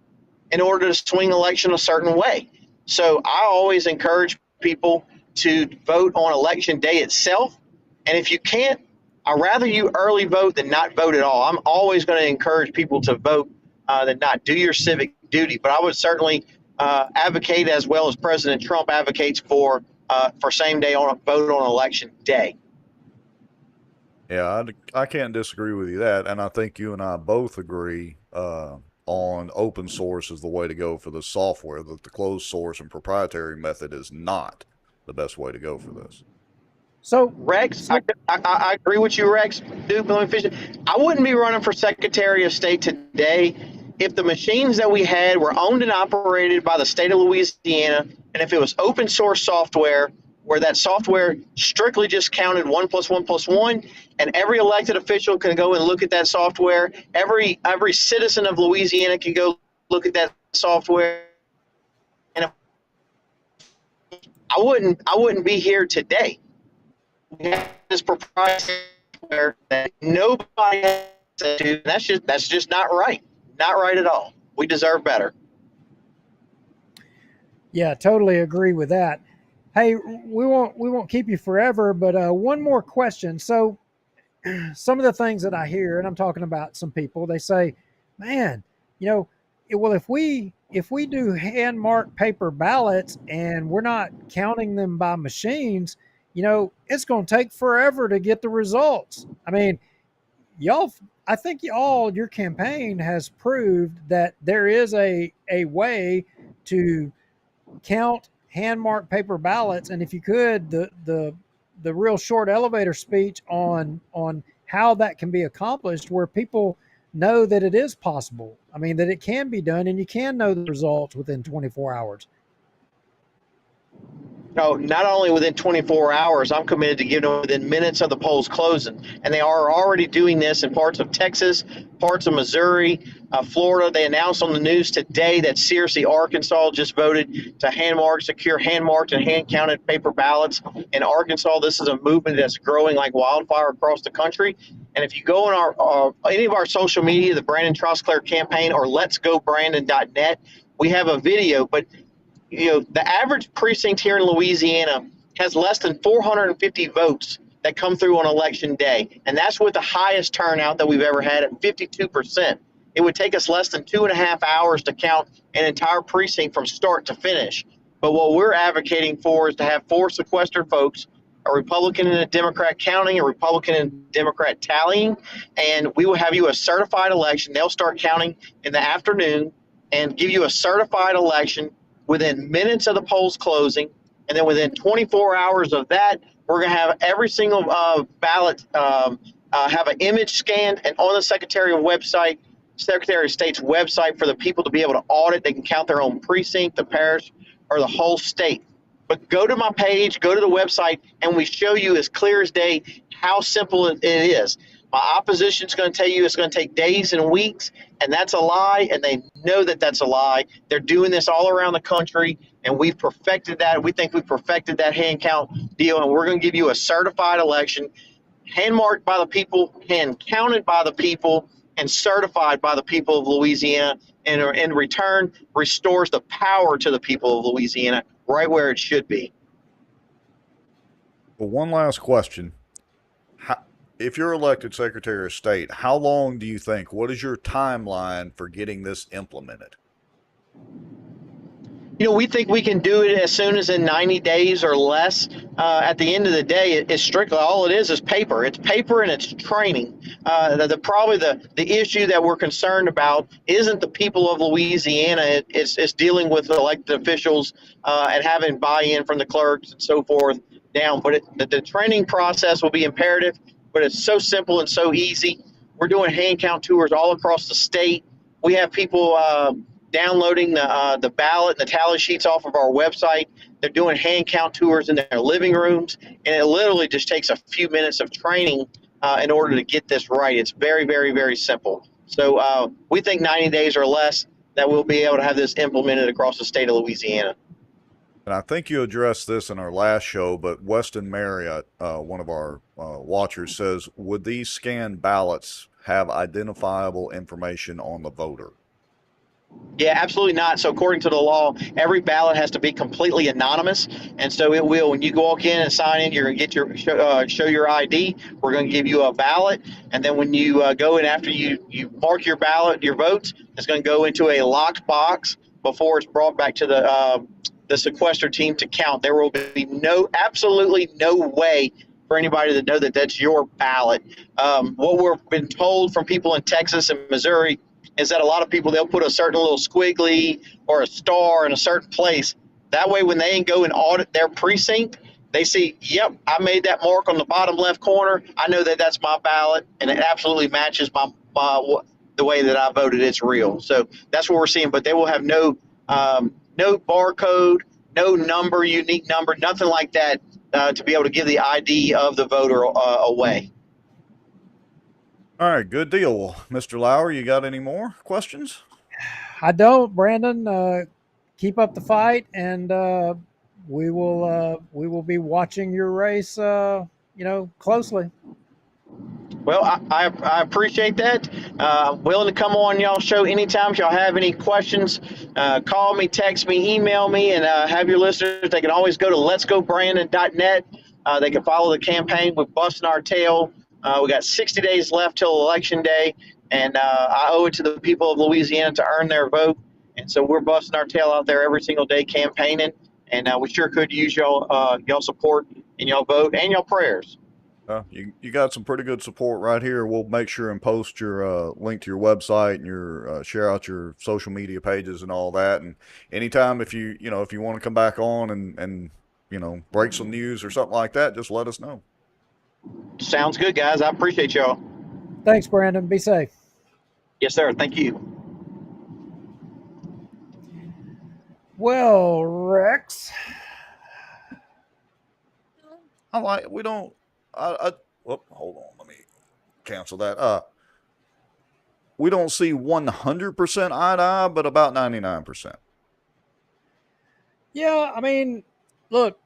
in order to swing election a certain way. So I always encourage people to vote on election day itself. And if you can't, I'd rather you early vote than not vote at all. I'm always going to encourage people to vote than not. Do your civic duty. But I would certainly advocate, as well as President Trump advocates, for same day vote on election day. Yeah, I can't disagree with you that, and I think you and I both agree on open source is the way to go for the software, that the closed source and proprietary method is not the best way to go for this. So Rex, I agree with you, Rex. Duke, I wouldn't be running for Secretary of State today if the machines that we had were owned and operated by the state of Louisiana, and if it was open source software where that software strictly just counted 1 + 1 + 1, and every elected official can go and look at that software. Every citizen of Louisiana can go look at that software. And I wouldn't be here today. We have this proprietary software that nobody has to. That's just not right. Not right at all. We deserve better. Yeah, totally agree with that. Hey, we won't keep you forever, but one more question. So some of the things that I hear, and I'm talking about some people, they say, man, well, if we do hand marked paper ballots and we're not counting them by machines, it's going to take forever to get the results. I mean, I think your campaign has proved that there is a way to count hand-marked paper ballots, and if you could, the real short elevator speech on how that can be accomplished, where people know that it is possible. I mean, that it can be done, and you can know the results within 24 hours. No, not only within 24 hours, I'm committed to giving them within minutes of the polls closing. And they are already doing this in parts of Texas, parts of Missouri, Florida. They announced on the news today that Searcy, Arkansas just voted to secure hand-marked and hand-counted paper ballots. In Arkansas, this is a movement that's growing like wildfire across the country. And if you go on our any of our social media, the Brandon Trosclair campaign or letsgobrandon.net, we have a video. But the average precinct here in Louisiana has less than 450 votes that come through on election day, and that's with the highest turnout that we've ever had at 52%. It would take us less than 2.5 hours to count an entire precinct from start to finish. But what we're advocating for is to have 4 sequestered folks, a Republican and a Democrat counting, a Republican and Democrat tallying, and we will have you a certified election. They'll start counting in the afternoon and give you a certified election within minutes of the polls closing. And then within 24 hours of that, we're going to have every single ballot have an image scanned and on the Secretary of State's website for the people to be able to audit. They can count their own precinct, the parish, or the whole state. But go to my page, go to the website, and we show you as clear as day how simple it is. My opposition is going to tell you it's going to take days and weeks, and that's a lie, and they know that that's a lie. They're doing this all around the country, and we've perfected that. We think we've perfected that hand count deal, and we're going to give you a certified election, hand marked by the people, hand counted by the people, and certified by the people of Louisiana, and in return restores the power to the people of Louisiana right where it should be. Well, one last question. If you're elected Secretary of State, how long do you think, what is your timeline for getting this implemented? We think we can do it as soon as in 90 days or less. At the end of the day, it's strictly all it is paper. It's paper and it's training. Probably the issue that we're concerned about isn't the people of Louisiana. It's dealing with elected officials and having buy-in from the clerks and so forth down. But the training process will be imperative, but it's so simple and so easy. We're doing hand count tours all across the state. We have people downloading the ballot and the tally sheets off of our website. They're doing hand count tours in their living rooms, and it literally just takes a few minutes of training in order to get this right. It's very, very, very simple. So we think 90 days or less that we'll be able to have this implemented across the state of Louisiana. And I think you addressed this in our last show, but Weston Marriott, one of our watchers, says, would these scanned ballots have identifiable information on the voter? Yeah, absolutely not. So according to the law, every ballot has to be completely anonymous. And so it will, when you walk in and sign in, you're going to get show your ID. We're going to give you a ballot. And then when you go in after you mark your ballot, your votes, it's going to go into a locked box before it's brought back to the sequester team to count. There will be absolutely no way for anybody to know that that's your ballot. What we've been told from people in Texas and Missouri is that a lot of people, they'll put a certain little squiggly or a star in a certain place. That way, when they go and audit their precinct, they see, yep, I made that mark on the bottom left corner. I know that that's my ballot, and it absolutely matches the way that I voted. It's real. So that's what we're seeing. But they will have no barcode, no number, unique number, nothing like that to be able to give the ID of the voter away. All right, good deal. Well, Mr. Lauer, you got any more questions? I don't, Brandon. Keep up the fight, and we will be watching your race, closely. Well, I appreciate that. Willing to come on y'all show anytime. If y'all have any questions, call me, text me, email me, and have your listeners. They can always go to letsgobrandon.net. They can follow the campaign. We're busting our tail. We got 60 days left till Election Day, and I owe it to the people of Louisiana to earn their vote. And so we're busting our tail out there every single day campaigning, and we sure could use y'all support and y'all vote and y'all prayers. You got some pretty good support right here. We'll make sure and post your link to your website and your share out your social media pages and all that. And anytime if you want to come back on and break some news or something like that, just let us know. Sounds good, guys. I appreciate y'all. Thanks, Brandon. Be safe. Yes, sir. Thank you. Well, Rex. Hold on. Let me cancel that. We don't see 100% eye to eye, but about 99%. Yeah, I mean, look,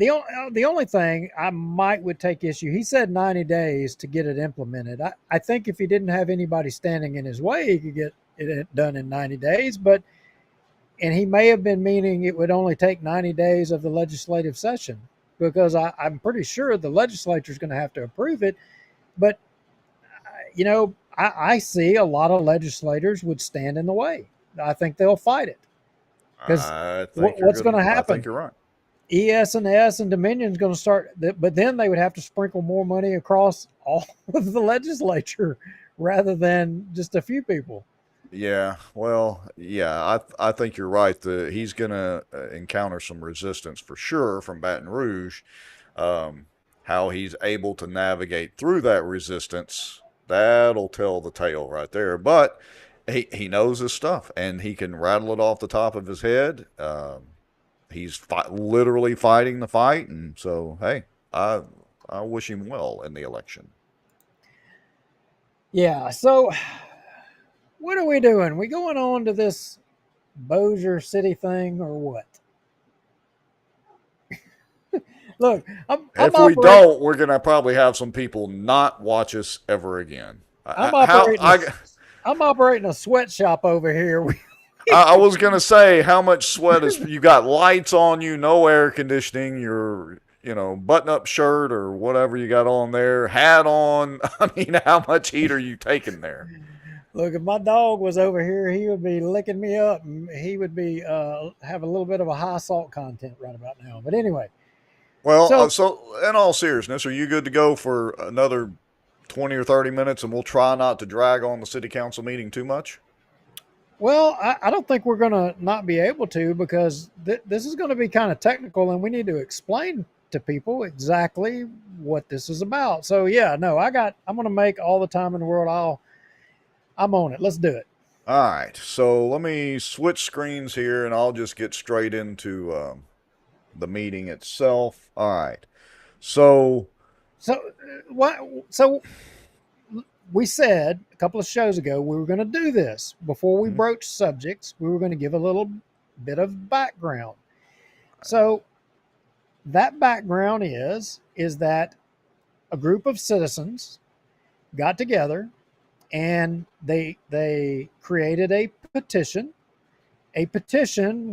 the only thing I would take issue, he said 90 days to get it implemented. I think if he didn't have anybody standing in his way, he could get it done in 90 days. And he may have been meaning it would only take 90 days of the legislative session, because I'm pretty sure the legislature is going to have to approve it. But, I see a lot of legislators would stand in the way. I think they'll fight it. Because what's going to happen? I think you're right. ES&S and Dominion's going to start, but then they would have to sprinkle more money across all of the legislature rather than just a few people. Yeah, well, yeah, I think you're right. He's going to encounter some resistance for sure from Baton Rouge. How he's able to navigate through that resistance, that'll tell the tale right there. But he knows his stuff, and he can rattle it off the top of his head. He's literally fighting the fight, and so, hey, I wish him well in the election. Yeah, so what are we doing? We going on to this Bossier City thing or what? Look, if we don't, we're going to probably have some people not watch us ever again. I'm operating a sweatshop over here. I was going to say, how much sweat is, you got lights on you, no air conditioning, your, button-up shirt or whatever you got on there, hat on. I mean, how much heat are you taking there? Look, if my dog was over here, he would be licking me up, and he would be have a little bit of a high salt content right about now. But anyway. Well, so in all seriousness, are you good to go for another 20 or 30 minutes, and we'll try not to drag on the city council meeting too much? Well, I don't think we're going to not be able to, because this is going to be kind of technical, and we need to explain to people exactly what this is about. So, yeah, no, I'm going to make all the time in the world. I'm on it. Let's do it. All right. So let me switch screens here, and I'll just get straight into the meeting itself. All right. So we said a couple of shows ago we were going to do this. Before we broach subjects, we were going to give a little bit of background. So that background is that a group of citizens got together and they created a petition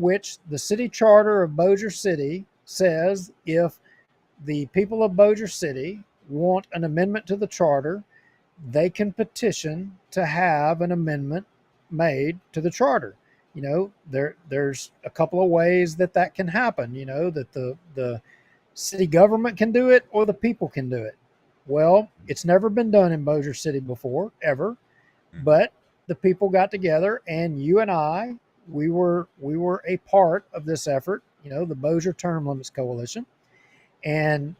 which the city charter of Bossier City says if the people of Bossier City want an amendment to the charter, they can petition to have an amendment made to the charter. There's a couple of ways that can happen, that the city government can do it or the people can do it. Well, it's never been done in Bossier City before, ever, but the people got together, and you and I, we were a part of this effort, the Bossier Term Limits Coalition. And,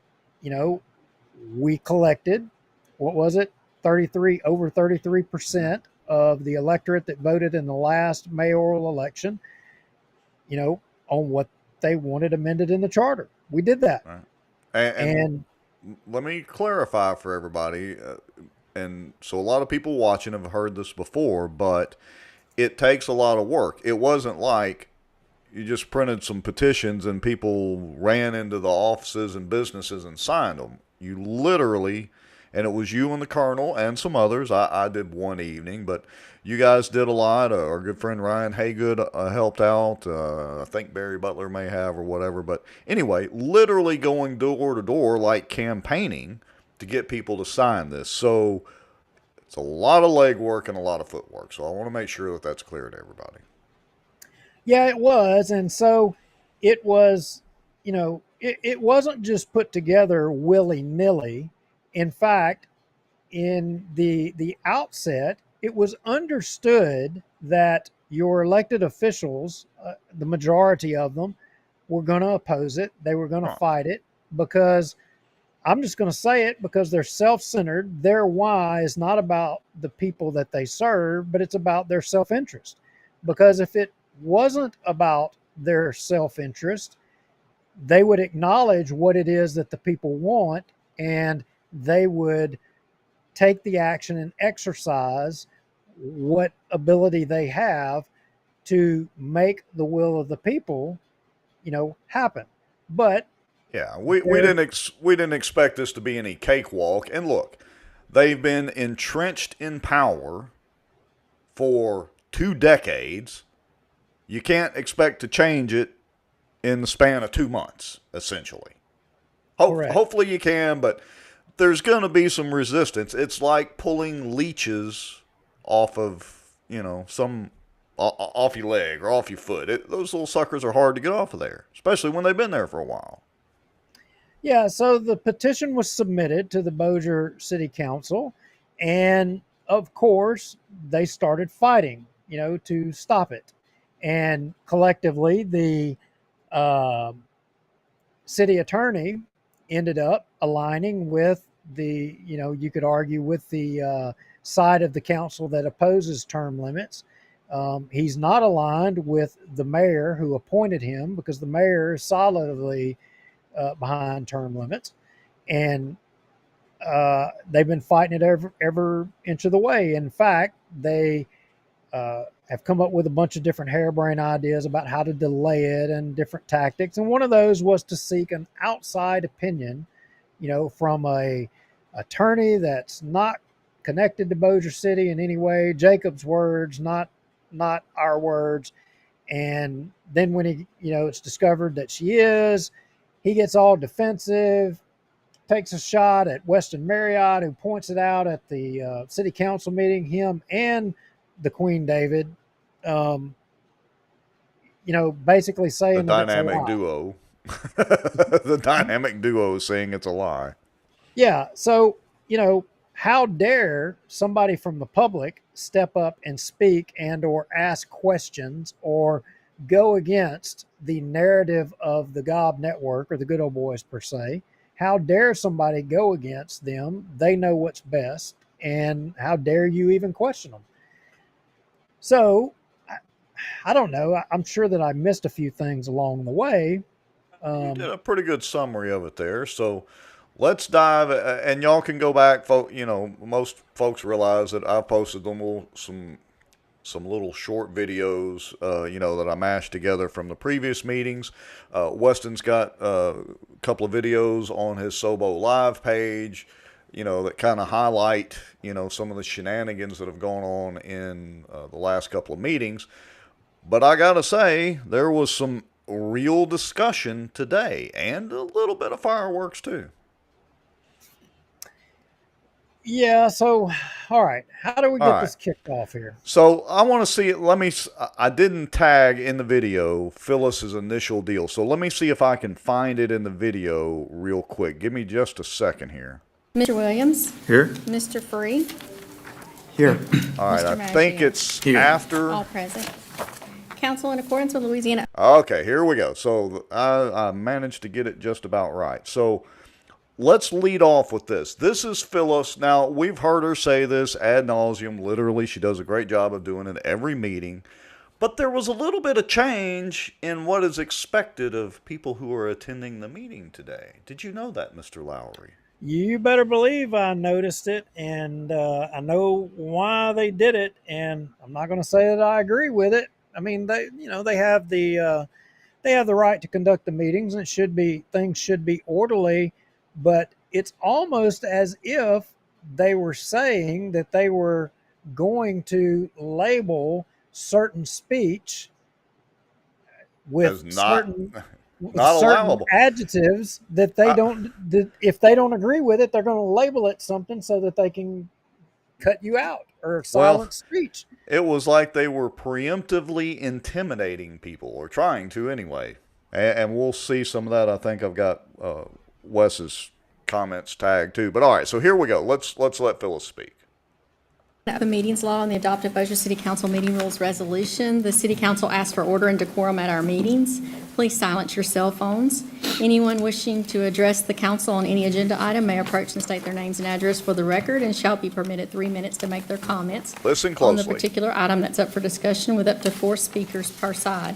we collected, what was it? Over 33% of the electorate that voted in the last mayoral election, on what they wanted amended in the charter. We did that. Right. And let me clarify for everybody. And so a lot of people watching have heard this before, but it takes a lot of work. It wasn't like you just printed some petitions and people ran into the offices and businesses and signed them. You literally, and it was you and the colonel and some others. I did one evening, but you guys did a lot. Our good friend Ryan Haygood helped out. I think Barry Butler may have or whatever. But anyway, literally going door to door like campaigning to get people to sign this. So it's a lot of legwork and a lot of footwork. So I want to make sure that that's clear to everybody. Yeah, it was. And so it was, it wasn't just put together willy-nilly. In fact, in the outset, it was understood that your elected officials, the majority of them, were going to oppose it. They were going to fight it because, I'm just going to say it, because they're self-centered. Their why is not about the people that they serve, but it's about their self-interest. Because if it wasn't about their self-interest, they would acknowledge what it is that the people want, and they would take the action and exercise what ability they have to make the will of the people, happen. But Yeah, we didn't expect this to be any cakewalk. And look, they've been entrenched in power for 2 decades. You can't expect to change it in the span of 2 months, essentially. Hopefully you can, but there's going to be some resistance. It's like pulling leeches off of, off your leg or off your foot. Those little suckers are hard to get off of there, especially when they've been there for a while. Yeah, so the petition was submitted to the Bossier City Council, and of course, they started fighting, to stop it. And collectively, the city attorney ended up aligning with you could argue with the side of the council that opposes term limits. He's not aligned with the mayor who appointed him, because the mayor is solidly behind term limits, and they've been fighting it every inch of the way. In fact, they have come up with a bunch of different harebrained ideas about how to delay it and different tactics. And one of those was to seek an outside opinion, from a attorney that's not connected to Bossier City in any way. Jacob's words, not our words. And then when it's discovered that she is, he gets all defensive, takes a shot at Weston Marriott, who points it out at the city council meeting, him and the Queen David, basically saying the that it's a lie. duo. The dynamic duo is saying it's a lie. Yeah. So, how dare somebody from the public step up and speak and or ask questions or go against the narrative of the Gob Network or the Good Old Boys per se? How dare somebody go against them? They know what's best. And how dare you even question them? So, I don't know. I'm sure that I missed a few things along the way. You did a pretty good summary of it there. So let's dive, and y'all can go back. Most folks realize that I've posted some little short videos, that I mashed together from the previous meetings. Weston's got a couple of videos on his Sobo Live page, that kind of highlight, some of the shenanigans that have gone on in the last couple of meetings. But I got to say, there was some real discussion today and a little bit of fireworks too. Yeah. So, all right. How do we get this kicked off here? So I want to see it. I didn't tag in the video Phyllis's initial deal. So let me see if I can find it in the video real quick. Give me just a second here. Mr. Williams? Here. Mr. Free? Here. All right. Mr. I think it's here. After. All present. Council, in accordance with Louisiana. Okay, here we go. So I managed to get it just about right. So let's lead off with this. This is Phyllis. Now, we've heard her say this ad nauseum. Literally, she does a great job of doing it every meeting. But there was a little bit of change in what is expected of people who are attending the meeting today. Did you know that, Mr. Lowry? You better believe I noticed it, and I know why they did it, and I'm not going to say that I agree with it. I mean, they have the right to conduct the meetings, and things should be orderly, but it's almost as if they were saying that they were going to label certain speech with certain adjectives that they that if they don't agree with it, they're going to label it something so that they can cut you out or silence speech. It was like they were preemptively intimidating people, or trying to anyway. And we'll see some of that. I think I've got Wes's comments tagged too. But all right, so here we go. Let's let Phyllis speak. The meetings law and the adopted Bossier City Council meeting rules resolution. The City Council asks for order and decorum at our meetings. Please silence your cell phones. Anyone wishing to address the council on any agenda item may approach and state their names and address for the record, and shall be permitted 3 minutes to make their comments. Listen closely. On the particular item that's up for discussion, with up to 4 speakers per side.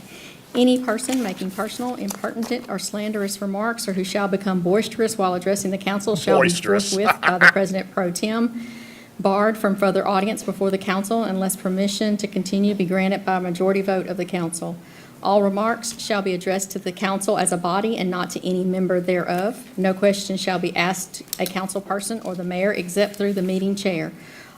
Any person making personal, impertinent, or slanderous remarks, or who shall become boisterous while addressing the council, shall be forthwith by the President Pro Tem barred from further audience before the council unless permission to continue be granted by a majority vote of the council. All remarks shall be addressed to the council as a body and not to any member thereof. No question shall be asked a council person or the mayor except through the meeting chair.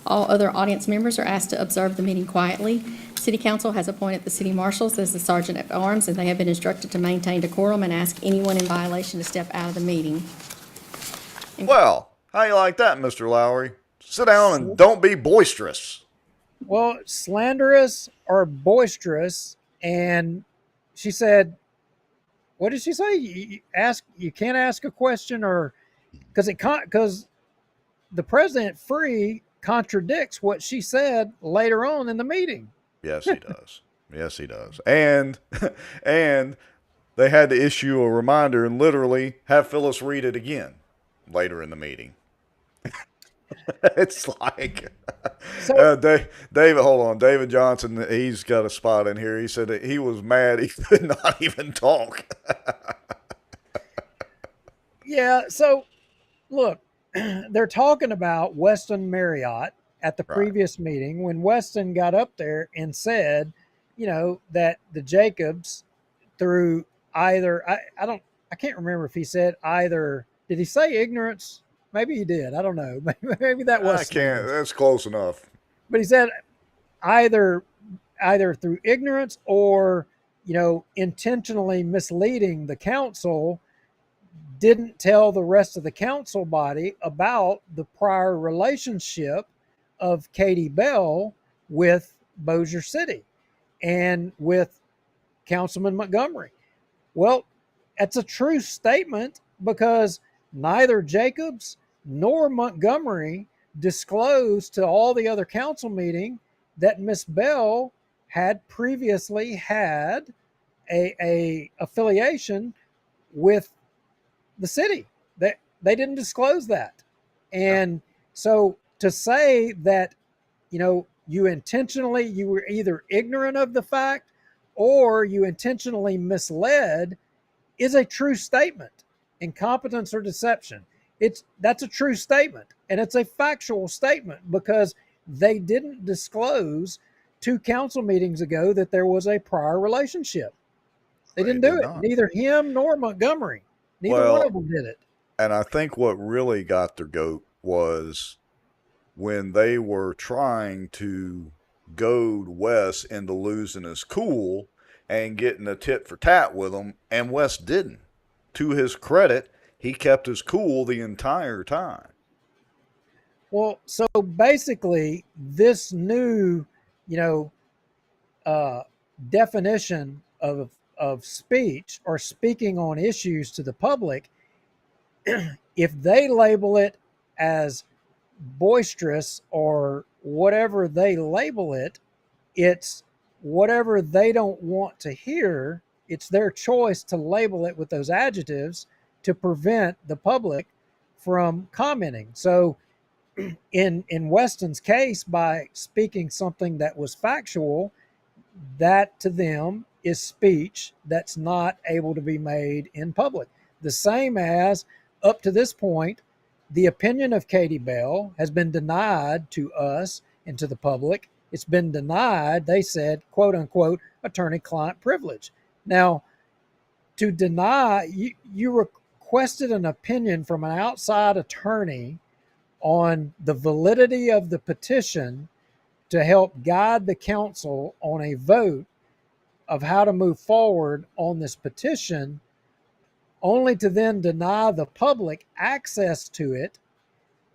All other audience members are asked to observe the meeting quietly. City Council has appointed the city marshals as the sergeant at arms, and they have been instructed to maintain decorum and ask anyone in violation to step out of the meeting. Well, how you like that, Mr. Lowry? Sit down and don't be boisterous. Well, slanderous or boisterous, and she said, "What did she say? You can't ask a question, or because the president free contradicts what she said later on in the meeting." Yes, he does. Yes, he does. And and they had to issue a reminder and literally have Phyllis read it again later in the meeting. It's like, David, hold on. David Johnson, he's got a spot in here. He said that he was mad he could not even talk. Yeah, so look, they're talking about Weston Marriott at the previous meeting when Weston got up there and said, that the Jacobs through either, I can't remember if he said either, did he say ignorance? Maybe he did. I don't know. Maybe that was. I can't. That's close enough. But he said either through ignorance or, intentionally misleading the council, didn't tell the rest of the council body about the prior relationship of Katie Bell with Bossier City and with Councilman Montgomery. Well, that's a true statement because neither Jacobs nor Montgomery disclosed to all the other council meeting that Miss Bell had previously had a affiliation with the city. They didn't disclose that. And so to say that, you were either ignorant of the fact or you intentionally misled is a true statement. Incompetence or deception. That's a true statement, and it's a factual statement because they didn't disclose 2 council meetings ago that there was a prior relationship. They didn't do it. Neither him nor Montgomery. Neither one of them did it. And I think what really got their goat was when they were trying to goad Wes into losing his cool and getting a tit for tat with him, and Wes didn't. To his credit, he kept his cool the entire time. Well, so basically, this new, definition of speech or speaking on issues to the public, if they label it as boisterous or whatever they label it, it's whatever they don't want to hear. It's their choice to label it with those adjectives to prevent the public from commenting. So in Weston's case, by speaking something that was factual, that to them is speech that's not able to be made in public. The same as up to this point, the opinion of Katie Bell has been denied to us and to the public. It's been denied, they said, quote unquote, attorney-client privilege. Now, to deny, you requested an opinion from an outside attorney on the validity of the petition to help guide the council on a vote of how to move forward on this petition, only to then deny the public access to it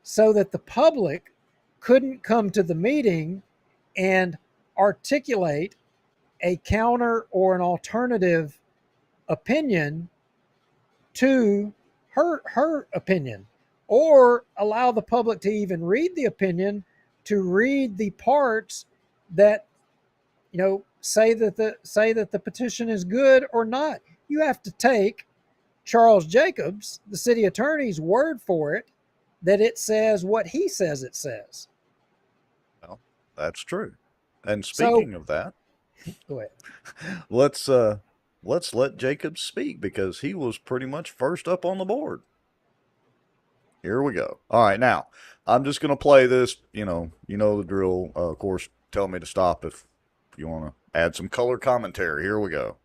so that the public couldn't come to the meeting and articulate a counter or an alternative opinion to her opinion, or allow the public to even read the opinion, to read the parts that say that the petition is good or not. You have to take Charles Jacobs, the city attorney's word for it, that it says what he says it says. Well, that's true. And speaking of that, go ahead. Let's let Jacobs speak because he was pretty much first up on the board. Here we go. All right, now I'm just going to play this. You know the drill. Of course, tell me to stop if you want to add some color commentary. Here we go.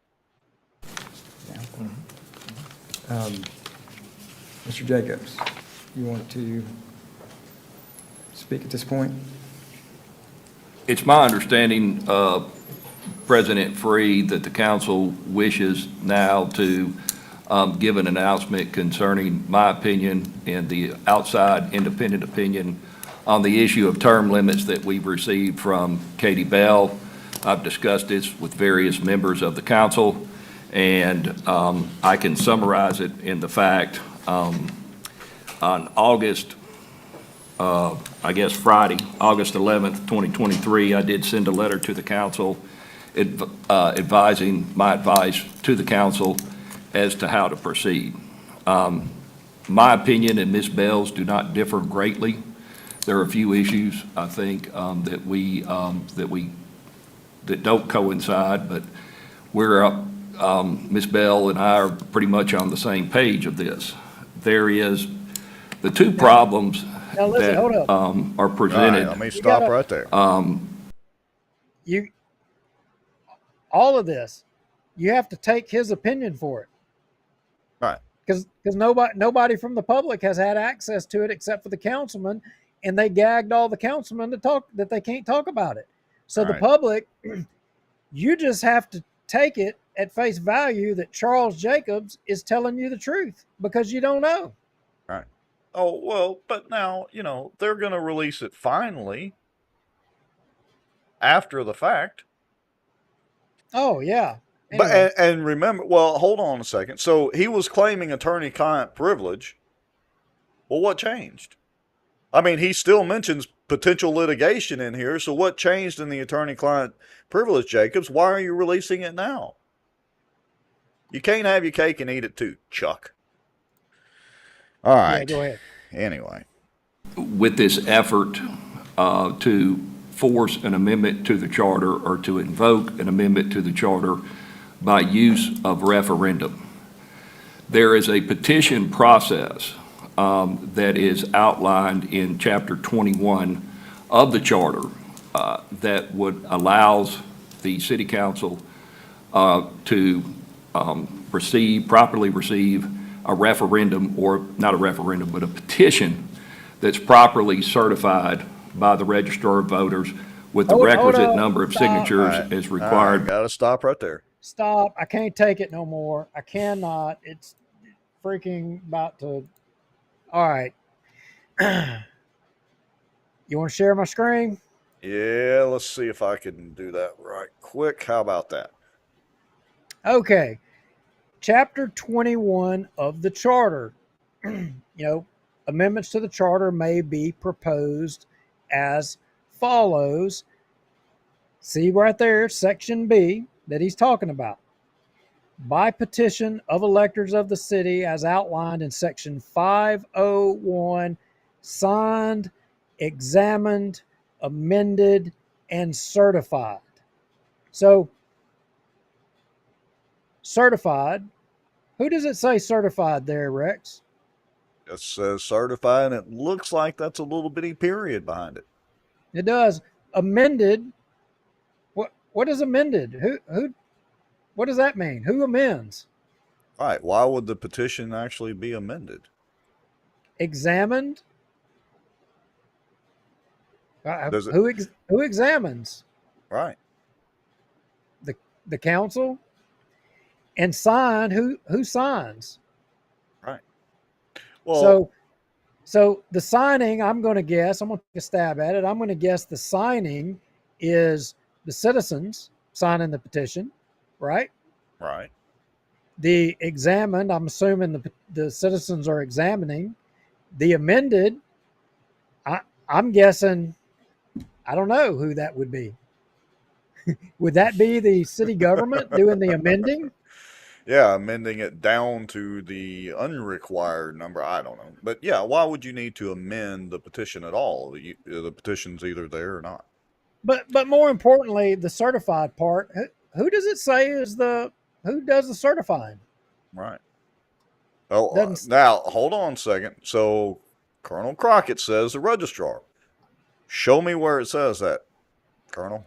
Mr. Jacobs, you want to speak at this point? It's my understanding, President Free, that the council wishes now to give an announcement concerning my opinion and the outside independent opinion on the issue of term limits that we've received from Katie Bell. I've discussed this with various members of the council, and I can summarize it in the fact on August, I guess Friday, August 11th, 2023, I did send a letter to the council advising my advice to the council as to how to proceed. My opinion and Ms. Bell's do not differ greatly. There are a few issues, I think, that don't coincide, but we're Ms. Bell and I are pretty much on the same page of this. There is the two problems Now listen, hold that up. are presented. Let me stop right there. You all of this, you have to take his opinion for it. Right. Because nobody from the public has had access to it except for the councilman, and they gagged all the councilmen to talk that they can't talk about it. So the Right. public, you just have to take it at face value that Charles Jacobs is telling you the truth because you don't know. Right. Oh, well, but now, they're going to release it finally after the fact. Oh, yeah. But Anyway. and remember, well, hold on a second. So he was claiming attorney-client privilege. Well, what changed? I mean, he still mentions potential litigation in here. So what changed in the attorney-client privilege, Jacobs? Why are you releasing it now? You can't have your cake and eat it too, Chuck. All right. Yeah, go ahead. Anyway. With this effort to force an amendment to the charter or to invoke an amendment to the charter by use of referendum. There is a petition process that is outlined in Chapter 21 of the charter that would allows the City Council to properly receive a referendum, or not a referendum, but a petition that's properly certified by the Registrar of Voters with the requisite number of signatures as required. Got to stop right there. Stop. I can't take it no more. I cannot. It's freaking about to. All right. You want to share my screen? Yeah, let's see if I can do that right quick. How about that? Okay. Chapter 21 of the charter. Amendments to the charter may be proposed as follows. See right there, section B that he's talking about. By petition of electors of the city as outlined in section 501, signed, examined, amended, and certified. So, certified. Who does it say certified there, Rex? It says certified, and it looks like that's a little bitty period behind it. It does. Amended. What is amended? Who? What does that mean? Who amends? Right. Why would the petition actually be amended? Examined. Does it? Who examines? Right. The council. And sign. Who signs? Right. Well. So the signing, I'm going to guess. I'm going to take a stab at it. I'm going to guess the signing is the citizens signing the petition, right? Right. The examined, I'm assuming the citizens are examining. The amended, I'm guessing, I don't know who that would be. Would that be the city government doing the amending? Yeah, amending it down to the unrequired number. I don't know. But yeah, why would you need to amend the petition at all? The petition's either there or not. But more importantly, the certified part, who does it say is who does the certifying? Right. Oh, now hold on a second. So Colonel Crockett says the registrar. Show me where it says that, Colonel.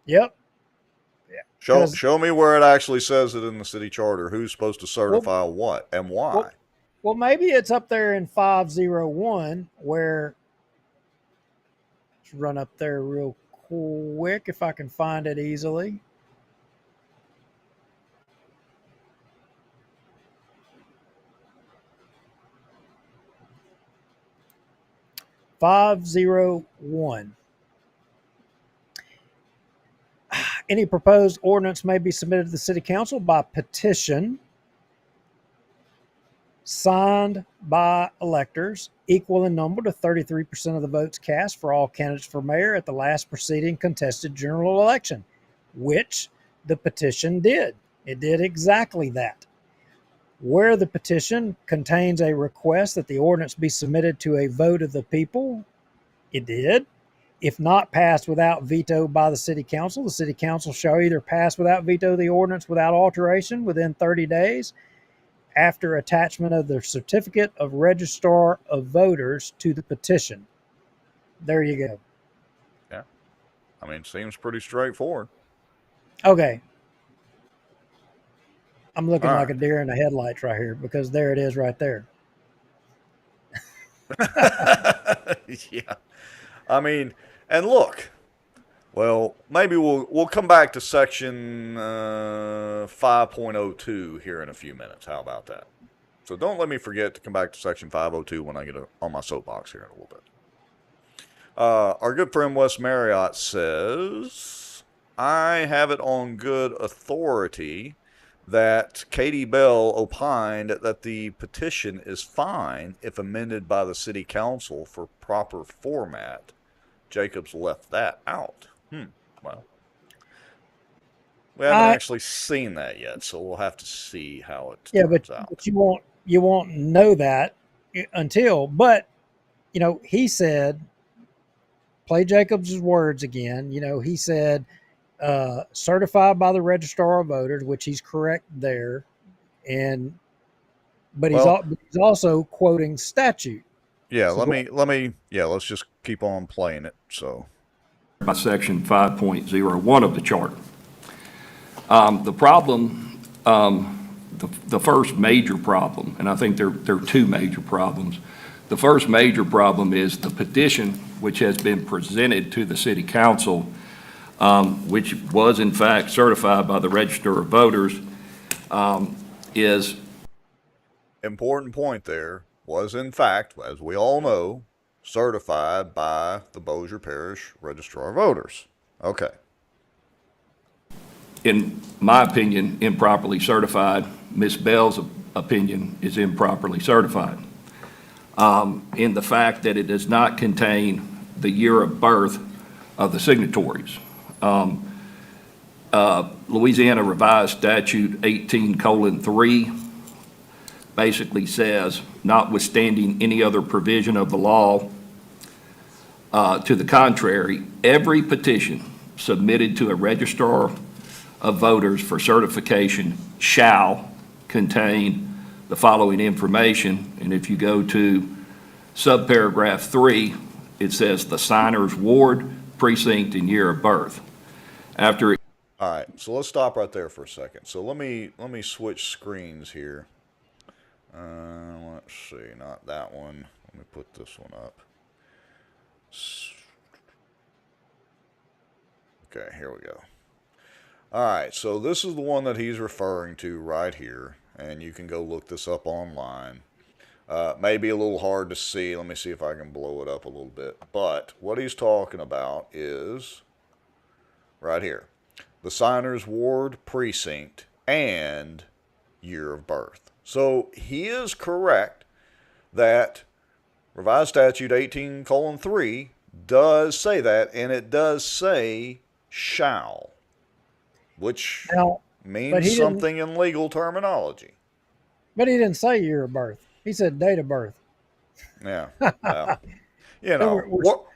Yep. Show me where it actually says it in the city charter. Who's supposed to certify what and why? Well, maybe it's up there in 501 where, let's run up there real quick if I can find it easily. (501). Any proposed ordinance may be submitted to the city council by petition signed by electors equal in number to 33% of the votes cast for all candidates for mayor at the last preceding contested general election, which the petition did. It did exactly that. Where the petition contains a request that the ordinance be submitted to a vote of the people, it did. If not passed without veto by the city council shall either pass without veto the ordinance without alteration within 30 days after attachment of the certificate of registrar of voters to the petition. There you go. Yeah. I mean, seems pretty straightforward. Okay. I'm looking like a deer in the headlights right here because there it is right there. Yeah. I mean, and look, well, maybe we'll come back to section 5.02 here in a few minutes. How about that? So don't let me forget to come back to section 502 when I get on my soapbox here in a little bit. Our good friend Wes Marriott says, I have it on good authority that Katie Bell opined that the petition is fine if amended by the city council for proper format. Jacobs left that out. Well, we haven't actually seen that yet, so we'll have to see how it turns out. But you won't know that until. But he said, play Jacobs' words again. He said, certified by the registrar of voters, which he's correct there, but he's also quoting statute. Yeah, let's just keep on playing it. So, by section 5.01 of the charter, the problem, the first major problem, and I think there are two major problems. The first major problem is the petition, which has been presented to the city council, which was in fact certified by the Register of Voters, is important point there, was in fact, as we all know, certified by the Bossier Parish Registrar of Voters. Okay. In my opinion, improperly certified. Ms. Bell's opinion is improperly certified. In the fact that it does not contain the year of birth of the signatories. Louisiana Revised Statute 18:3 basically says, notwithstanding any other provision of the law to the contrary, every petition submitted to a registrar of voters for certification shall contain the following information. And if you go to subparagraph 3, it says the signer's ward, precinct, and year of birth. All right, so let's stop right there for a second. So let me switch screens here. Let's see, not that one. Let me put this one up. Okay, here we go. All right, so this is the one that he's referring to right here, and you can go look this up online. Maybe a little hard to see. Let me see if I can blow it up a little bit. But what he's talking about is right here. The signer's ward, precinct, and year of birth. So he is correct that Revised Statute 18:3 does say that, and it does say shall, which means something in legal terminology. But he didn't say year of birth. He said date of birth. Yeah.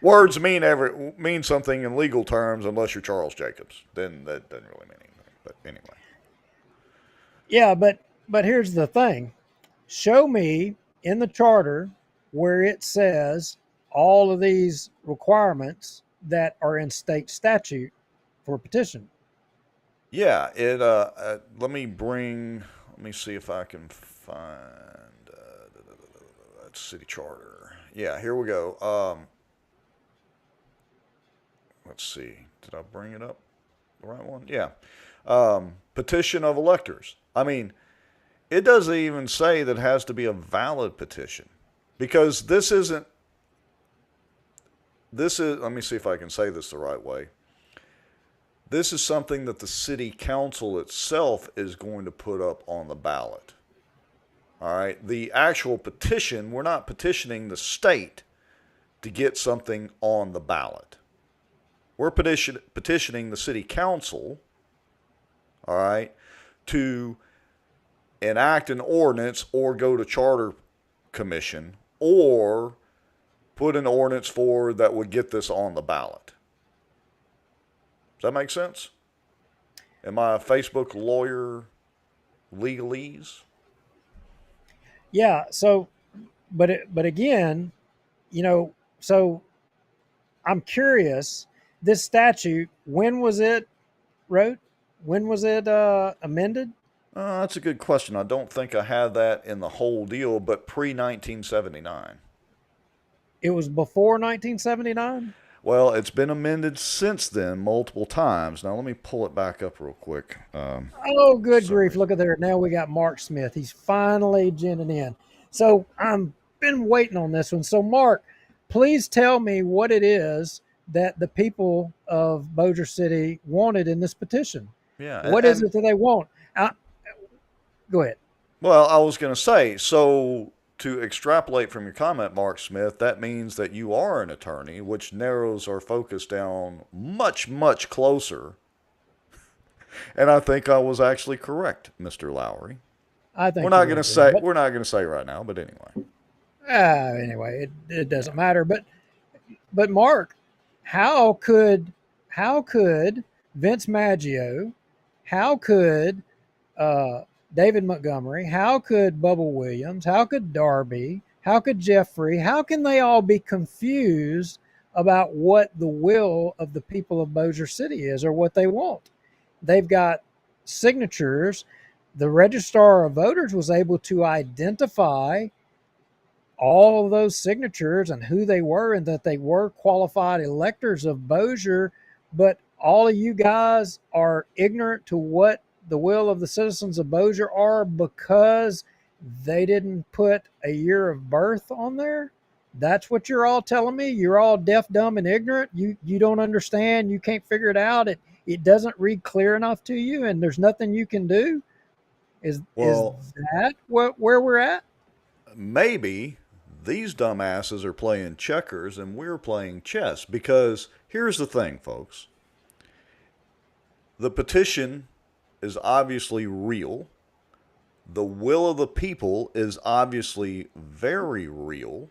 Words mean something in legal terms unless you're Charles Jacobs. Then that doesn't really mean anything. But anyway. Yeah, but here's the thing. Show me in the charter where it says all of these requirements that are in state statute for a petition. Yeah, let me see if I can find that city charter. Yeah, here we go. Let's see, did I bring it up? The right one? Yeah. Petition of electors. I mean, it doesn't even say that it has to be a valid petition, because this is, let me see if I can say this the right way. This is something that the city council itself is going to put up on the ballot. All right. The actual petition, we're not petitioning the state to get something on the ballot. We're petitioning the city council, all right, to enact an ordinance or go to charter commission or put an ordinance forward that would get this on the ballot. Does that make sense? Am I a Facebook lawyer legalese? Yeah. So, but again, so I'm curious. This statute, when was it wrote? When was it amended? That's a good question. I don't think I have that in the whole deal, but pre-1979. It was before 1979? Well, it's been amended since then multiple times. Now, let me pull it back up real quick. Oh, good grief. Look at there. Now we got Mark Smith. He's finally ginning in. So I've been waiting on this one. So, Mark, please tell me what it is that the people of Bossier City wanted in this petition. Yeah. What is it that they want? Go ahead. Well, I was going to say, so to extrapolate from your comment, Mark Smith, that means that you are an attorney, which narrows our focus down much, much closer. And I think I was actually correct, Mr. Lowry. I think we're not going to say right now, but anyway. Anyway, it doesn't matter. But Mark, how could Vince Maggio, how could David Montgomery, how could Bubba Williams, how could Darby, how could Jeffrey, how can they all be confused about what the will of the people of Bossier City is or what they want? They've got signatures. The registrar of voters was able to identify all of those signatures and who they were and that they were qualified electors of Bossier, but all of you guys are ignorant to what the will of the citizens of Bossier are because they didn't put a year of birth on there. That's what you're all telling me. You're all deaf, dumb, and ignorant. You don't understand. You can't figure it out. It doesn't read clear enough to you, and there's nothing you can do. Is that where we're at? Maybe these dumbasses are playing checkers and we're playing chess, because here's the thing, folks. The petition is obviously real. The will of the people is obviously very real.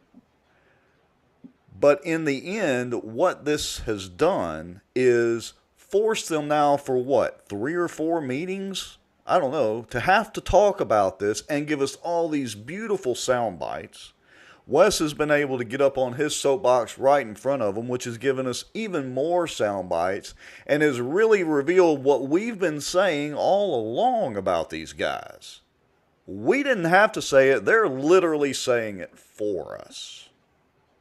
But in the end, what this has done is force them now for what, 3 or 4 meetings? I don't know, to have to talk about this and give us all these beautiful sound bites. Wes has been able to get up on his soapbox right in front of him, which has given us even more sound bites and has really revealed what we've been saying all along about these guys. We didn't have to say it. They're literally saying it for us.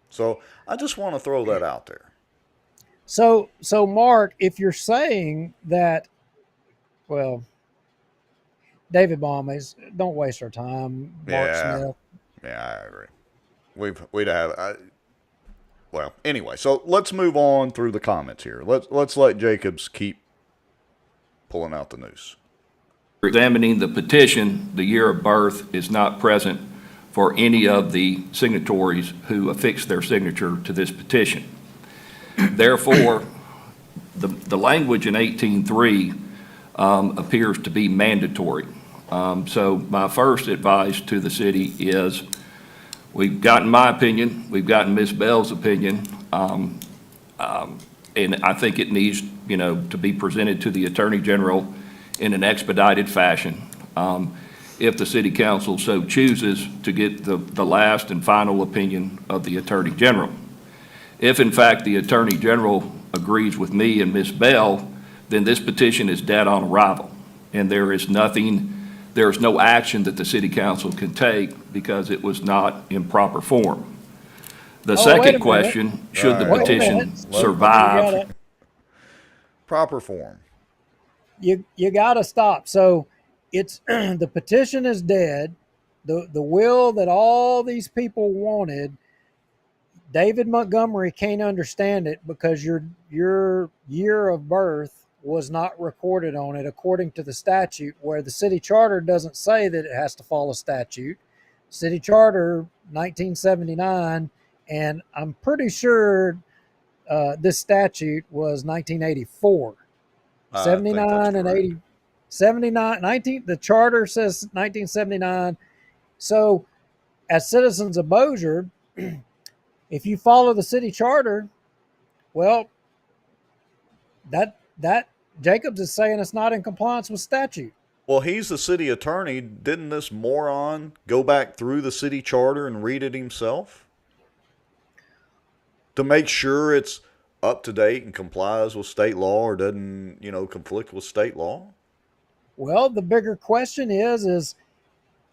So I just want to throw that out there. So Mark, if you're saying that, well, David Baum is, don't waste our time. Mark Smith. Yeah, I agree. We'd have. Well, anyway, so let's move on through the comments here. Let's let Jacobs keep pulling out the noose. Examining the petition, the year of birth is not present for any of the signatories who affixed their signature to this petition. Therefore, the language in 18.3 appears to be mandatory. So my first advice to the city is, we've gotten my opinion, we've gotten Ms. Bell's opinion, and I think it needs, to be presented to the Attorney General in an expedited fashion. If the City Council so chooses to get the last and final opinion of the Attorney General. If in fact the Attorney General agrees with me and Ms. Bell then this petition is dead on arrival. And there is no action that the city council can take because it was not in proper form. The second question, should the petition survive? Proper form. You got to stop. So it's the petition is dead. The will that all these people wanted, David Montgomery can't understand it because your year of birth was not recorded on it according to the statute, where the city charter doesn't say that it has to follow statute. City charter 1979, and I'm pretty sure this statute was 1984. 79 and 80, 79, 19, the charter says 1979. So as citizens of Bossier, if you follow the city charter, well, that Jacobs is saying it's not in compliance with statute. Well, he's the city attorney. Didn't this moron go back through the city charter and read it himself to make sure it's up to date and complies with state law or doesn't, conflict with state law? Well, the bigger question is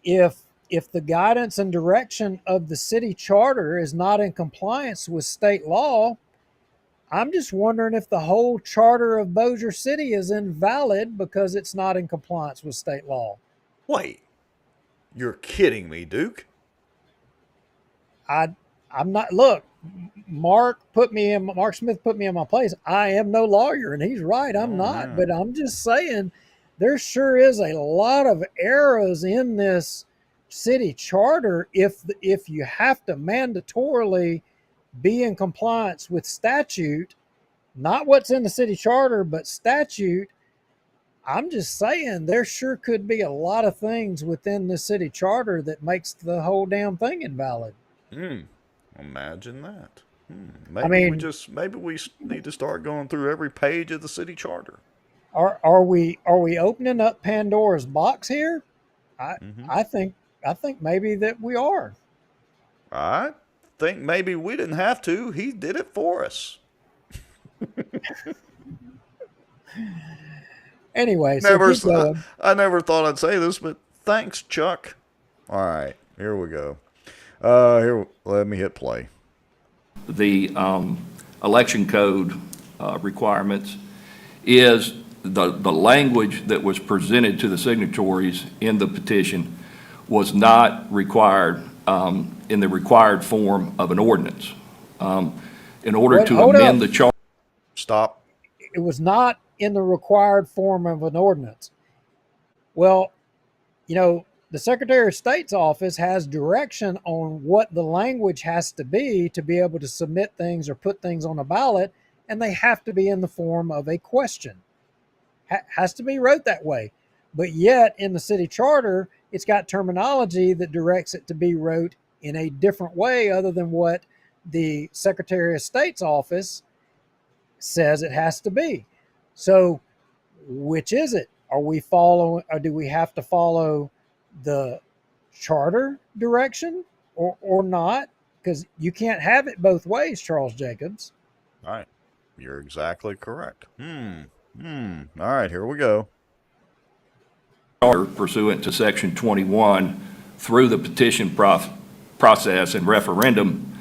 if the guidance and direction of the city charter is not in compliance with state law, I'm just wondering if the whole charter of Bossier City is invalid because it's not in compliance with state law. Wait, you're kidding me, Duke? I'm not. Look, Mark Smith put me in my place. I am no lawyer, and he's right. I'm not. But I'm just saying, there sure is a lot of errors in this city charter. If you have to mandatorily be in compliance with statute, not what's in the city charter, but statute, I'm just saying there sure could be a lot of things within the city charter that makes the whole damn thing invalid. Imagine that. Maybe we need to start going through every page of the city charter. Are we opening up Pandora's box here? I think maybe that we are. I think maybe we didn't have to. He did it for us. Anyway, I never thought I'd say this, but thanks, Chuck. All right, here we go. Here, let me hit play. The election code requirements is the language that was presented to the signatories in the petition was not required in the required form of an ordinance. In order to amend the charter. Stop. It was not in the required form of an ordinance. Well, the Secretary of State's office has direction on what the language has to be able to submit things or put things on a ballot, and they have to be in the form of a question. Has to be wrote that way. But yet, in the city charter, it's got terminology that directs it to be wrote in a different way other than what the Secretary of State's office says it has to be. So, which is it? Are we following, or do we have to follow the charter direction or not? Because you can't have it both ways, Charles Jacobs. All right. You're exactly correct. All right, here we go. Pursuant to Section 21 through the petition process and referendum,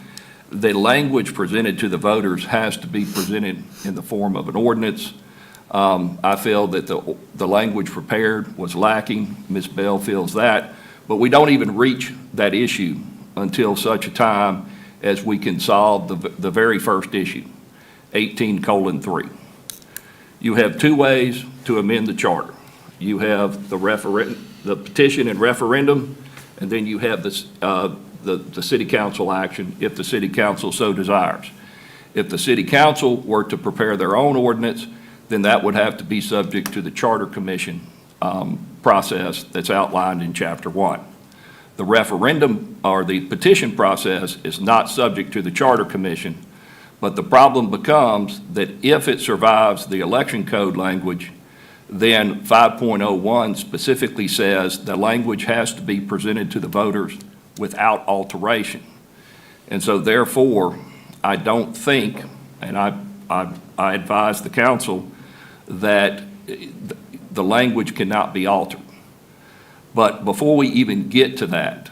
the language presented to the voters has to be presented in the form of an ordinance. I feel that the language prepared was lacking. Ms. Bell feels that, but we don't even reach that issue until such a time as we can solve the very first issue, 18:3. You have two ways to amend the charter. You have the petition and referendum, and then you have the city council action if the city council so desires. If the city council were to prepare their own ordinance, then that would have to be subject to the charter commission process that's outlined in Chapter 1. The referendum or the petition process is not subject to the charter commission, but the problem becomes that if it survives the election code language, then 5.01 specifically says the language has to be presented to the voters without alteration. And so therefore, I don't think, and I advise the council that the language cannot be altered. But before we even get to that,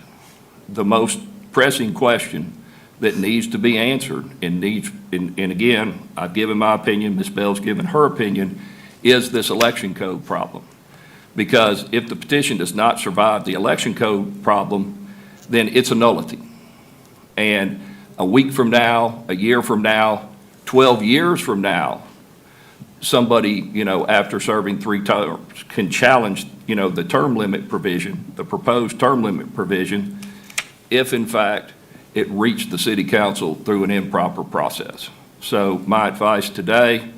the most pressing question that needs to be answered and again, I've given my opinion, Ms. Bell's given her opinion, is this election code problem. Because if the petition does not survive the election code problem, then it's a nullity. And a week from now, a year from now, 12 years from now, somebody, after serving 3 terms can challenge, the term limit provision, the proposed term limit provision, if in fact it reached the city council through an improper process. So my advice today,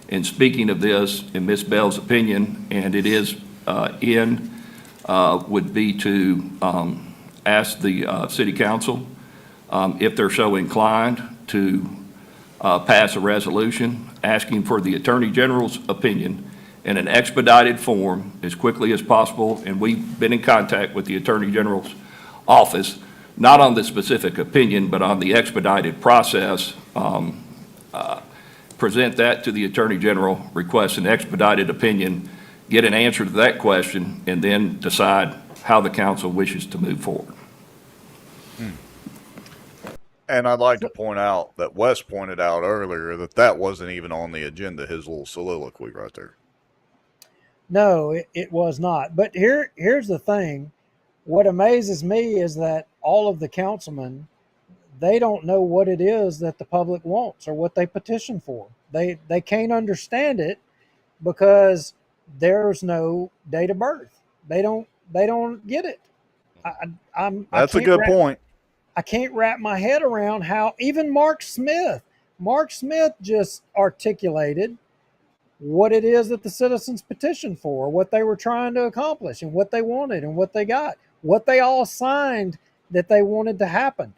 in speaking of this, in Ms. Bell's opinion, and it is would be to ask the city council, if they're so inclined, to pass a resolution asking for the Attorney General's opinion in an expedited form as quickly as possible. And we've been in contact with the Attorney General's office, not on the specific opinion, but on the expedited process. Present that to the Attorney General, request an expedited opinion, get an answer to that question, and then decide how the council wishes to move forward. And I'd like to point out that Wes pointed out earlier that wasn't even on the agenda, his little soliloquy right there. No, it was not. But here's the thing. What amazes me is that all of the councilmen, they don't know what it is that the public wants or what they petition for. They can't understand it because there's no date of birth. They don't get it. That's a good point. I can't wrap my head around how even Mark Smith just articulated what it is that the citizens petitioned for, what they were trying to accomplish and what they wanted and what they got, what they all signed that they wanted to happen.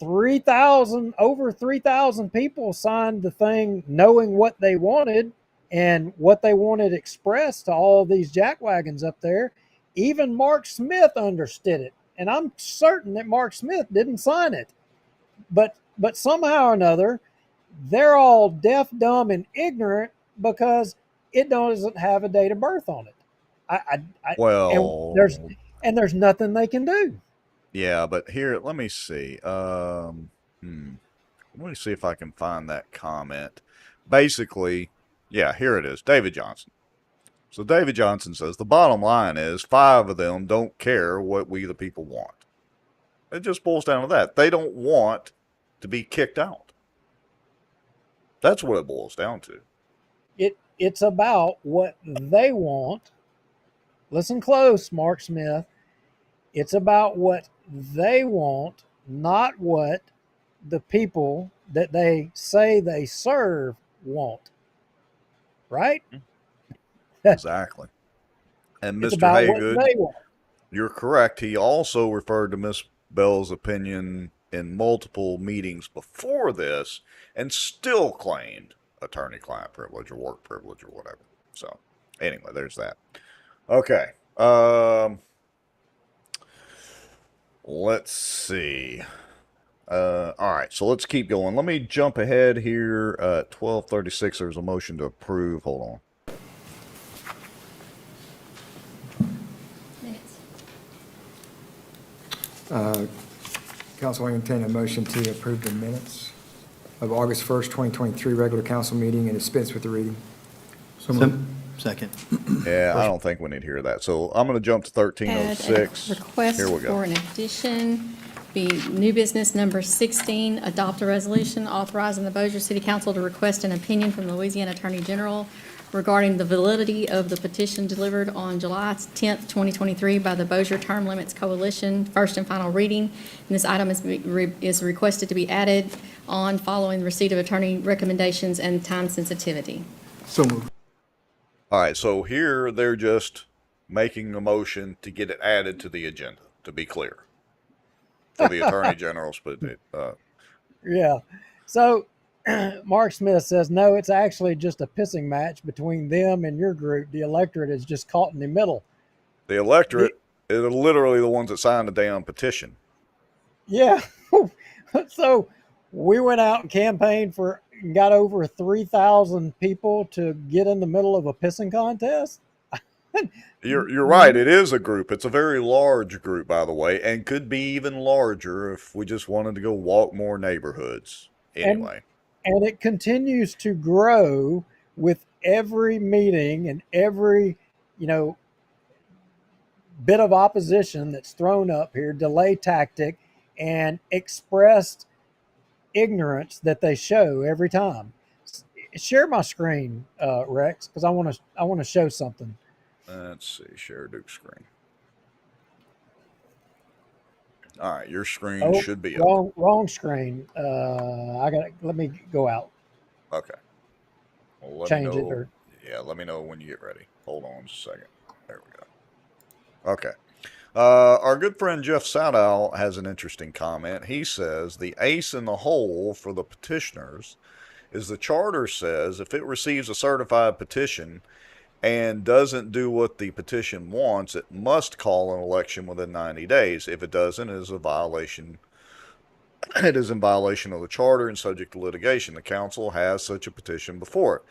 Over 3,000 people signed the thing knowing what they wanted and what they wanted expressed to all of these jackwagons up there. Even Mark Smith understood it. And I'm certain that Mark Smith didn't sign it. But somehow or another, they're all deaf, dumb, and ignorant because it doesn't have a date of birth on it. And there's nothing they can do. Yeah, but here, let me see. Let me see if I can find that comment. Basically, yeah, here it is. David Johnson. So David Johnson says, the bottom line is 5 of them don't care what we the people want. It just boils down to that. They don't want to be kicked out. That's what it boils down to. It's about what they want. Listen close, Mark Smith. It's about what they want, not what the people that they say they serve want. Right? Exactly. And It's Mr. about Haygood, what they want. you're correct. He also referred to Miss Bell's opinion in multiple meetings before this and still claimed attorney-client privilege or work privilege or whatever. So anyway, there's that. Okay. Let's see. All right, so let's keep going. Let me jump ahead here. 12:36, there's a motion to approve. Hold on. Council will entertain a motion to approve the minutes of August 1st, 2023 regular council meeting and dispense with the reading. Second. Yeah, I don't think we need to hear that. So I'm going to jump to 1306. Request Here we go. for an addition, be new business number 16, adopt a resolution authorizing the Bossier City Council to request an opinion from the Louisiana Attorney General regarding the validity of the petition delivered on July 10th, 2023 by the Bossier Term Limits Coalition, first and final reading. And this item is requested to be added on following receipt of attorney recommendations and time sensitivity. So moved. All right, so here they're just making a motion to get it added to the agenda, to be clear, for the Attorney General's. Yeah. So Mark Smith says, no, it's actually just a pissing match between them and your group. The electorate is just caught in the middle. The electorate is literally the ones that signed the damn petition. Yeah. So we went out and campaigned for got over 3,000 people to get in the middle of a pissing contest. You're right. It is a group. It's a very large group, by the way, and could be even larger if we just wanted to go walk more neighborhoods. Anyway, and it continues to grow with every meeting and every, you know, bit of opposition that's thrown up here, delay tactic, and expressed ignorance that they show every time. Share my screen, Rex, because I want to show something. let's see. Share Duke's screen. All right, your screen should be up. Wrong screen. Let me go out. Okay. Well, let Change me it know. or Let me know when you get ready. Hold on just a second. There we go. Okay. Our good friend Jeff Sadow has an interesting comment. He says the ace in the hole for the petitioners is the charter says if it receives a certified petition and doesn't do what the petition wants, it must call an election within 90 days. If it doesn't, it is a violation. It is in violation of the charter and subject to litigation. The council has such a petition before it.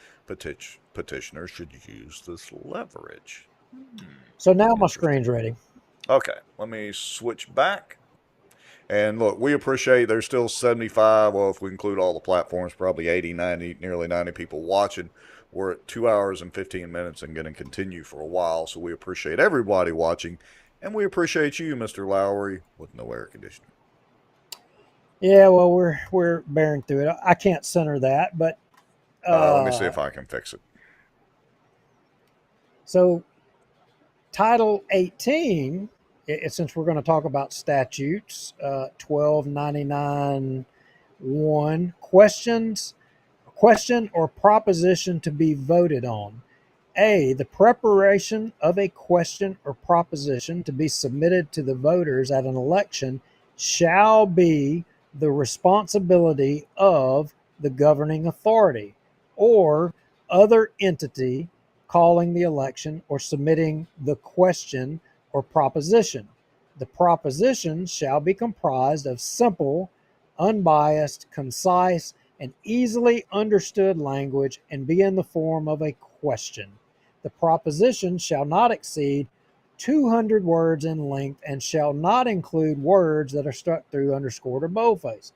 Petitioners should use this leverage. So now my screen's ready. Okay, let me switch back. And look, we appreciate there's still 75, well, if we include all the platforms, probably 80, 90, nearly 90 people watching. We're at 2 hours and 15 minutes and going to continue for a while. So we appreciate everybody watching. And we appreciate you, Mr. Lowry, with no air conditioning. Yeah, well, we're bearing through it. I can't center that, but let me see if I can fix it. So, Title 18, since we're going to talk about statutes, 1299(1), question or proposition to be voted on. A, the preparation of a question or proposition to be submitted to the voters at an election shall be the responsibility of the governing authority or other entity calling the election or submitting the question or proposition. The proposition shall be comprised of simple, unbiased, concise, and easily understood language and be in the form of a question. The proposition shall not exceed 200 words in length and shall not include words that are struck through, underscored, or boldfaced.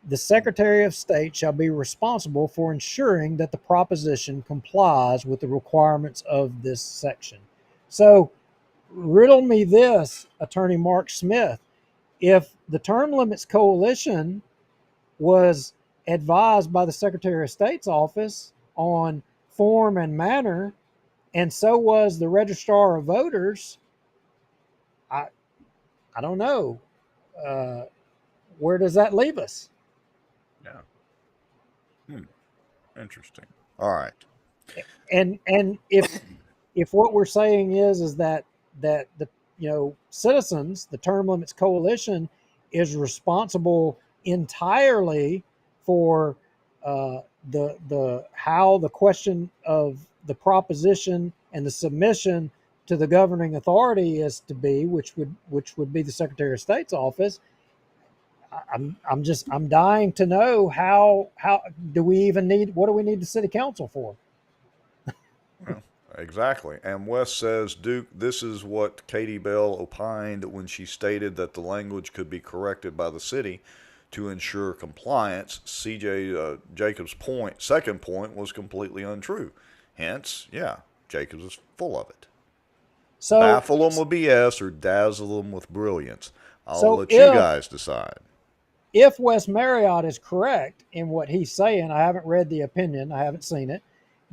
The Secretary of State shall be responsible for ensuring that the proposition complies with the requirements of this section. So, riddle me this, Attorney Mark Smith. If the Term Limits Coalition was advised by the Secretary of State's office on form and manner, and so was the Registrar of Voters, I don't know. Where does that leave us? Yeah. Interesting. All right. And if what we're saying is that the citizens, the Term Limits Coalition, is responsible entirely for the how the question of the proposition and the submission to the governing authority is to be, which would be the Secretary of State's office. I'm dying to know how do we even need, what do we need the city council for? Well, exactly. And Wes says, Duke, this is what Katie Bell opined when she stated that the language could be corrected by the city to ensure compliance. CJ Jacobs' second point was completely untrue. Hence, yeah, Jacobs is full of it. So baffle them with BS or dazzle them with brilliance. I'll let you guys decide. If Wes Marriott is correct in what he's saying, I haven't read the opinion, I haven't seen it,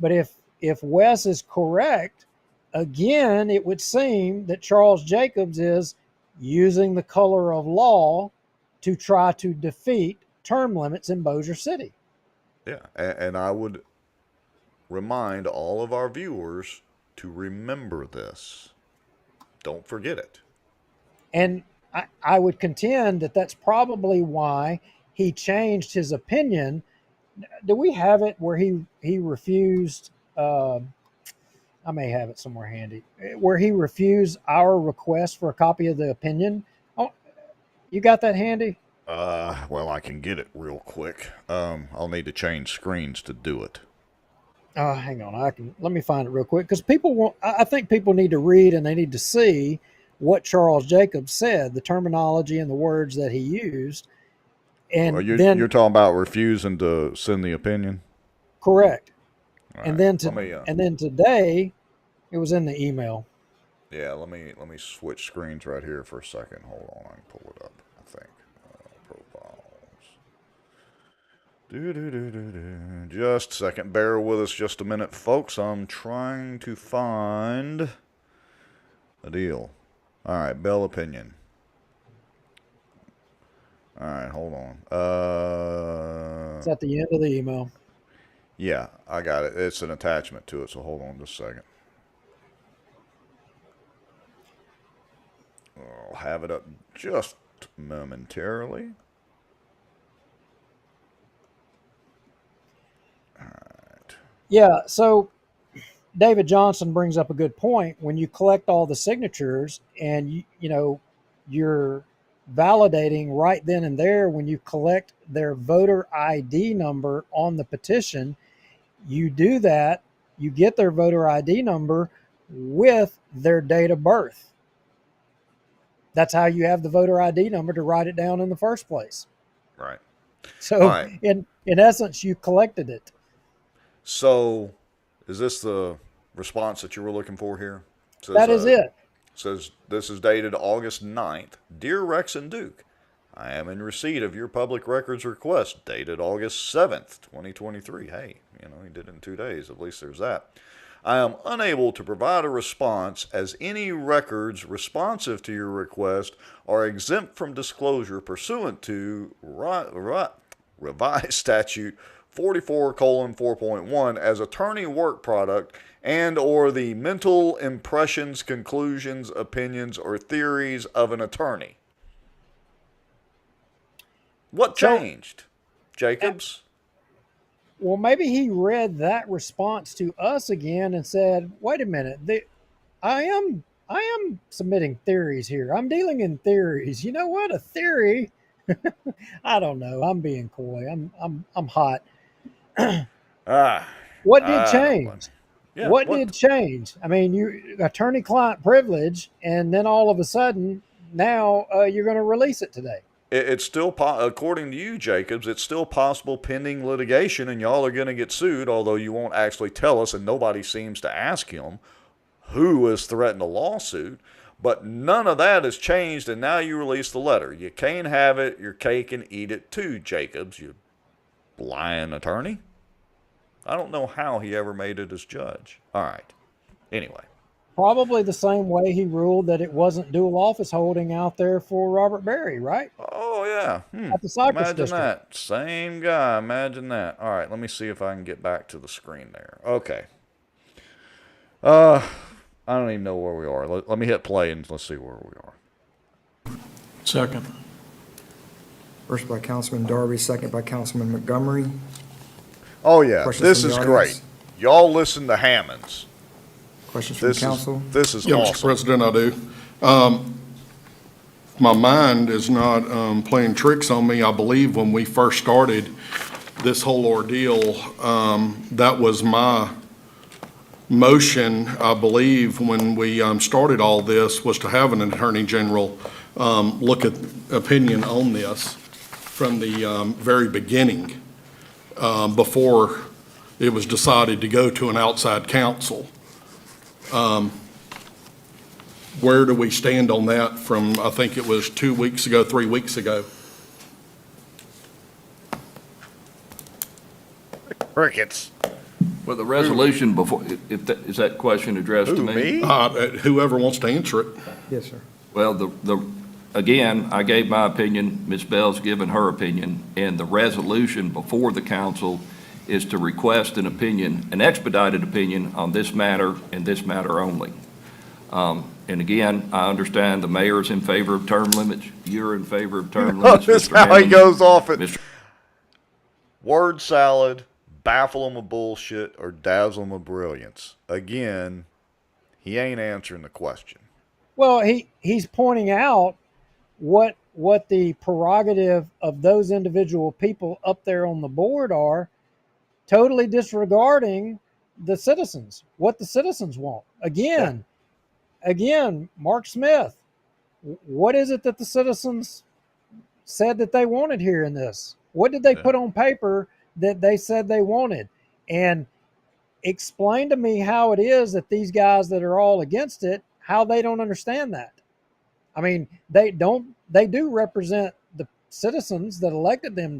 but if Wes is correct, again, it would seem that Charles Jacobs is using the color of law to try to defeat term limits in Bossier City. Yeah, and I would remind all of our viewers to remember this. Don't forget it. And I would contend that that's probably why he changed his opinion. Do we have it where he refused? I may have it somewhere handy, where he refused our request for a copy of the opinion. Oh, you got that handy? Well, I can get it real quick. I'll need to change screens to do it. Hang on, let me find it real quick because people want. I think people need to read and they need to see what Charles Jacobs said, the terminology and the words that he used, and Well, then you're talking about refusing to send the opinion. correct, All and right, then today, it was in the email. Yeah, let me switch screens right here for a second. Hold on, I can pull it up. I think profiles. Just a second. Bear with us just a minute, folks. I'm trying to find a deal. All right, Bell opinion. All right, hold on. It's at the end of the email. Yeah, I got it. It's an attachment to it, so hold on just a second. I'll have it up just momentarily. All right. Yeah, so David Johnson brings up a good point. When you collect all the signatures and you're validating right then and there when you collect their voter ID number on the petition, you do that, you get their voter ID number with their date of birth. That's how you have the voter ID number to write it down in the first place. Right. So all right. in essence, you collected it. So is this the response that you were looking for here? Says, that is it. Says this is dated August 9th. Dear Rex and Duke, I am in receipt of your public records request dated August 7th, 2023. Hey, he did it in 2 days. At least there's that. I am unable to provide a response as any records responsive to your request are exempt from disclosure pursuant to revised statute 44:4.1 as attorney work product and or the mental impressions, conclusions, opinions, or theories of an attorney. What changed, Jacobs? Well, maybe he read that response to us again and said, "Wait a minute, I am submitting theories here. I'm dealing in theories. You know what? A theory? I don't know. I'm being coy. I'm hot." What did change? Yeah, what did change? I mean, you attorney-client privilege, and then all of a sudden, now you're going to release it today. It's still, according to you, Jacobs, it's still possible pending litigation, and y'all are going to get sued, although you won't actually tell us, and nobody seems to ask him who has threatened a lawsuit. But none of that has changed, and now you release the letter. You can't have it, your cake and eat it too, Jacobs, you lying attorney. I don't know how he ever made it as judge. All right. Anyway. Probably the same way he ruled that it wasn't dual office holding out there for Robert Berry, right? Oh, yeah. At the Cypress Imagine District. that. Same guy. Imagine that. All right, let me see if I can get back to the screen there. Okay. I don't even know where we are. Let me hit play and let's see where we are. Second. First by Councilman Darby, second by Councilman Montgomery. Oh, yeah. Questions This from is the great. audience? Y'all listen to Hammonds. Questions from council? This is Yeah, awesome. Mr. President, I do. My mind is not playing tricks on me. I believe when we first started this whole ordeal, that was my motion, I believe, when we started all this, was to have an Attorney General look at opinion on this from the very beginning, before it was decided to go to an outside counsel. Where do we stand on that from, I think it was 2 weeks ago, 3 weeks ago? Crickets. Well, the resolution before, is that question addressed to me? Whoever wants to answer it. Yes, sir. Well, again, I gave my opinion, Ms. Bell's given her opinion, and the resolution before the council is to request an opinion, an expedited opinion on this matter and this matter only. And again, I understand the mayor's in favor of term limits. You're in favor of term limits. This is Mr. how he Hammond. goes off it. Word salad, baffle him with bullshit, or dazzle him with brilliance. Again, he ain't answering the question. Well, he's pointing out what what the prerogative of those individual people up there on the board are, totally disregarding the citizens, what the citizens want. Again, Mark Smith, what is it that the citizens said that they wanted here in this? What did they put on paper that they said they wanted? And explain to me how it is that these guys that are all against it, how they don't understand that. I mean, they do represent the citizens that elected them,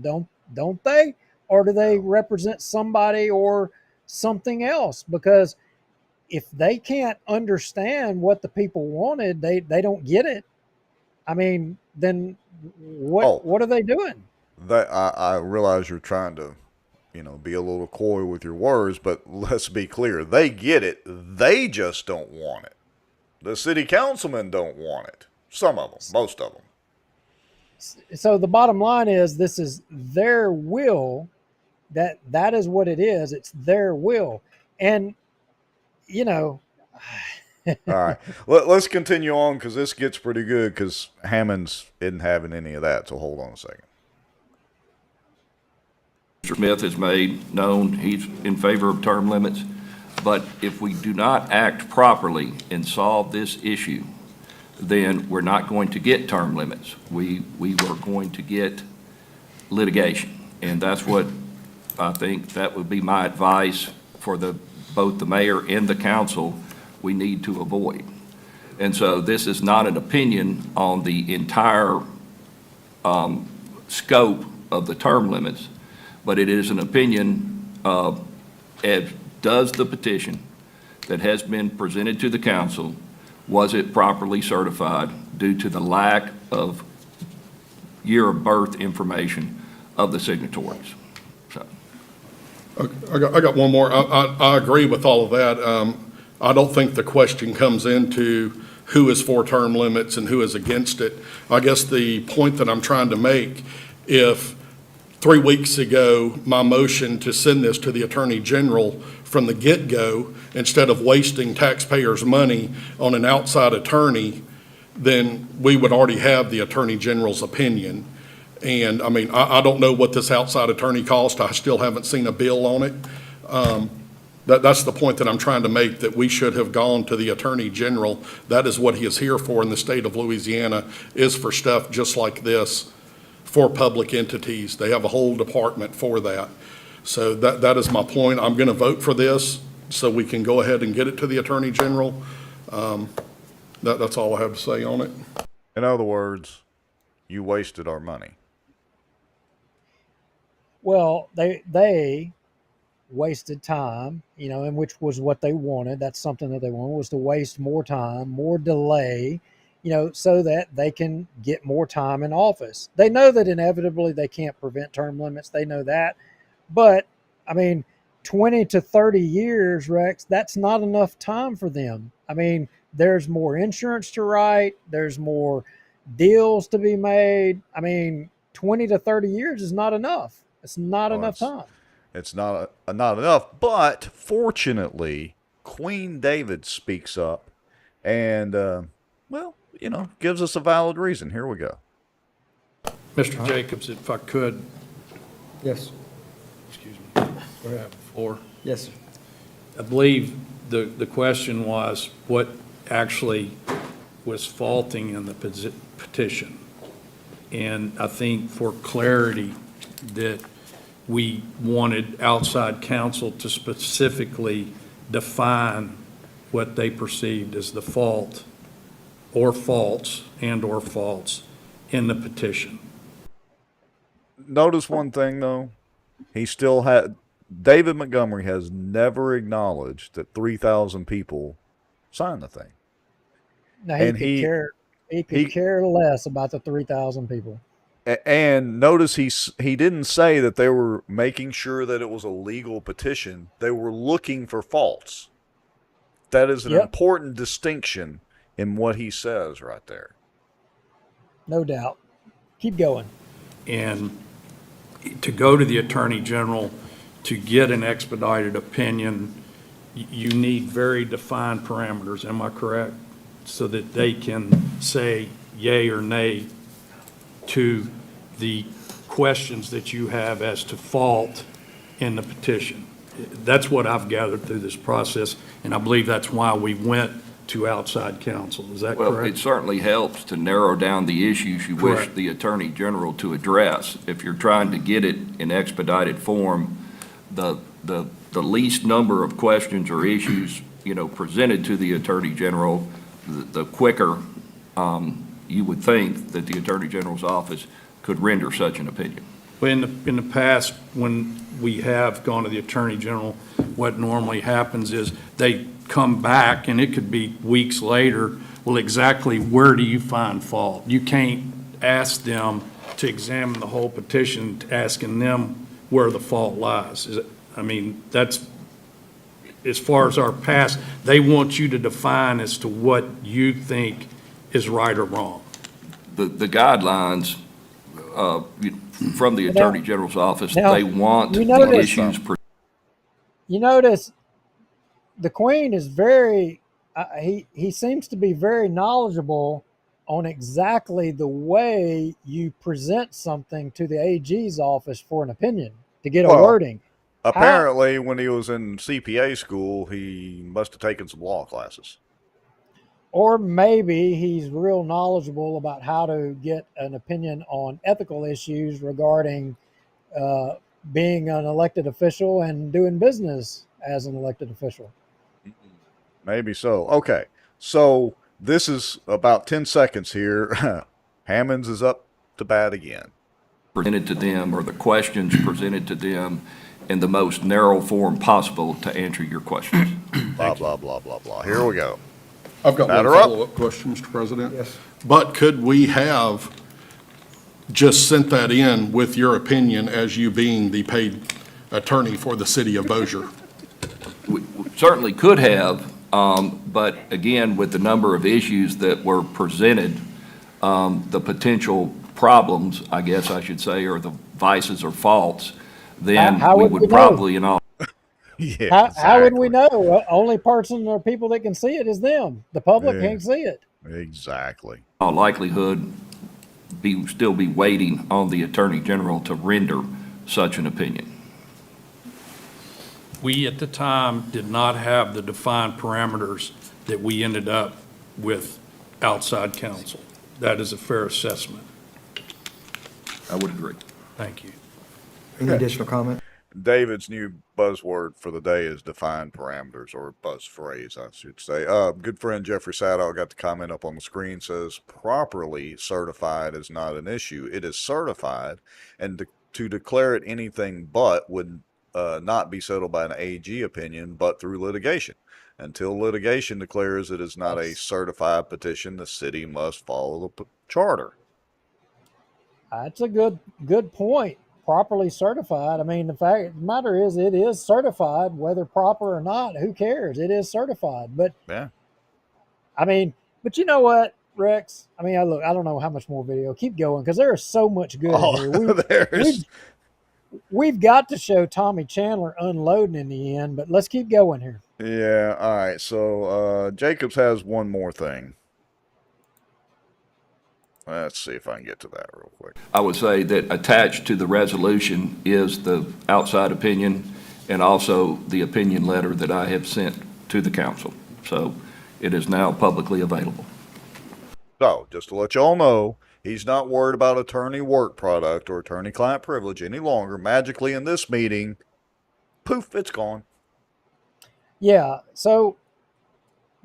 don't they? Or do they represent somebody or something else? Because if they can't understand what the people wanted, they don't get it. I mean, then what are they doing? That I realize you're trying to, be a little coy with your words, but let's be clear. They get it. They just don't want it. The city councilmen don't want it. Some of them, most of them. So the bottom line is, this is their will. That is what it is. It's their will. And, All right. Let's continue on, because this gets pretty good, because Hammonds isn't having any of that. So hold on a second. Mr. Smith has made known he's in favor of term limits, but if we do not act properly and solve this issue, then we're not going to get term limits. We are going to get litigation, and that's what I think that would be my advice for both the mayor and the council we need to avoid. And so this is not an opinion on the entire scope of the term limits, but it is an opinion as does the petition that has been presented to the council, was it properly certified due to the lack of year of birth information of the signatories? So. I got one more. I agree with all of that. I don't think the question comes into who is for term limits and who is against it. I guess the point that I'm trying to make, if 3 weeks ago, my motion to send this to the Attorney General from the get-go, instead of wasting taxpayers' money on an outside attorney, then we would already have the Attorney General's opinion. And I mean, I don't know what this outside attorney cost. I still haven't seen a bill on it. That's the point that I'm trying to make, that we should have gone to the Attorney General. That is what he is here for in the state of Louisiana, is for stuff just like this, for public entities. They have a whole department for that. So that is my point. I'm going to vote for this so we can go ahead and get it to the Attorney General. That's all I have to say on it. In other words, you wasted our money. Well, they wasted time, and which was what they wanted. That's something that they wanted, was to waste more time, more delay, so that they can get more time in office. They know that inevitably they can't prevent term limits. They know that. But, I mean, 20 to 30 years, Rex, that's not enough time for them. I mean, there's more insurance to write. There's more deals to be made. I mean, 20 to 30 years is not enough. It's not enough time. It's not enough. But fortunately, Queen David speaks up and, gives us a valid reason. Here we go. Mr. Jacobs, if I could. Yes. Excuse me. Go ahead, floor. Yes, sir. I believe the question was what actually was faulting in the petition. And I think for clarity that we wanted outside counsel to specifically define what they perceived as the fault or faults in the petition. Notice one thing, though. David Montgomery has never acknowledged that 3,000 people signed the thing. Now, he could care less about the 3,000 people. And notice he didn't say that they were making sure that it was a legal petition. They were looking for faults. That is an important distinction in what he says right there. No doubt. Keep going. And to go to the Attorney General to get an expedited opinion, you need very defined parameters, am I correct? So that they can say yay or nay to the questions that you have as to fault in the petition. That's what I've gathered through this process, and I believe that's why we went to outside counsel. Is that Well, correct? it certainly helps to narrow down the issues you wish Correct. the Attorney General to address. If you're trying to get it in expedited form, the least number of questions or issues, presented to the Attorney General, the quicker you would think that the Attorney General's office could render such an opinion. Well, in the past, when we have gone to the Attorney General, what normally happens is they come back, and it could be weeks later, well, exactly where do you find fault? You can't ask them to examine the whole petition, asking them where the fault lies. That's, as far as our past, they want you to define as to what you think is right or wrong. The guidelines from the Attorney General's office, they want the issues. You notice the Queen is very, he seems to be very knowledgeable on exactly the way you present something to the AG's office for an opinion to get a wording. Apparently, when he was in CPA school, he must have taken some law classes. Or maybe he's real knowledgeable about how to get an opinion on ethical issues regarding being an elected official and doing business as an elected official. Maybe so. Okay. So this is about 10 seconds here. Hammonds is up to bat again. Presented to them, or the questions presented to them in the most narrow form possible to answer your questions. Blah, blah, blah, blah, blah. Here we go. I've got one follow-up question, Mr. President. Yes. But could we have just sent that in with your opinion as you being the paid attorney for the city of Bossier? We certainly could have, but again, with the number of issues that were presented, the potential problems, I guess I should say, or the vices or faults, then we would probably, Yeah, how would we know? Only person or people that can see it is them. The public can't see it. Exactly. all likelihood, still be waiting on the Attorney General to render such an opinion. We, at the time, did not have the defined parameters that we ended up with outside counsel. That is a fair assessment. I would agree. Thank you. Any additional comment? David's new buzzword for the day is defined parameters, or buzz phrase, I should say. Good friend Jeffrey Sadow got the comment up on the screen, says properly certified is not an issue. It is certified, and to declare it anything but would not be settled by an AG opinion, but through litigation. Until litigation declares it is not a certified petition, the city must follow the charter. That's a good point. Properly certified. I mean, the matter is, it is certified, whether proper or not. Who cares? It is certified. But yeah, I mean, but you know what, Rex? I mean, I don't know how much more video. Keep going, because there is so much good in here. We've got to show Tommy Chandler unloading in the end, but let's keep going here. Yeah. All right. So Jacobs has one more thing. Let's see if I can get to that real quick. I would say that attached to the resolution is the outside opinion and also the opinion letter that I have sent to the council. So it is now publicly available. So just to let y'all know, he's not worried about attorney work product or attorney-client privilege any longer. Magically in this meeting, poof, it's gone. Yeah, so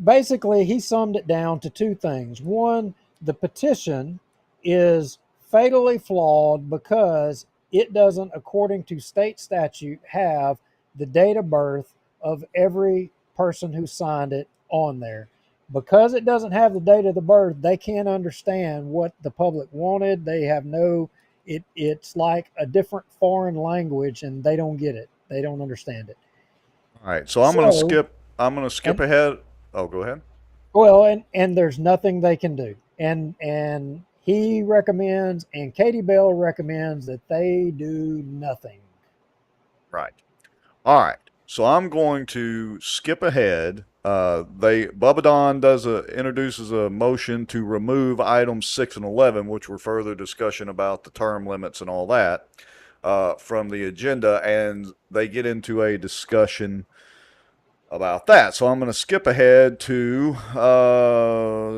basically he summed it down to two things. One, the petition is fatally flawed because it doesn't, according to state statute, have the date of birth of every person who signed it on there. Because it doesn't have the date of the birth, they can't understand what the public wanted. They have it's like a different foreign language, and they don't get it. They don't understand it. All right, so I'm going to skip ahead. Oh, go ahead. Well, and there's nothing they can do. And he recommends, and Katie Bell recommends, that they do nothing. Right. All right. So I'm going to skip ahead Bubba Don introduces a motion to remove items 6 and 11, which were further discussion about the term limits and all that, from the agenda, and they get into a discussion about that. So I'm going to skip ahead to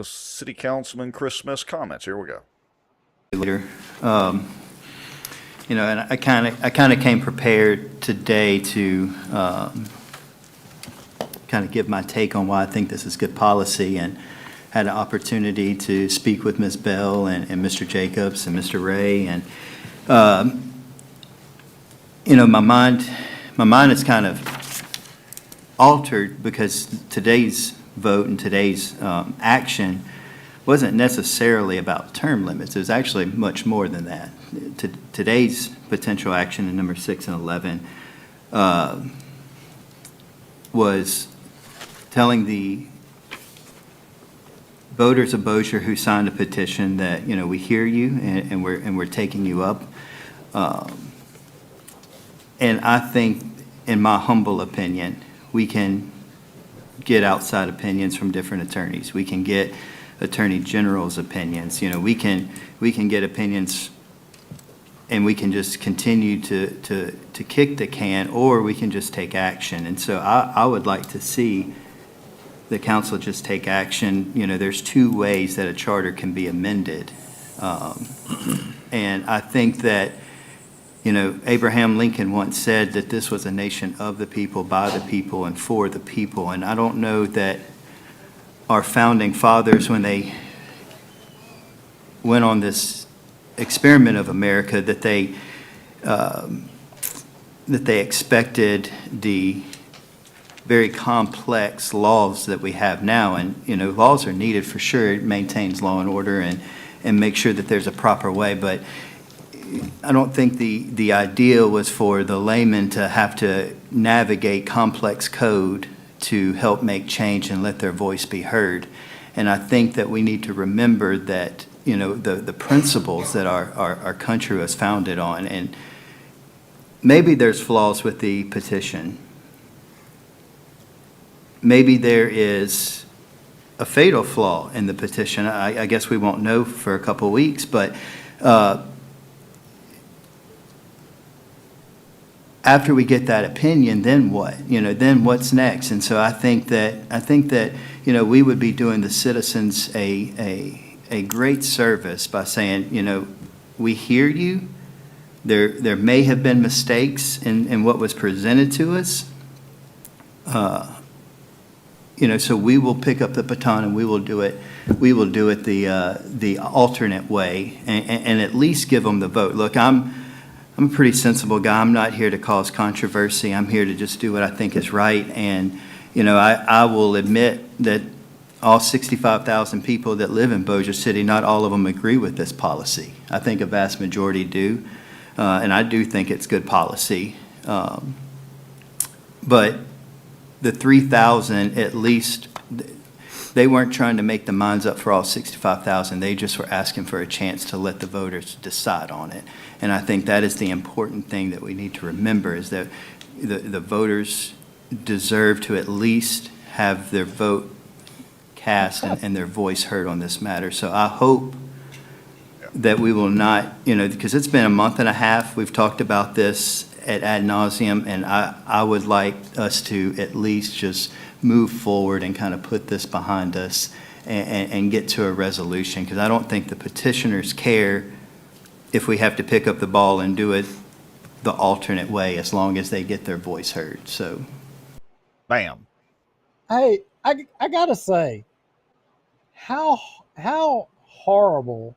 City Councilman Chris Smith's comments. Here we go. Later, and I kind of came prepared today to kind of give my take on why I think this is good policy, and had an opportunity to speak with Ms. Bell and Mr. Jacobs and Mr. Ray, and my mind is kind of altered because today's vote and today's action wasn't necessarily about term limits. It was actually much more than that. Today's potential action in number 6 and 11 was telling the voters of Bossier who signed a petition that, we hear you and we're taking you up. And I think, in my humble opinion, we can get outside opinions from different attorneys. We can get Attorney General's opinions. We can get opinions, and we can just continue to kick the can, or we can just take action. And so I would like to see the council just take action. There's two ways that a charter can be amended. And I think that, Abraham Lincoln once said that this was a nation of the people, by the people, and for the people. And I don't know that our founding fathers, when they went on this experiment of America, that they expected the very complex laws that we have now. And, laws are needed for sure. It maintains law and order and make sure that there's a proper way. But I don't think the idea was for the layman to have to navigate complex code to help make change and let their voice be heard. And I think that we need to remember that, the principles that our country was founded on. And maybe there's flaws with the petition. Maybe there is a fatal flaw in the petition. I guess we won't know for a couple of weeks, but after we get that opinion, then what? Then what's next? And so I think that we would be doing the citizens a great service by saying, we hear you. There may have been mistakes in what was presented to us. So we will pick up the baton and we will do it. We will do it the alternate way, and at least give them the vote. Look, I'm a pretty sensible guy. I'm not here to cause controversy. I'm here to just do what I think is right. And, I will admit that all 65,000 people that live in Bossier City, not all of them agree with this policy. I think a vast majority do. And I do think it's good policy. But the 3,000, at least, they weren't trying to make the minds up for all 65,000. They just were asking for a chance to let the voters decide on it. And I think that is the important thing that we need to remember, is that the voters deserve to at least have their vote cast and their voice heard on this matter. So I hope that we will not, because it's been a month and a half. We've talked about this ad nauseum, and I would like us to at least just move forward and kind of put this behind us and get to a resolution, because I don't think the petitioners care if we have to pick up the ball and do it the alternate way, as long as they get their voice heard. So, bam. Hey, I gotta say, how horrible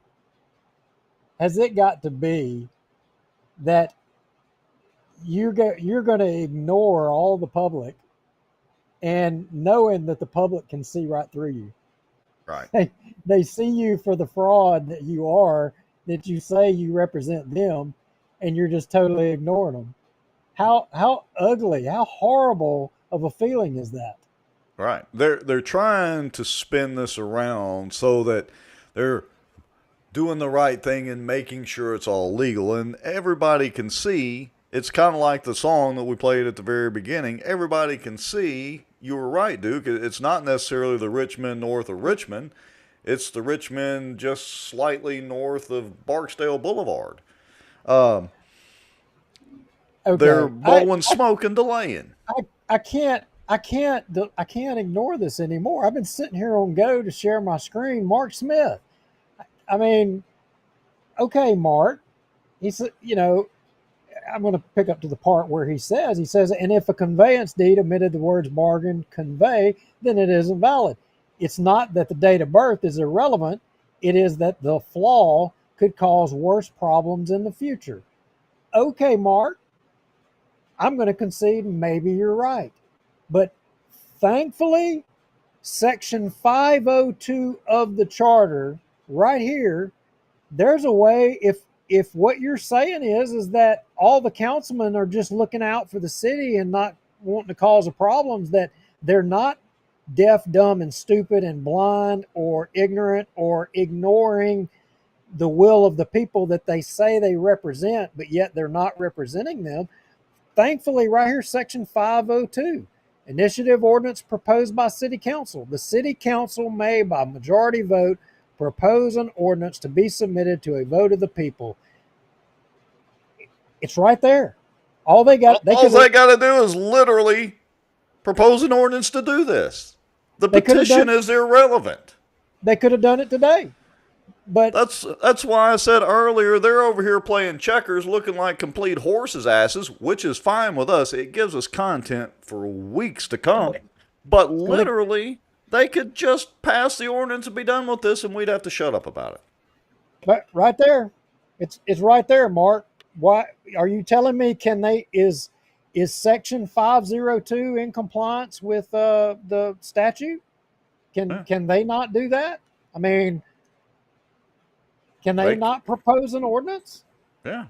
has it got to be that you're going to ignore all the public, and knowing that the public can see right through you. Right. They see you for the fraud that you are, that you say you represent them, and you're just totally ignoring them. How ugly, how horrible of a feeling is that? Right. They're trying to spin this around so that they're doing the right thing and making sure it's all legal, and everybody can see. It's kind of like the song that we played at the very beginning. Everybody can see you were right, Duke. It's not necessarily the rich men north of Richmond. It's the rich men just slightly north of Barksdale Boulevard. Okay. They're blowing smoke and delaying. I can't ignore this anymore. I've been sitting here on Go to share my screen. Mark Smith. I mean, okay, Mark. He said, you know, I'm going to pick up to the part where he says, and if a conveyance deed omitted the words bargain, convey, then it isn't valid. It's not that the date of birth is irrelevant. It is that the flaw could cause worse problems in the future. Okay, Mark, I'm going to concede maybe you're right. But thankfully, Section 502 of the charter right here, there's a way, if what you're saying is that all the councilmen are just looking out for the city and not wanting to cause the problems, that they're not deaf, dumb, and stupid and blind or ignorant or ignoring the will of the people that they say they represent, but yet they're not representing them. Thankfully, right here, Section 502, initiative ordinance proposed by City Council. The City Council may, by majority vote, propose an ordinance to be submitted to a vote of the people. It's right there. All they got to do is literally propose an ordinance to do this. The petition is irrelevant. They could have done it today. But that's why I said earlier, they're over here playing checkers looking like complete horses' asses, which is fine with us. It gives us content for weeks to come. But literally, they could just pass the ordinance and be done with this, and we'd have to shut up about it. But right there, it's right there, Mark. Why are you telling me? Is Section 502 in compliance with the statute? Can they not do that? I mean, can they not propose an ordinance? Yeah.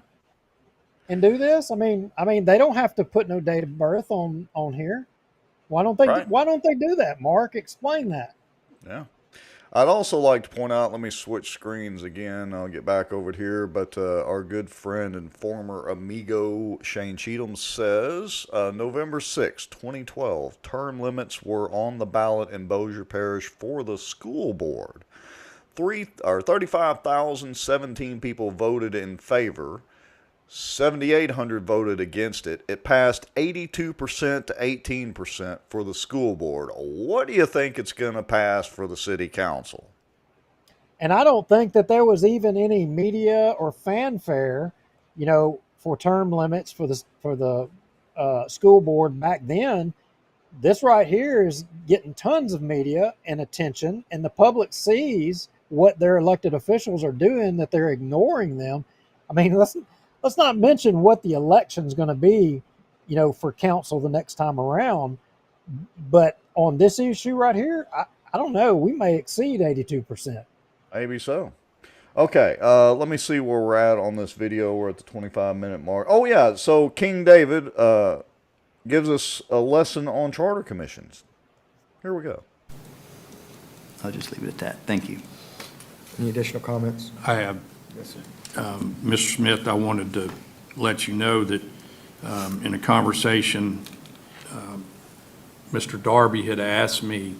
And do this? I mean, they don't have to put no date of birth on here. Why don't they? Right. Why don't they do that, Mark? Explain that. Yeah. I'd also like to point out, let me switch screens again. I'll get back over here. But our good friend and former amigo Shane Cheatham says, November 6, 2012, term limits were on the ballot in Bossier Parish for the school board. 35,017 people voted in favor. 7,800 voted against it. It passed 82% to 18% for the school board. What do you think it's going to pass for the city council? And I don't think that there was even any media or fanfare, for term limits for the school board back then. This right here is getting tons of media and attention, and the public sees what their elected officials are doing, that they're ignoring them. I mean, let's not mention what the election's going to be, for council the next time around. But on this issue right here, I don't know. We may exceed 82%. Maybe so. Okay, let me see where we're at on this video. We're at the 25-minute mark. Oh, yeah, so King David gives us a lesson on charter commissions. Here we go. I'll just leave it at that. Thank you. Any additional comments? I have. Yes, sir. Mr. Smith, I wanted to let you know that in a conversation, Mr. Darby had asked me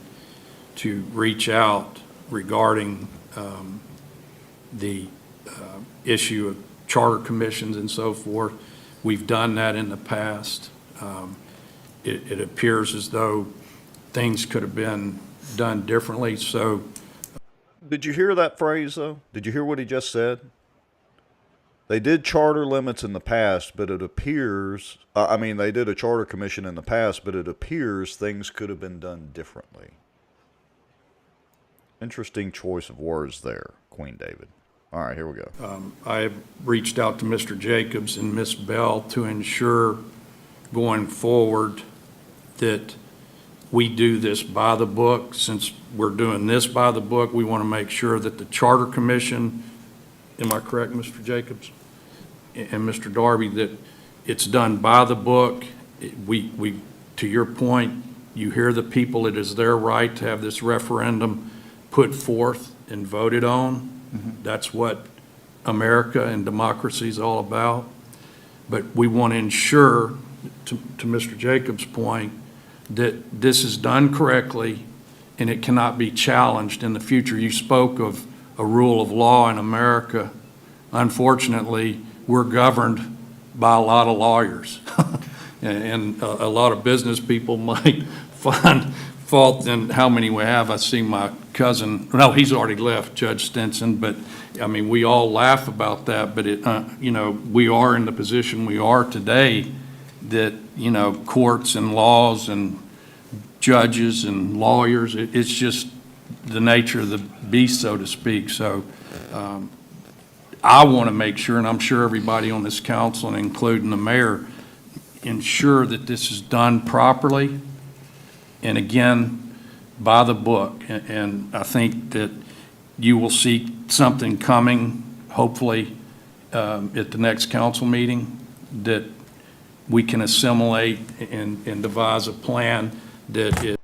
to reach out regarding the issue of charter commissions and so forth. We've done that in the past. It appears as though things could have been done differently. So, did you hear that phrase, though? Did you hear what he just said? They did charter limits in the past, but it appears, they did a charter commission in the past, but it appears things could have been done differently. Interesting choice of words there, Queen David. All right, here we go. I reached out to Mr. Jacobs and Ms. Bell to ensure going forward that we do this by the book. Since we're doing this by the book, we want to make sure that the Charter Commission, am I correct, Mr. Jacobs and Mr. Darby, that it's done by the book. We, to your point, you hear the people, it is their right to have this referendum put forth and voted on. Mm-hmm. That's what America and democracy is all about. But we want to ensure, to Mr. Jacobs' point, that this is done correctly and it cannot be challenged in the future. You spoke of a rule of law in America. Unfortunately, we're governed by a lot of lawyers. And a lot of business people might find fault in how many we have. I see my cousin, no, he's already left, Judge Stinson, but I mean, we all laugh about that, but it, you know, we are in the position we are today that, you know, courts and laws and judges and lawyers, it's just the nature of the beast, so to speak. So I want to make sure, and I'm sure everybody on this council, and including the mayor, ensure that this is done properly and again by the book. And I think that you will see something coming, hopefully, at the next council meeting, that we can assimilate and devise a plan that is.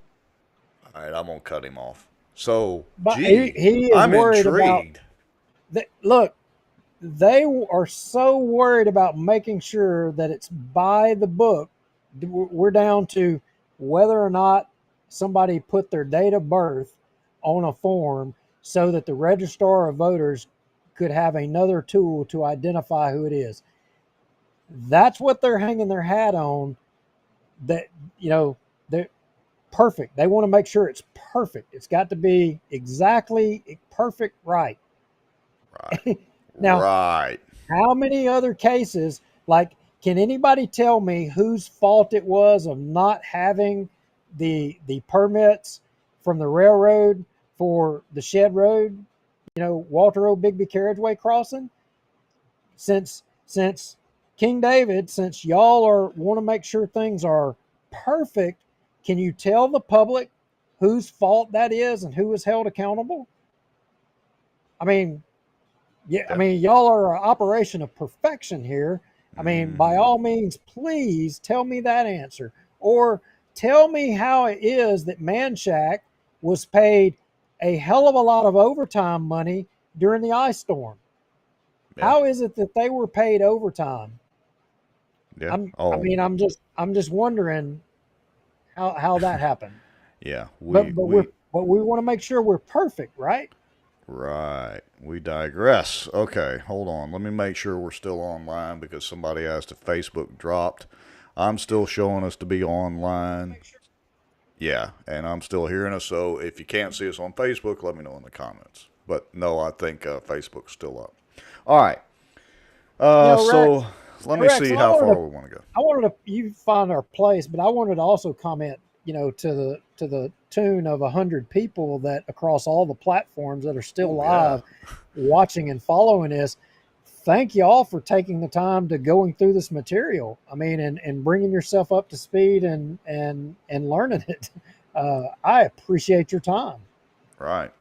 All right, I'm gonna cut him off. So, But gee, he is I'm worried intrigued. look, they are so worried about making sure that it's by the book. We're down to whether or not somebody put their date of birth on a form so that the registrar of voters could have another tool to identify who it is. That's what they're hanging their hat on. That, you know, they're perfect. They want to make sure it's perfect. It's got to be exactly perfect, right? Right. Now, right. How many other cases, like, can anybody tell me whose fault it was of not having the permits from the railroad for the Shed Road, you know, Walter O. Bigby Carriageway crossing? Since King David, since y'all want to make sure things are perfect, can you tell the public whose fault that is and who is held accountable? I mean, yeah, I mean, y'all are an operation of perfection here. I mean, by all means, please tell me that answer. Or tell me how it is that Manchac was paid a hell of a lot of overtime money during the ice storm. Yeah. How is it that they were paid overtime? Yeah. I'm just wondering how that happened. Yeah. But we want to make sure we're perfect, right? Right. We digress. Okay, hold on. Let me make sure we're still online because somebody asked if Facebook dropped. I'm still showing us to be online. Yeah, and I'm still hearing us. So if you can't see us on Facebook, let me know in the comments. But no, I think Facebook's still up. All right. So Rex, let me see how far we want to go. I wanted you find our place, but I wanted to also comment, you know, to the tune of 100 people that across all the platforms that are still live, watching and following this. Thank you all for taking the time to going through this material. I mean, and bringing yourself up to speed and learning it. I appreciate your time. Right.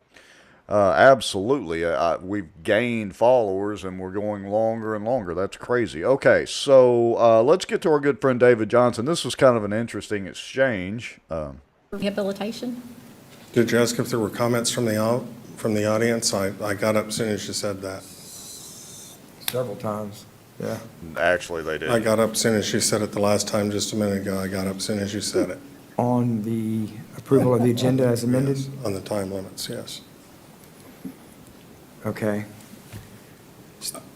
Absolutely. We've gained followers and we're going longer and longer. That's crazy. Okay, so let's get to our good friend David Johnson. This was kind of an interesting exchange. Rehabilitation. Did you ask if there were comments from the audience? I got up as soon as you said that. Several times, yeah. Actually, they did. I got up as soon as you said it the last time, just a minute ago. I got up as soon as you said it. On the approval of the agenda as amended? Yes, on the time limits, yes. Okay.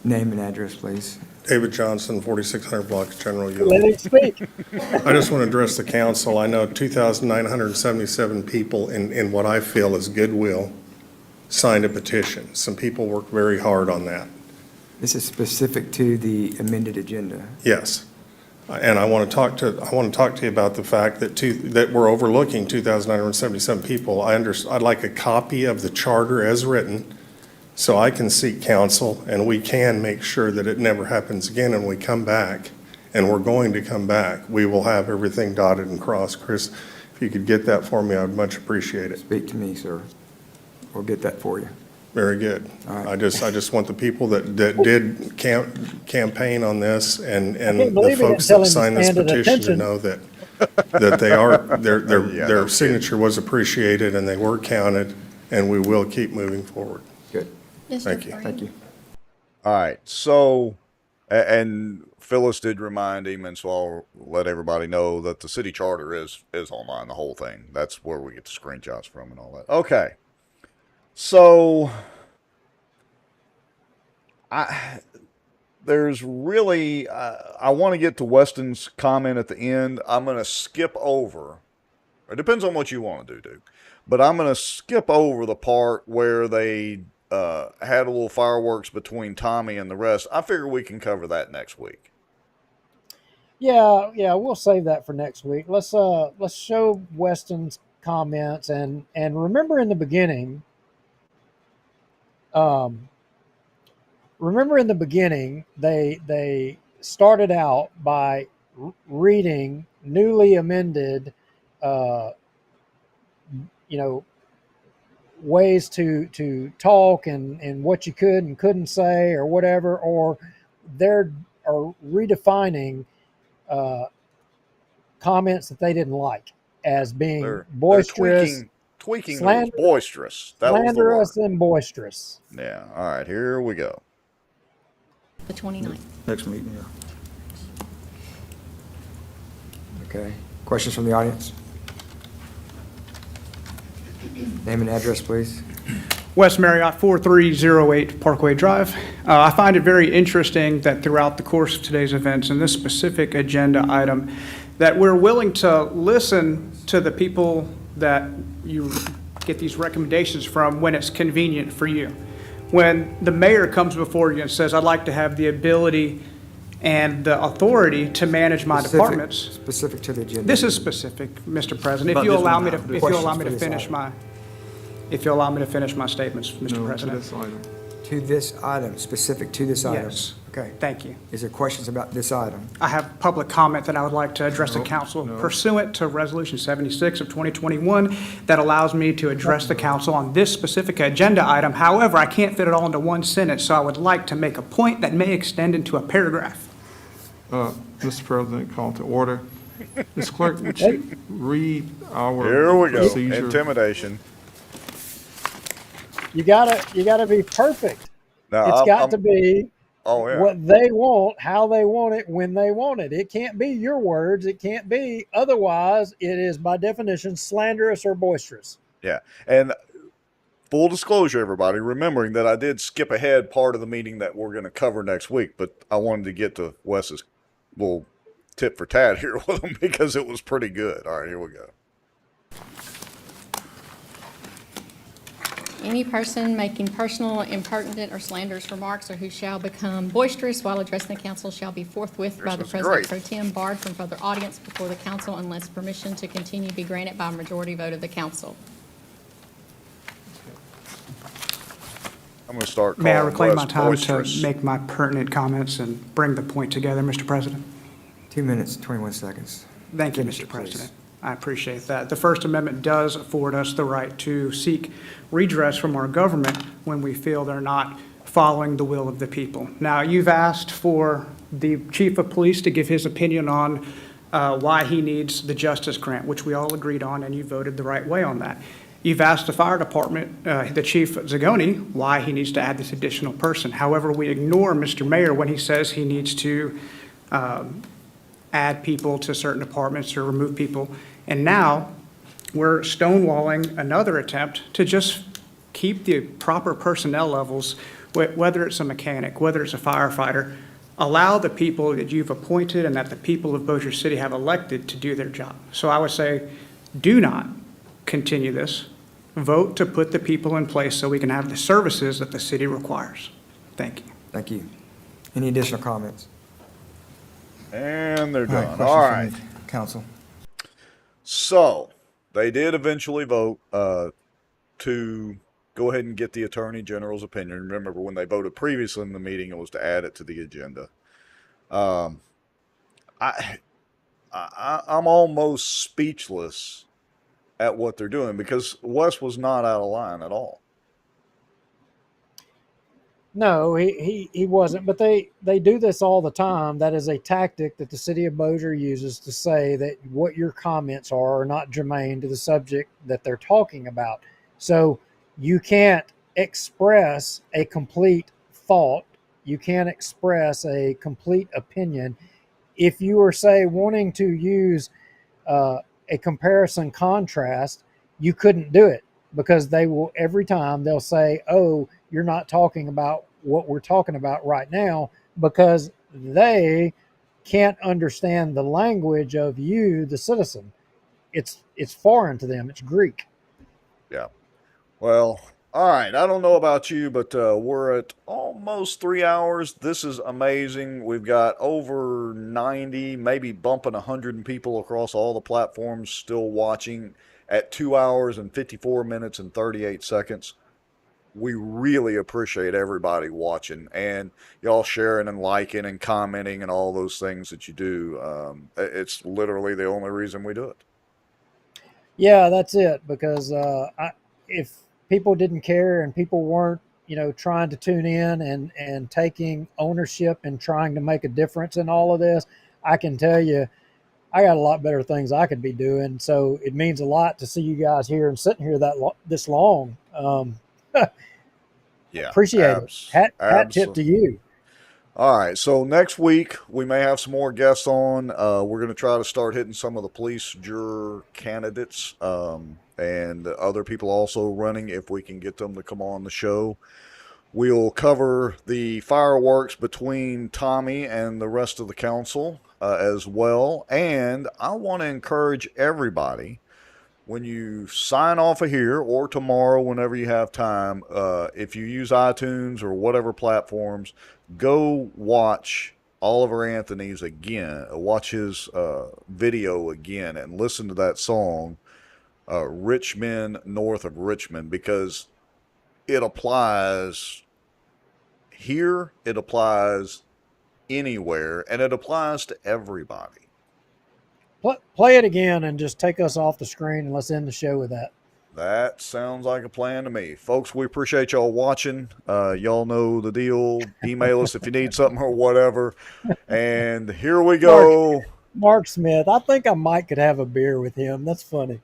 Name and address, please. David Johnson, 4600 Blocks, General Ewell. Let it speak. I just want to address the council. I know 2,977 people in what I feel is goodwill signed a petition. Some people worked very hard on that. This is specific to the amended agenda. Yes. And I want to talk to you about the fact that we're overlooking 2,977 people. I'd like a copy of the charter as written so I can seek counsel and we can make sure that it never happens again and we come back, and we're going to come back. We will have everything dotted and crossed. Chris, if you could get that for me, I'd much appreciate it. Speak to me, sir. We'll get that for you. Very good. Right. I just want the people that did campaign on this and the folks that signed this petition to know that they are their signature was appreciated and they were counted, and we will keep moving forward. Good. Yes, Thank you. Thank you. All right, so And Phyllis did remind him, and so I'll let everybody know that the city charter is online, the whole thing. That's where we get the screenshots from and all that. Okay. So there's really, I want to get to Weston's comment at the end. I'm going to skip over. It depends on what you want to do, Duke. But I'm going to skip over the part where they had a little fireworks between Tommy and the rest. I figure we can cover that next week. Yeah, we'll save that for next week. Let's show Weston's comments and remember in the beginning. They started out by reading newly amended, ways to talk and what you could and couldn't say or whatever, or they're redefining comments that they didn't like as being boisterous, tweaking those boisterous. That was the word. Slanderous and boisterous. Yeah. All right. Here we go. The 29th. Next meeting, yeah. Okay. Questions from the audience? Name and address, please. West Marriott, 4308 Parkway Drive. I find it very interesting that throughout the course of today's events and this specific agenda item, that we're willing to listen to the people that you get these recommendations from when it's convenient for you. When the mayor comes before you and says, I'd like to have the ability and the authority to manage my departments. Specific to the agenda. This is specific, Mr. President. If you allow me to finish my statements, Mr. President. To this item, specific to this item? Yes. Okay. Thank you. Is there questions about this item? I have public comment that I would like to address the council pursuant to Resolution 76 of 2021 that allows me to address the council on this specific agenda item. However, I can't fit it all into one sentence, so I would like to make a point that may extend into a paragraph. Mr. President, call to order. Ms. Clerk, would you read our Here we go. procedure? Intimidation. You gotta be perfect. Now, It's got to be yeah. what they want, how they want it, when they want it. It can't be your words. It can't be. Otherwise, it is by definition slanderous or boisterous. Yeah. And full disclosure, everybody, remembering that I did skip ahead part of the meeting that we're going to cover next week, but I wanted to get to Wes's little tit for tat here with him because it was pretty good. All right, here we go. Any person making personal, impertinent, or slanderous remarks or who shall become boisterous while addressing the council shall be forthwith by the President Pro Tem barred from further audience before the council unless permission to continue be granted by a majority vote of the council. I'm going to start May I calling reclaim Wes my time boisterous. to make my pertinent comments and bring the point together, Mr. President? 2 minutes, 21 seconds. Thank you, Finish Mr. it, please. President. I appreciate that. The First Amendment does afford us the right to seek redress from our government when we feel they're not following the will of the people. Now, you've asked for the Chief of Police to give his opinion on why he needs the Justice Grant, which we all agreed on, and you voted the right way on that. You've asked the Fire Department, the Chief Zagoni, why he needs to add this additional person. However, we ignore Mr. Mayor when he says he needs to add people to certain departments or remove people. And now we're stonewalling another attempt to just keep the proper personnel levels, whether it's a mechanic, whether it's a firefighter, allow the people that you've appointed and that the people of Bossier City have elected to do their job. So I would say, do not continue this. Vote to put the people in place so we can have the services that the city requires. Thank you. Thank you. Any additional comments? And they're done. questions All from right. the council. So they did eventually vote to go ahead and get the Attorney General's opinion. Remember, when they voted previously in the meeting, it was to add it to the agenda. I'm almost speechless at what they're doing because Wes was not out of line at all. No, he wasn't. But they do this all the time. That is a tactic that the city of Bossier uses to say that what your comments are not germane to the subject that they're talking about. So you can't express a complete thought. You can't express a complete opinion. If you were, say, wanting to use a comparison contrast, you couldn't do it because they will, every time they'll say, oh, you're not talking about what we're talking about right now, because they can't understand the language of you, the citizen. It's foreign to them. It's Greek. Yeah. Well, all right. I don't know about you, but we're at almost 3 hours. This is amazing. We've got over 90, maybe bumping 100 people across all the platforms still watching at 2 hours and 54 minutes and 38 seconds. We really appreciate everybody watching and y'all sharing and liking and commenting and all those things that you do. It's literally the only reason we do it. Yeah, that's it. Because if people didn't care and people weren't, trying to tune in and taking ownership and trying to make a difference in all of this, I can tell you, I got a lot better things I could be doing. So it means a lot to see you guys here and sitting here this long. Yeah, Appreciate it. Hat tip to you. All right, so next week we may have some more guests on. We're going to try to start hitting some of the police juror candidates and other people also running if we can get them to come on the show. We'll cover the fireworks between Tommy and the rest of the council as well. And I want to encourage everybody, when you sign off of here or tomorrow, whenever you have time, if you use iTunes or whatever platforms, go watch Oliver Anthony's again, watch his video again and listen to that song, Rich Men North of Richmond, because it applies here, it applies anywhere, and it applies to everybody. Play it again and just take us off the screen, and let's end the show with that. That sounds like a plan to me. Folks, we appreciate y'all watching. Y'all know the deal. Email us if you need something or whatever. And here we go. Mark Smith. I think I might could have a beer with him. That's funny.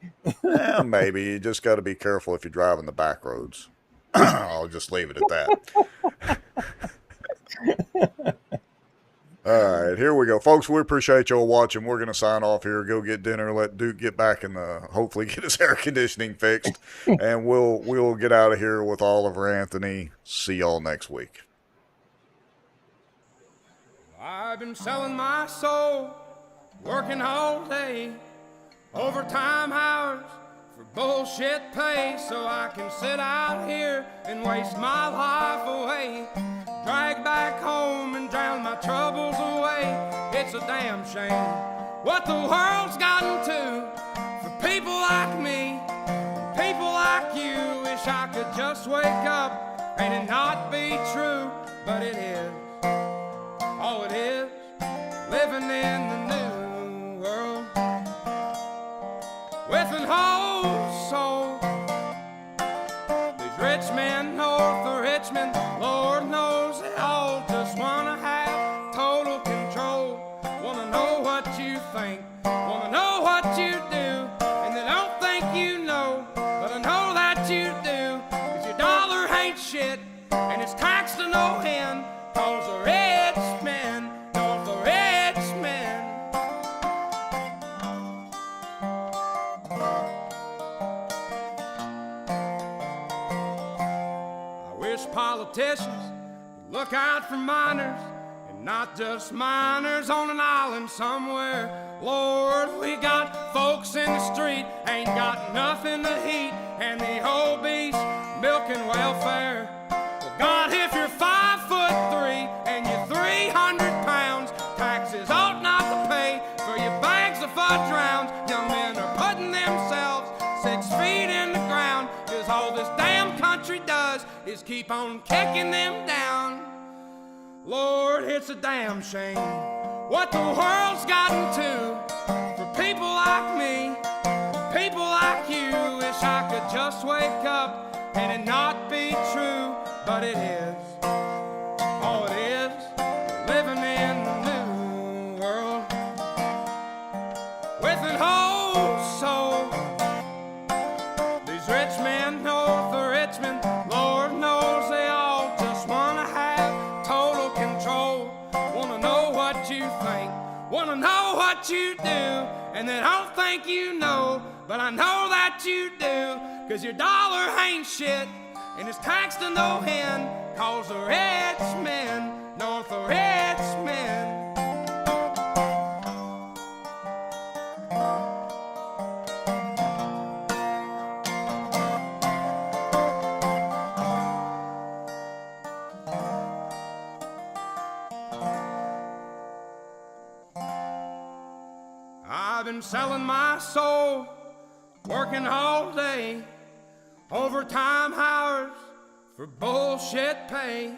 Maybe. You just got to be careful if you're driving the back roads. I'll just leave it at that. All right, here we go. Folks, we appreciate y'all watching. We're going to sign off here, go get dinner, let Duke get back in hopefully get his air conditioning fixed, and we'll get out of here with Oliver Anthony. See y'all next week. I've been selling my soul, working all day, overtime hours for bullshit pay, so I can sit out here and waste my life away. Drag back home and drown my troubles away. It's a damn shame what the world's gotten to for people like me, people like you. Wish I could just wake up and it not be true, but it is. Oh, it is living in the new world with an whole soul. These rich men north of Richmond, Lord knows they all just wanna have total control. Wanna know what you think, wanna know what you do, and they don't think you know, but I know that you do. 'Cause your dollar ain't shit, and it's taxed to no end. 'Cause the rich men north of Richmond. I wish politicians would look out for minors, and not just minors on an island somewhere. Lord, we got folks in the street, ain't got nothing to eat, and the obese milking welfare. Well, God, if you're 5'3" and you're 300 pounds, taxes ought not to pay for your bags of fudge rounds. Young men are putting themselves 6 feet in the ground, 'cause all this damn country does is keep on kicking them down. Lord, it's a damn shame what the world's gotten to for people like me, people like you. Wish I could just wake up and it not be true, but it is. Oh, it is living in the new world with an whole soul. These rich men north of Richmond, Lord knows they all just wanna have total control. what you think, wanna know what you do, and they don't think you know, but I know that you do, 'cause your dollar ain't shit, and it's taxed to no end, 'cause the rich men, north the rich men. I've been selling my soul, working all day, overtime hours for bullshit pay.